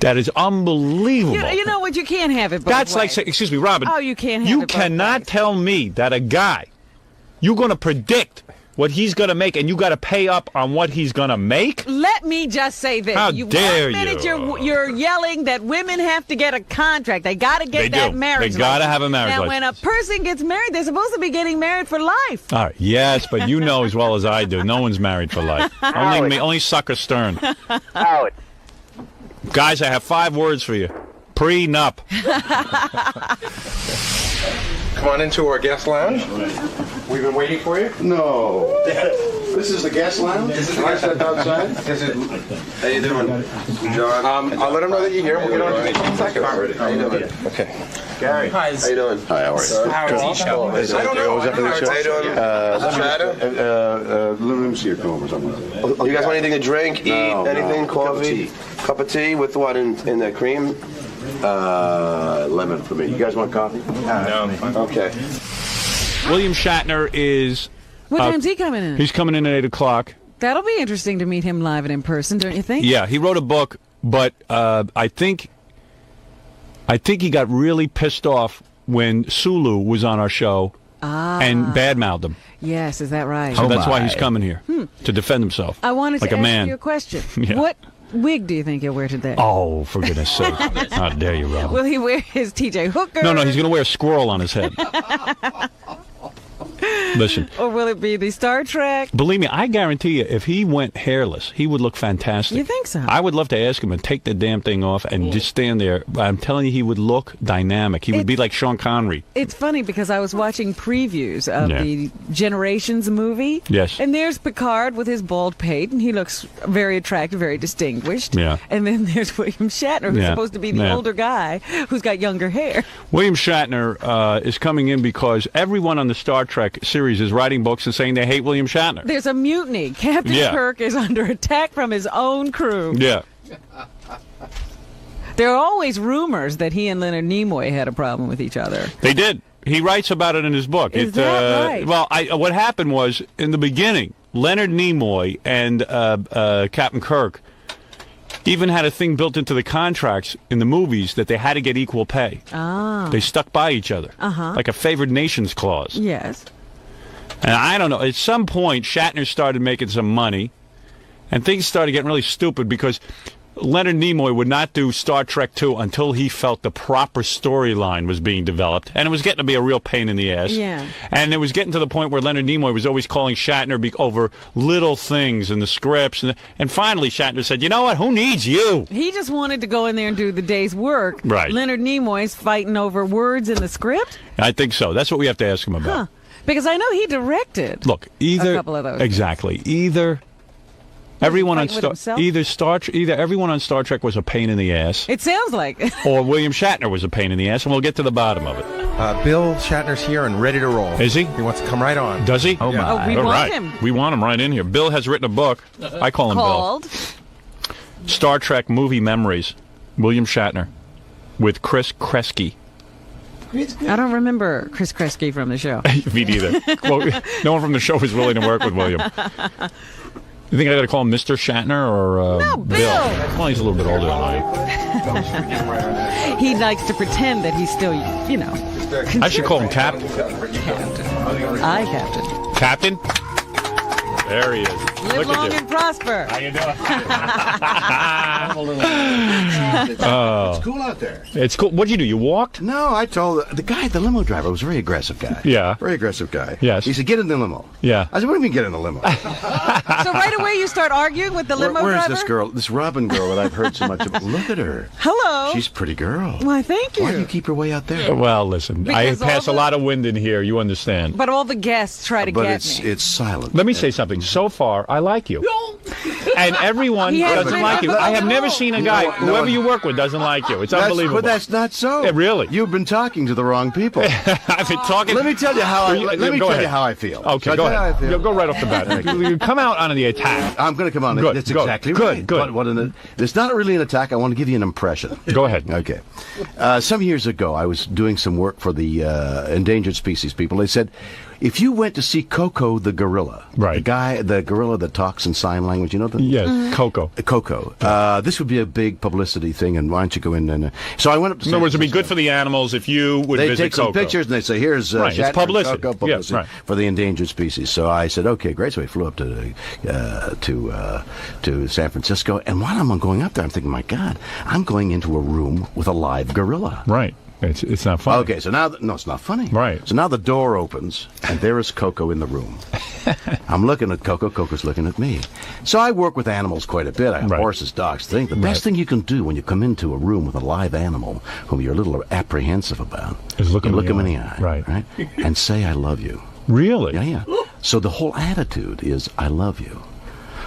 That is unbelievable. You know what? You can't have it both That's ways. like saying, excuse me, Robin. Oh, you can't have You it both cannot ways. tell me that a guy, you're going to predict what he's going to make, and you got to pay up on what he's going to make? Let me just say this. How dare one minute you. You're yelling that women have to get a contract. They got to get They that do. marriage They gotta license. have a marriage Now, license. when a person gets married, they're supposed to be getting married for life. All right. Yes, but you know as well as I do, no one's married for life. Only Sucker Stern. Howard. Guys, I have 5 words for you. Prenup. Come on into our guest lounge. We've been waiting for you. No. This is the guest lounge? Can I step outside? How you doing, John? I'll let him know that you're here. We'll get on to you in a second. How you doing? Okay. Gary. Hi. How you doing? Hi, how are you? Howard's show. I don't know. Was that for the show? How you doing? Let me see your comb or something. You guys want anything to drink, eat, No, anything, no. coffee? Cup of tea with what in the cream? Lemon for me. You guys want coffee? No. Okay. William Shatner is... What time's he coming in? He's coming in at 8 o'clock. That'll be interesting to meet him live and in person, don't you think? Yeah, he wrote a book, but I think he got really pissed off when Sulu was on our show and badmouthed him. Yes, is that right? So that's why he's coming here, to defend himself. I wanted like to a ask man. you a question. Yeah. What wig do you think he'll wear today? Oh, for goodness sake. How dare you, Robin. Will he wear his TJ Hooker? No, he's going to wear a squirrel on his head. Listen. Or will it be the Star Trek? Believe me, I guarantee you, if he went hairless, he would look fantastic. You think so? I would love to ask him and take the damn thing off and just stand there. I'm telling you, he would look dynamic. He would be like Sean Connery. It's funny because I was watching previews of the Generations movie. Yes. And there's Picard with his bald pate, and he looks very attractive, very distinguished. Yeah. And then there's William Shatner, who's supposed to be the older guy who's got younger hair. William Shatner is coming in because everyone on the Star Trek series is writing books and saying they hate William Shatner. There's a mutiny. Captain Kirk is under attack from his own crew. Yeah. There are always rumors that he and Leonard Nimoy had a problem with each other. They did. He writes about it in his book. Is that right? Well, what happened was, in the beginning, Leonard Nimoy and Captain Kirk even had a thing built into the contracts in the movies that they had to get equal pay. Ah. They stuck by each other. Uh-huh. Like a favored nations clause. Yes. And I don't know, at some point, Shatner started making some money, and things started getting really stupid because Leonard Nimoy would not do Star Trek 2 until he felt the proper storyline was being developed, and it was getting to be a real pain in the ass. Yeah. And it was getting to the point where Leonard Nimoy was always calling Shatner over little things in the scripts, and finally Shatner said, you know what, who needs you? He just wanted to go in there and do the day's work. Right. Leonard Nimoy's fighting over words in the script? I think so. That's what we have to ask him about. Huh. Because I know he directed Look, either a couple of those. Exactly. Either everyone on fighting with himself? either everyone on Star Trek was a pain in the ass, It sounds like it. or William Shatner was a pain in the ass, and we'll get to the bottom of it. Bill Shatner's here and ready to roll. Is he? He wants to come right on. Does he? Oh, my. Oh, we All want right. him. We want him right in here. Bill has written a book. I call him Called? Bill. Star Trek Movie Memories. William Shatner with Chris Kresge. I don't remember Chris Kresge from the show. Me neither. Well, no one from the show is willing to work with William. You think I got to call him Mr. Shatner or No, Bill. Well, he's a little bit older than I am. He likes to pretend that he's still, you know. I should call him Captain. Aye, Captain. Captain? There he is. Live Look long at you. and prosper. How you doing? It's cool out there. It's cool. What'd you do? You walked? No, I told the guy, the limo driver, was a very aggressive guy. Yeah. Very aggressive guy. Yes. He said, get in the limo. Yeah. I said, what do you mean get in the limo? So right away you start arguing with the limo Where's driver? this girl, this Robin girl that I've heard so much about? Look at her. Hello. She's a pretty girl. Why, thank you. Why do you keep her way out there? Well, listen, Because I pass all a the- lot of wind in here. You understand. But all the guests try to But get it's me. it's silent. Let me say something. So far, I like you. and everyone He has doesn't been like you. on I have the never road. seen a guy, whoever you work with, doesn't like you. It's unbelievable. But that's not so. Yeah, really? You've been talking to the wrong people. I've been talking. Let me tell you how I. Let me Go tell ahead. you how I feel. Okay, Shall go I tell you how I ahead. feel? Go right off the bat. You come out on the attack. I'm going to come on. Good, That's good, exactly good, right. good. It's not really an attack. I want to give you an impression. Go ahead. Okay. Some years ago, I was doing some work for the endangered species people. They said, if you went to see Coco the gorilla, right? The gorilla that talks in sign language, you know? Yes, Coco. Coco. This would be a big publicity thing, and why don't you go in and... So I went up to... In other words, it'd be good for the animals if you would They visit take some Coco. pictures and they say, here's Right, it's Shatner, publicity. Coco, publicity Yeah, right. for the endangered species. So I said, okay, great. So we flew up to San Francisco, and while I'm going up there, I'm thinking, my God, I'm going into a room with a live gorilla. Right. It's not funny. Okay, so now... No, it's not funny. Right. So now the door opens, and there is Coco in the room. I'm looking at Coco. Coco's looking at me. So I work with animals quite a bit. I have horses, dogs. The best thing you can do when you come into a room with a live animal whom you're a little apprehensive about is look him in the eye. Right. And say, I love you. Really? Yeah. So the whole attitude is, I love you.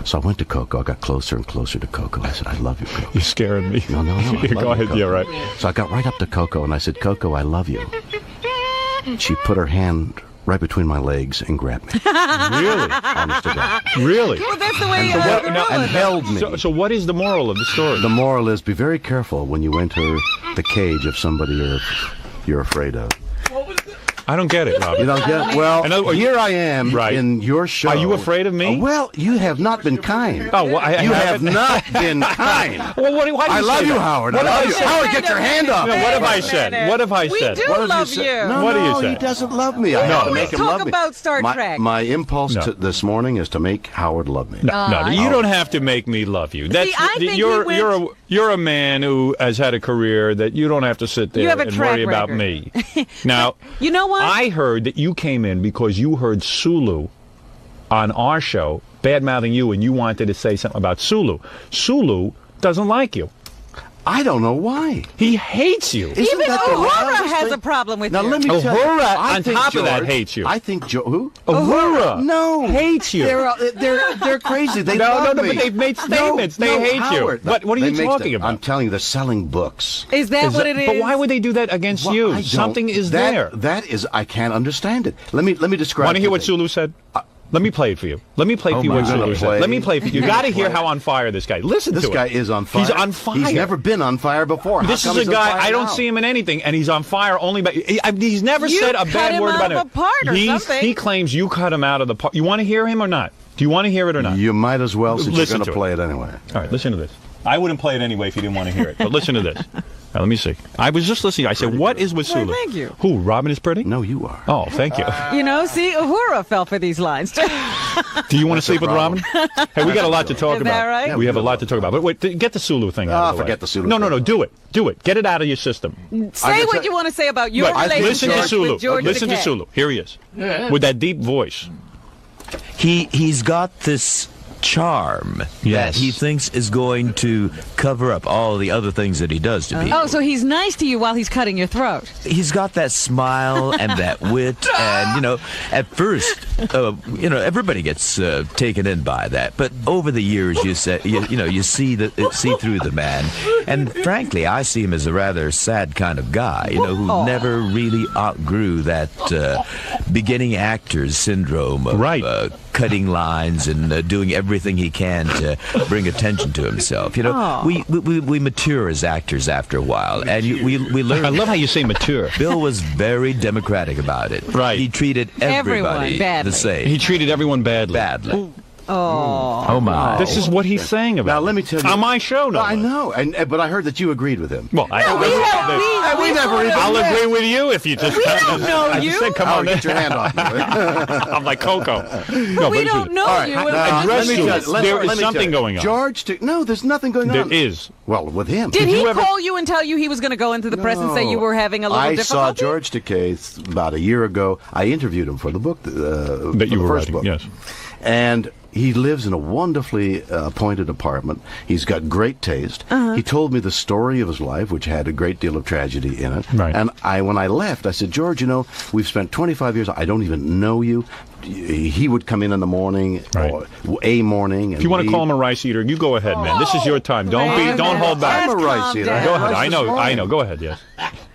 So I went to Coco. I got closer and closer to Coco. I said, I love you, Coco. You're scaring me. No. Go ahead. Yeah, right. So I got right up to Coco, and I said, Coco, I love you. She put her hand right between my legs and grabbed me. Really? Honest to God. Really? Well, that's the way and held me. So what is the moral of the story? The moral is, be very careful when you enter the cage of somebody you're afraid of. I don't get it, Rob. You don't get it? Well, here I am in your show. Are you afraid of me? Well, you have not been kind. Oh, well, you have not been kind. Well, why do you I love say you, that? Howard. What I love have you. I Howard, said? get your hand up. No, what have I said? What have I said? We do love you. No, What do you say? he doesn't love me. I have to make him talk love me. about Star Trek. My impulse this morning is to make Howard love me. No, you don't have to make me love you. That's I think you're a man who has had a career that you don't have to sit there and worry about me. Now, you know what? I heard that you came in because you heard Sulu on our show bad-mouthing you, and you wanted to say something about Sulu. Sulu doesn't like you. I don't know why. He hates you. Even Uhura has a problem with now, you. let me tell you. Uhura, I on think top of that, George- hates you. I think who? Uhura. No. Hates you. They're crazy. They No, love no, me. but they've made statements. They hate Howard. you. What are They you make talking about? I'm telling you, they're selling books. Is that what it is? But why would they do that against Well, I you? don't- Something is that, there. That is, I can't understand it. Let me describe. Want to hear what something. Sulu said? Let me play it for you. Let me play for you what my Sulu God. said. Let me play for you. You You're got to gonna hear play. how on fire this guy. Listen to This it. guy is on fire. He's on fire. He's never been on fire before. This How is come a he's on guy, fire I don't now? see him in anything, and he's on fire only by... He's never You said a cut bad him word out about of a part or something. He claims you cut him out of the part. You want to hear him or not? Do you want to hear it or not? You might as well, since Listen you're going to to play it anyway. All right, listen to this. I wouldn't play it anyway if you didn't want to hear it, but listen to this. Now, let me see. I was just listening. I said, what is with Sulu? thank you. Who, Robin is pretty? No, you are. Oh, thank you. You know, see, Uhura fell for these lines. Do you want to sleep with Robin? Hey, we got a lot to talk Is about. that right? Yeah, we have a lot to talk about. But wait, get the Sulu thing out of the way. Forget the Sulu No, thing. do it. Do it. Get it out of your system. Say what you want to say about your Right. Listen relationship to Sulu. with George Listen to Takei. Sulu. Here he is. With that deep voice. He's got this charm that he thinks is going to cover up all the other things that he does to people. Oh, so he's nice to you while he's cutting your throat. He's got that smile and that wit, and at first, everybody gets taken in by that. But over the years, you see through the man, and frankly, I see him as a rather sad kind of guy, who never really outgrew that beginning actor's syndrome of cutting lines and doing everything he can to bring attention to himself. We mature as actors after a while, and we learn. I love how you say mature. Bill was very democratic about it. Right. He treated everybody badly. the same. He treated everyone badly. Badly. Oh my! This is what he's saying about. Now let me tell you. On my show, no. I know, but I heard that you agreed with him. Well, we never even I'll agree with you if you just. We don't know I you. just said, come on, Get your hand off me. I'm like Coco. No, We don't know you. Address there is something going on. George, no, there's nothing going on. There is. Well, with him. Did he call you and tell you he was going to go into the press and say you were having a little I difficulty? saw George Takei about a year ago. I interviewed him for the book, that you were first writing. book. Yes. And He lives in a wonderfully appointed apartment. He's got great taste. He told me the story of his life, which had a great deal of tragedy in it. Right. And when I left, I said, George, you know, we've spent 25 years. I don't even know you. He would come in the morning, or a morning. If you want to call him a rice eater, you go ahead, man. This is your time. Don't hold back. I'm a rice eater. Go ahead. I know. Go ahead. Yes.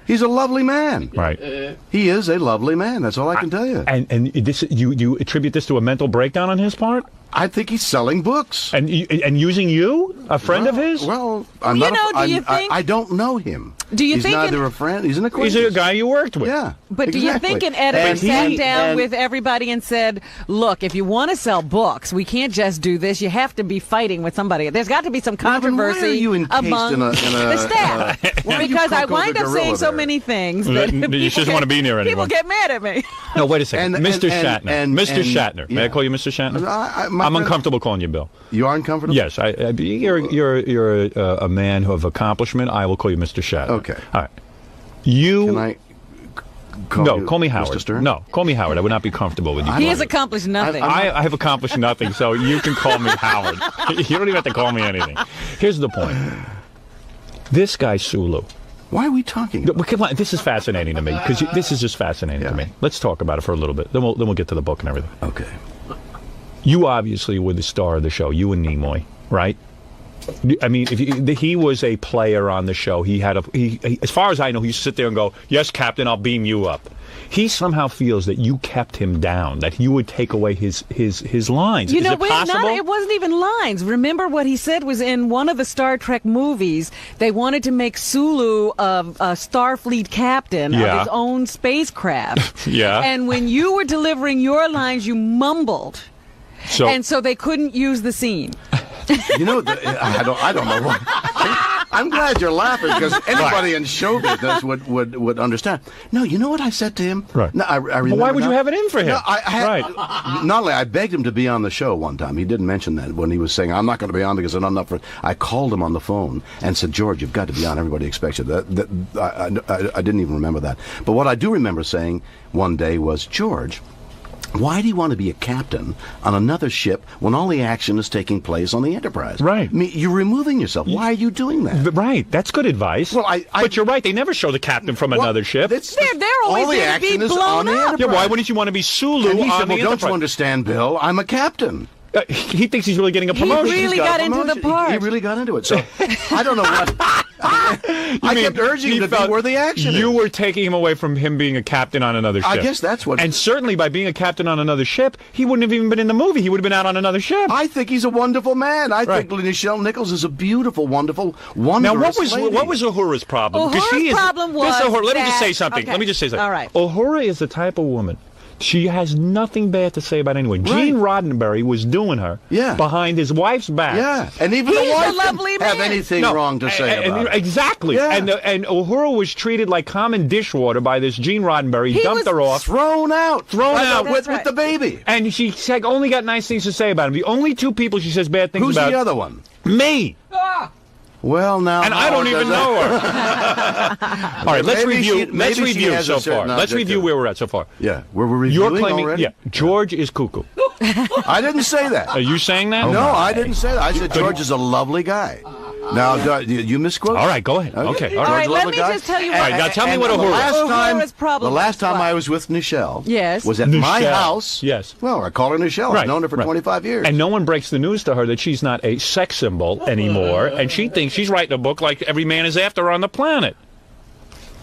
He's a lovely man. Right. He is a lovely man. That's all I can tell you. And this, you attribute this to a mental breakdown on his part? I think he's selling books. And using you, a friend of his? Well, I don't know him. Do you he's think neither a friend, he's an acquaintance. He's a guy you worked with. Yeah. But exactly. do you think an editor sat down with everybody and said, look, if you want to sell books, we can't just do this. You have to be fighting with somebody. There's got to be some controversy among the staff. Because I wind up saying so many things that you just want to be near anyone. People get mad at me. No, wait a second. Mr. Shatner. Mr. Shatner. May I call you Mr. Shatner? I'm uncomfortable calling you Bill. You are uncomfortable? Yes. You're a man of accomplishment. I will call you Mr. Shatner. Okay. All right. Can I call me Howard. Mr. Stern? No, call me Howard. I would not be comfortable with you. He has accomplished nothing. I have accomplished nothing, so you can call me Howard. You don't even have to call me anything. Here's the point. This guy, Sulu. Why are we talking about Come on, this is fascinating to me, because this is just fascinating to me. Let's talk about it for a little bit. Then we'll get to the book and everything. Okay. You obviously were the star of the show, you and Nimoy, right? I mean, he was a player on the show. He had as far as I know, he used to sit there and go, "Yes, Captain, I'll beam you up." He somehow feels that you kept him down, that you would take away his lines. You Is know, it possible? it wasn't even lines. Remember what he said was in one of the Star Trek movies. They wanted to make Sulu a Starfleet captain of his own spacecraft. Yeah. And when you were delivering your lines, you mumbled. And so they couldn't use the scene. You know, I don't know why. I'm glad you're laughing, because anybody in show business would understand. No, you know what I said to him? Right. No, I remember. But why would you have it in for him? No, not only I begged him to be on the show one time. He didn't mention that when he was saying, "I'm not going to be on because I'm not enough for." I called him on the phone and said, "George, you've got to be on. Everybody expects you." I didn't even remember that. But what I do remember saying one day was, "George, why do you want to be a captain on another ship when all the action is taking place on the Enterprise?" Right. I mean, you're removing yourself. Why are you doing that? Right. That's good advice. Well, but you're right. They never show the captain from another ship. They're always all the going to be action is blown on the up. Enterprise. Yeah, why wouldn't you want to be Sulu And he on said, the "Well, don't Enterprise?" you understand, Bill? I'm a captain." He thinks he's really getting a promotion. He really got into the part. He really got into it. So I don't know what. I kept urging him to be where the action is. You were taking him away from him being a captain on another ship. I guess that's what. And certainly by being a captain on another ship, he wouldn't have even been in the movie. He would have been out on another ship. I think he's a wonderful man. I think Nichelle Nichols is a beautiful, wonderful, wondrous Now, what was Uhura's problem? Uhura's problem was let me just say something. Okay. Let me just say something. All right. Uhura is the type of woman. She has nothing bad to say about anyone. Right. Gene Roddenberry was doing her behind his wife's back. Yeah, and even the wife didn't have anything wrong to say about it. Exactly. Yeah. And Uhura was treated like common dishwater by this Gene Roddenberry. He dumped her off. Thrown out with the baby. And she only got nice things to say about him. The only two people she says bad things about. Who's the other one? Me. Well, now, and I don't even know her. All right, let's review. Let's review so far. Let's review where we're at so far. Yeah, we're reviewing already. Yeah, George is cuckoo. I didn't say that. Are you saying that? No, I didn't say that. I said George is a lovely guy. Now, you misquote? All right, go ahead. Okay. All right, let me just tell you what. All right, now tell me what Uhura's problem. The last time I was with Nichelle was at Nichelle. my house. Yes. Well, I call her Nichelle. I've known her for 25 years. And no one breaks the news to her that she's not a sex symbol anymore, and she thinks she's writing a book like every man is after her on the planet.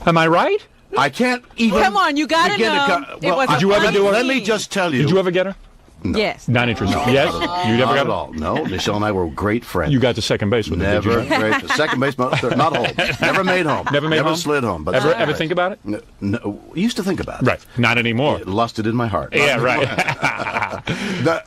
Am I right? I can't even. Come on, you got to know. Did you ever do her? Let me just tell you. Did you ever get her? No. Yes. Not interested. No, yes? You never got at all. No, Nichelle and I were great friends. You got to second base with her, did you? Never. Second base, not home. Never made home. Never slid home. But ever think about it? No, used to think about it. Right. Not anymore. It lusted in my heart. Yeah, right.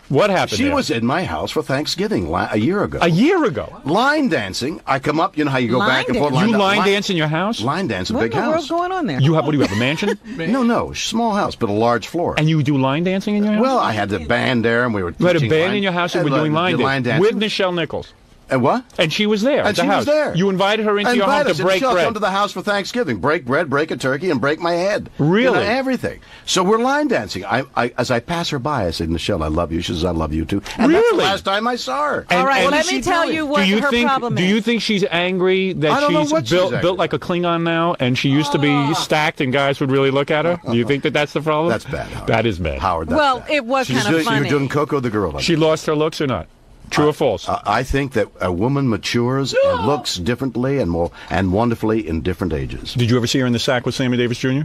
What happened She there? was in my house for Thanksgiving a year ago. A year ago? Line dancing. I come up, you know how you go back and forth. You line dance in your house? Line dance, a big house. house. What's going on there? What do you have, a mansion? No, small house, but a large floor. And you do line dancing in your house? Well, I had the band there, and we were You had a band in your house and we're doing line dancing? dancing. With Nichelle Nichols? And what? And she was there. And at the she house. was there. You invited her into your home to break bread. Come to the house for Thanksgiving. Break bread, break a turkey, and break my head. Really? You know, everything. So we're line dancing. As I pass her by, I said, Michelle, I love you. She says, I love you too. And that's the last time I saw her. All right, let me tell you what her problem is. Do you think she's angry that she's built like a Klingon now, and she used to be stacked, and guys would really look at her? Do you think that's the problem? That's bad, Howard. That is bad. Howard, that's well, bad. it was kind of funny. You're doing Coco the girl. She lost her looks or not? True or false? I think that a woman matures and looks differently and more and wonderfully in different ages. Did you ever see her in the sack with Sammy Davis Jr.?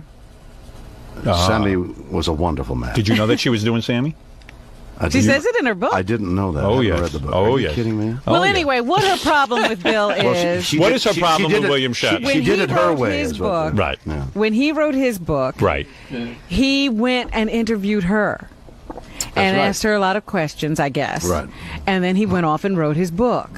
Sammy was a wonderful man. Did you know that she was doing Sammy? She says it in her book. I didn't know that. Oh, I yes. haven't read the book. Oh, Are you yes. kidding me? Well, anyway, what her problem with Bill is... What is her problem with William Shatner? She did it her way. Right. Yeah. When he wrote his book, right, he went and interviewed her. And right. asked her a lot of questions, I guess. Right. And then he went off and wrote his book.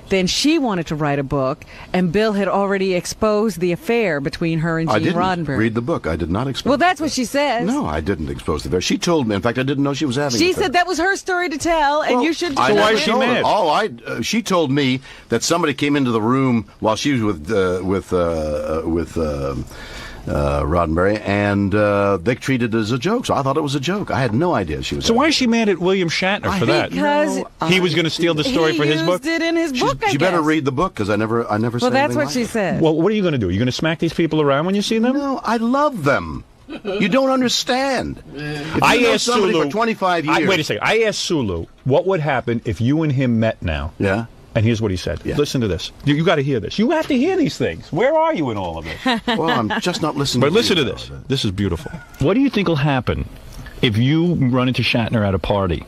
Then she wanted to write a book, and Bill had already exposed the affair between her and I Gene didn't Roddenberry. read the book. I did not expose. Well, that's what she says. No, I didn't expose the affair. She told me. In fact, I didn't know she was having. She an affair. said that was her story to tell, and you should. I So why never is she told her. mad? Oh, she told me that somebody came into the room while she was with Roddenberry, and they treated it as a joke. So I thought it was a joke. I had no idea she was. So why is she mad at William Shatner for that? Because he was going to steal the story for his book. He used it in his book. She better read the book because I never. Well, said that's what like she it. said. Well, what are you going to do? Are you going to smack these people around when you see them? No, I love them. You don't understand. If I you know asked somebody Sulu for 25 years. wait a second. I asked Sulu what would happen if you and him met now. Yeah. And here's what he said. Yeah. Listen to this. You got to hear this. You have to hear these things. Where are you in all of this? Well, I'm just not listening. But listen to this. This is beautiful. What do you think will happen if you run into Shatner at a party?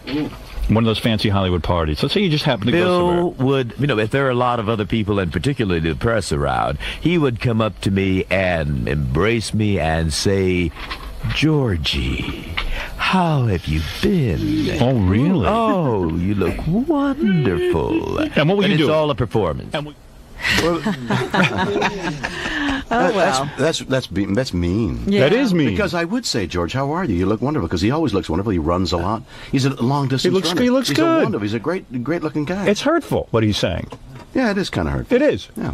One of those fancy Hollywood parties. Let's say you just happen to go Bill somewhere. would, if there are a lot of other people, and particularly the press around, he would come up to me and embrace me and say, Georgie, how have you been? Oh, really? Oh, you look wonderful. And what would you do? It's all a performance. That's mean. Yeah. That is mean. Because I would say, George, how are you? You look wonderful. Because he always looks wonderful. He runs a lot. He's a long distance runner. He looks he's good. A wonderful. He's a great looking guy. It's hurtful what he's saying. Yeah, it is kind of hurtful. It is. Yeah.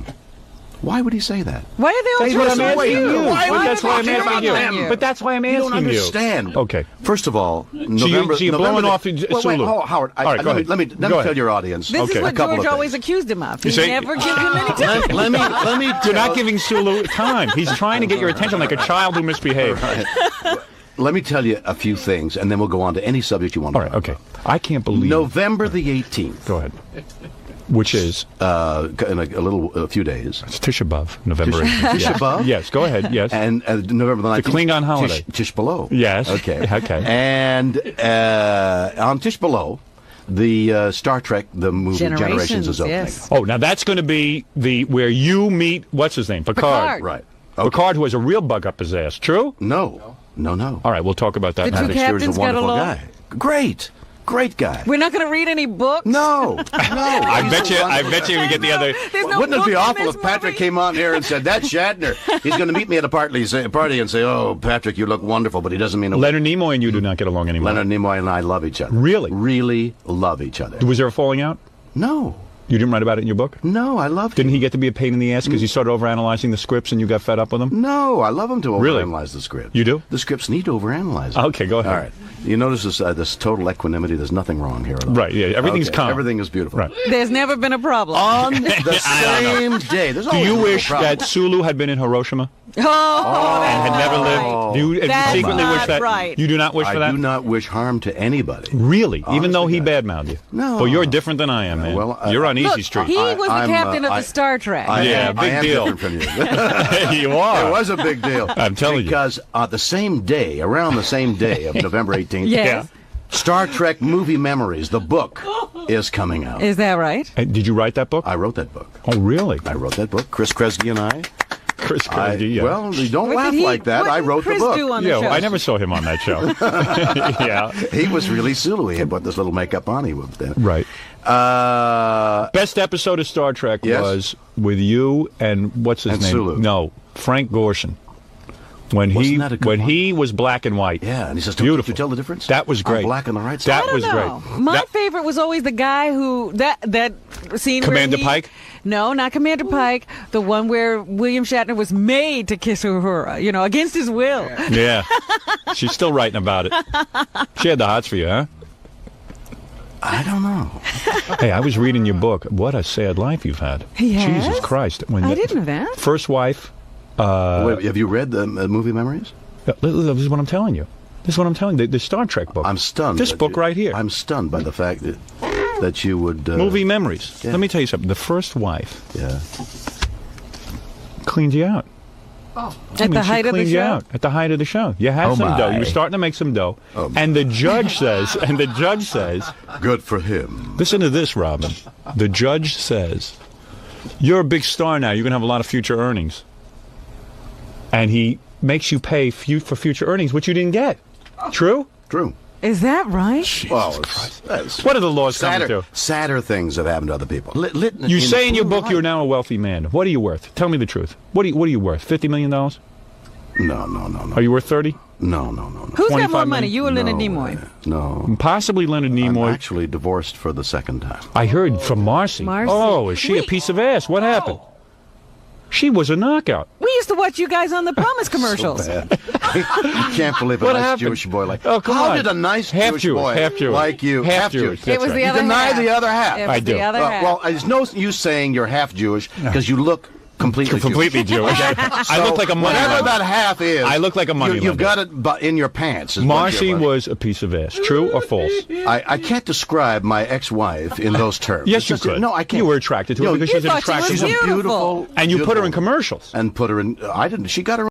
Why would he say that? Why are they all That's what I'm asking you. That's why I'm asking you. But that's why I'm You asking don't understand. Okay. First of all, So you're blowing off wait, Sulu. Howard. All right, go ahead. Let me Go ahead. tell your audience. This is what a couple George of always things. accused him of. He You say- never gives him any time. Let me. You're not giving Sulu time. He's trying to get your attention like a child who misbehaved. Let me tell you a few things, and then we'll go on to any subject you want to. All right, okay. I can't believe... November the 18th. Go ahead. Which is? In a few days. It's Tisha B'Av, November 18th. Tisha B'Av? Yes, go ahead, yes. And November the 19th. The Klingon holiday. Tish B'Av. Yes. Okay. Okay. And on Tish B'Av, the Star Trek, the movie Generations is opening. Yes. Oh, now that's going to be where you meet, what's his name? Picard. Right. Okay. Picard, who has a real bug up his ass. True? No. All right, we'll talk about that. The two Patrick Stewart's a captains got wonderful along? guy. Great guy. We're not going to read any books? No. I bet you we get the other... There's no Wouldn't it be book in awful this if Patrick movie? came on here and said, that's Shatner. He's going to meet me at a party and say, oh, Patrick, you look wonderful, but he doesn't mean... Leonard Nimoy and you do not get along anymore. Leonard Nimoy and I love each other. Really? Really love each other. Was there a falling out? No. You didn't write about it in your book? No, I loved Didn't he get to be a pain in the ass because you started overanalyzing the scripts and you got fed up with them? No, I love him to overanalyze Really? the script. You do? The scripts need to overanalyze. Okay, go ahead. All right. You notice this total equanimity. There's nothing wrong here at all. Right, yeah, everything's Okay, calm. Everything is beautiful. Right. There's never been a problem. On the same day. There's Do always you a wish problem. that Sulu had been in Hiroshima Oh, and had never lived? Do you That's secretly wish not that? right. You do not wish for I that? do not wish harm to anybody. Really? Even though he Honestly, badmouthed you? No. Well, you're different than I am, man. Well, you're on Look, Easy Street. he was the captain of the Star Trek. Yeah, big am deal. different from you. You are. It was a big deal. I'm telling you. Because the same day, around the same day of November 18th, Yes. Star Trek Movie Memories, the book, is coming out. Is that right? Did you write that book? I wrote that book. Oh, really? I wrote that book. Chris Kresge and I. Chris Kresge, yeah. Well, you don't What laugh did he- like that. what I did wrote Chris the book. do on the Yeah, show? I never saw him on that show. Yeah. He was really Sulu. He had put this little makeup on. He was Right. Best episode of Star Trek Yes? was with you and what's his And name? Sulu. No, Frank Gorshin. When Wasn't that a good one? he was black and white. Yeah, and he says, Beautiful. "Did you tell the difference?" That was great. I'm black on the right side. That I don't was know. great. My That- favorite was always the guy who that scene Commander where Pike? No, not Commander Pike. The one where William Shatner was made to kiss Uhura, against his will. Yeah. She's still writing about it. She had the hots for you, huh? I don't know. Hey, I was reading your book. What a sad life you've had. Yes? Jesus Christ. I didn't know that. First wife. Wait, have you read the movie Memories? This is what I'm telling you. The Star Trek book. I'm stunned. This book right here. I'm stunned by the fact that you would... movie Memories. Yeah. Let me tell you something. The first wife Yeah. cleaned you out. At the height of the show? At the height of the show. You had some dough. You were starting to make some dough. And the judge says, good for him. Listen to this, Robin. The judge says, you're a big star now. You're going to have a lot of future earnings. And he makes you pay for future earnings, which you didn't get. True? True. Is that right? Well, what are the laws coming to? Sadder things have happened to other people. You say in your book you're now a wealthy man. What are you worth? Tell me the truth. What are you worth? $50 million? No. Are you worth 30? No. Who's got more money, you or Leonard Nimoy? No. Possibly Leonard Nimoy. I'm actually divorced for the second time. I heard from Marcy. Oh, is she a piece of ass? What happened? She was a knockout. We used to watch you guys on the Promise commercials. So bad. I can't believe a nice Jewish boy like... Oh, come on. How did a nice Jewish boy like you... Half Jewish. It was the other half. You deny the other half. It was the other half. Well, there's no use saying you're half Jewish because you look completely Jewish. I look like a money whatever that half is. I look like a money You've got it in your pants. Marcy was a piece of ass. True or false? I can't describe my ex-wife in those terms. Yes, you could. No, I can't. You were attracted to her because she's an attractive. She's a beautiful. And you put her in commercials. And put her in. I didn't. She got her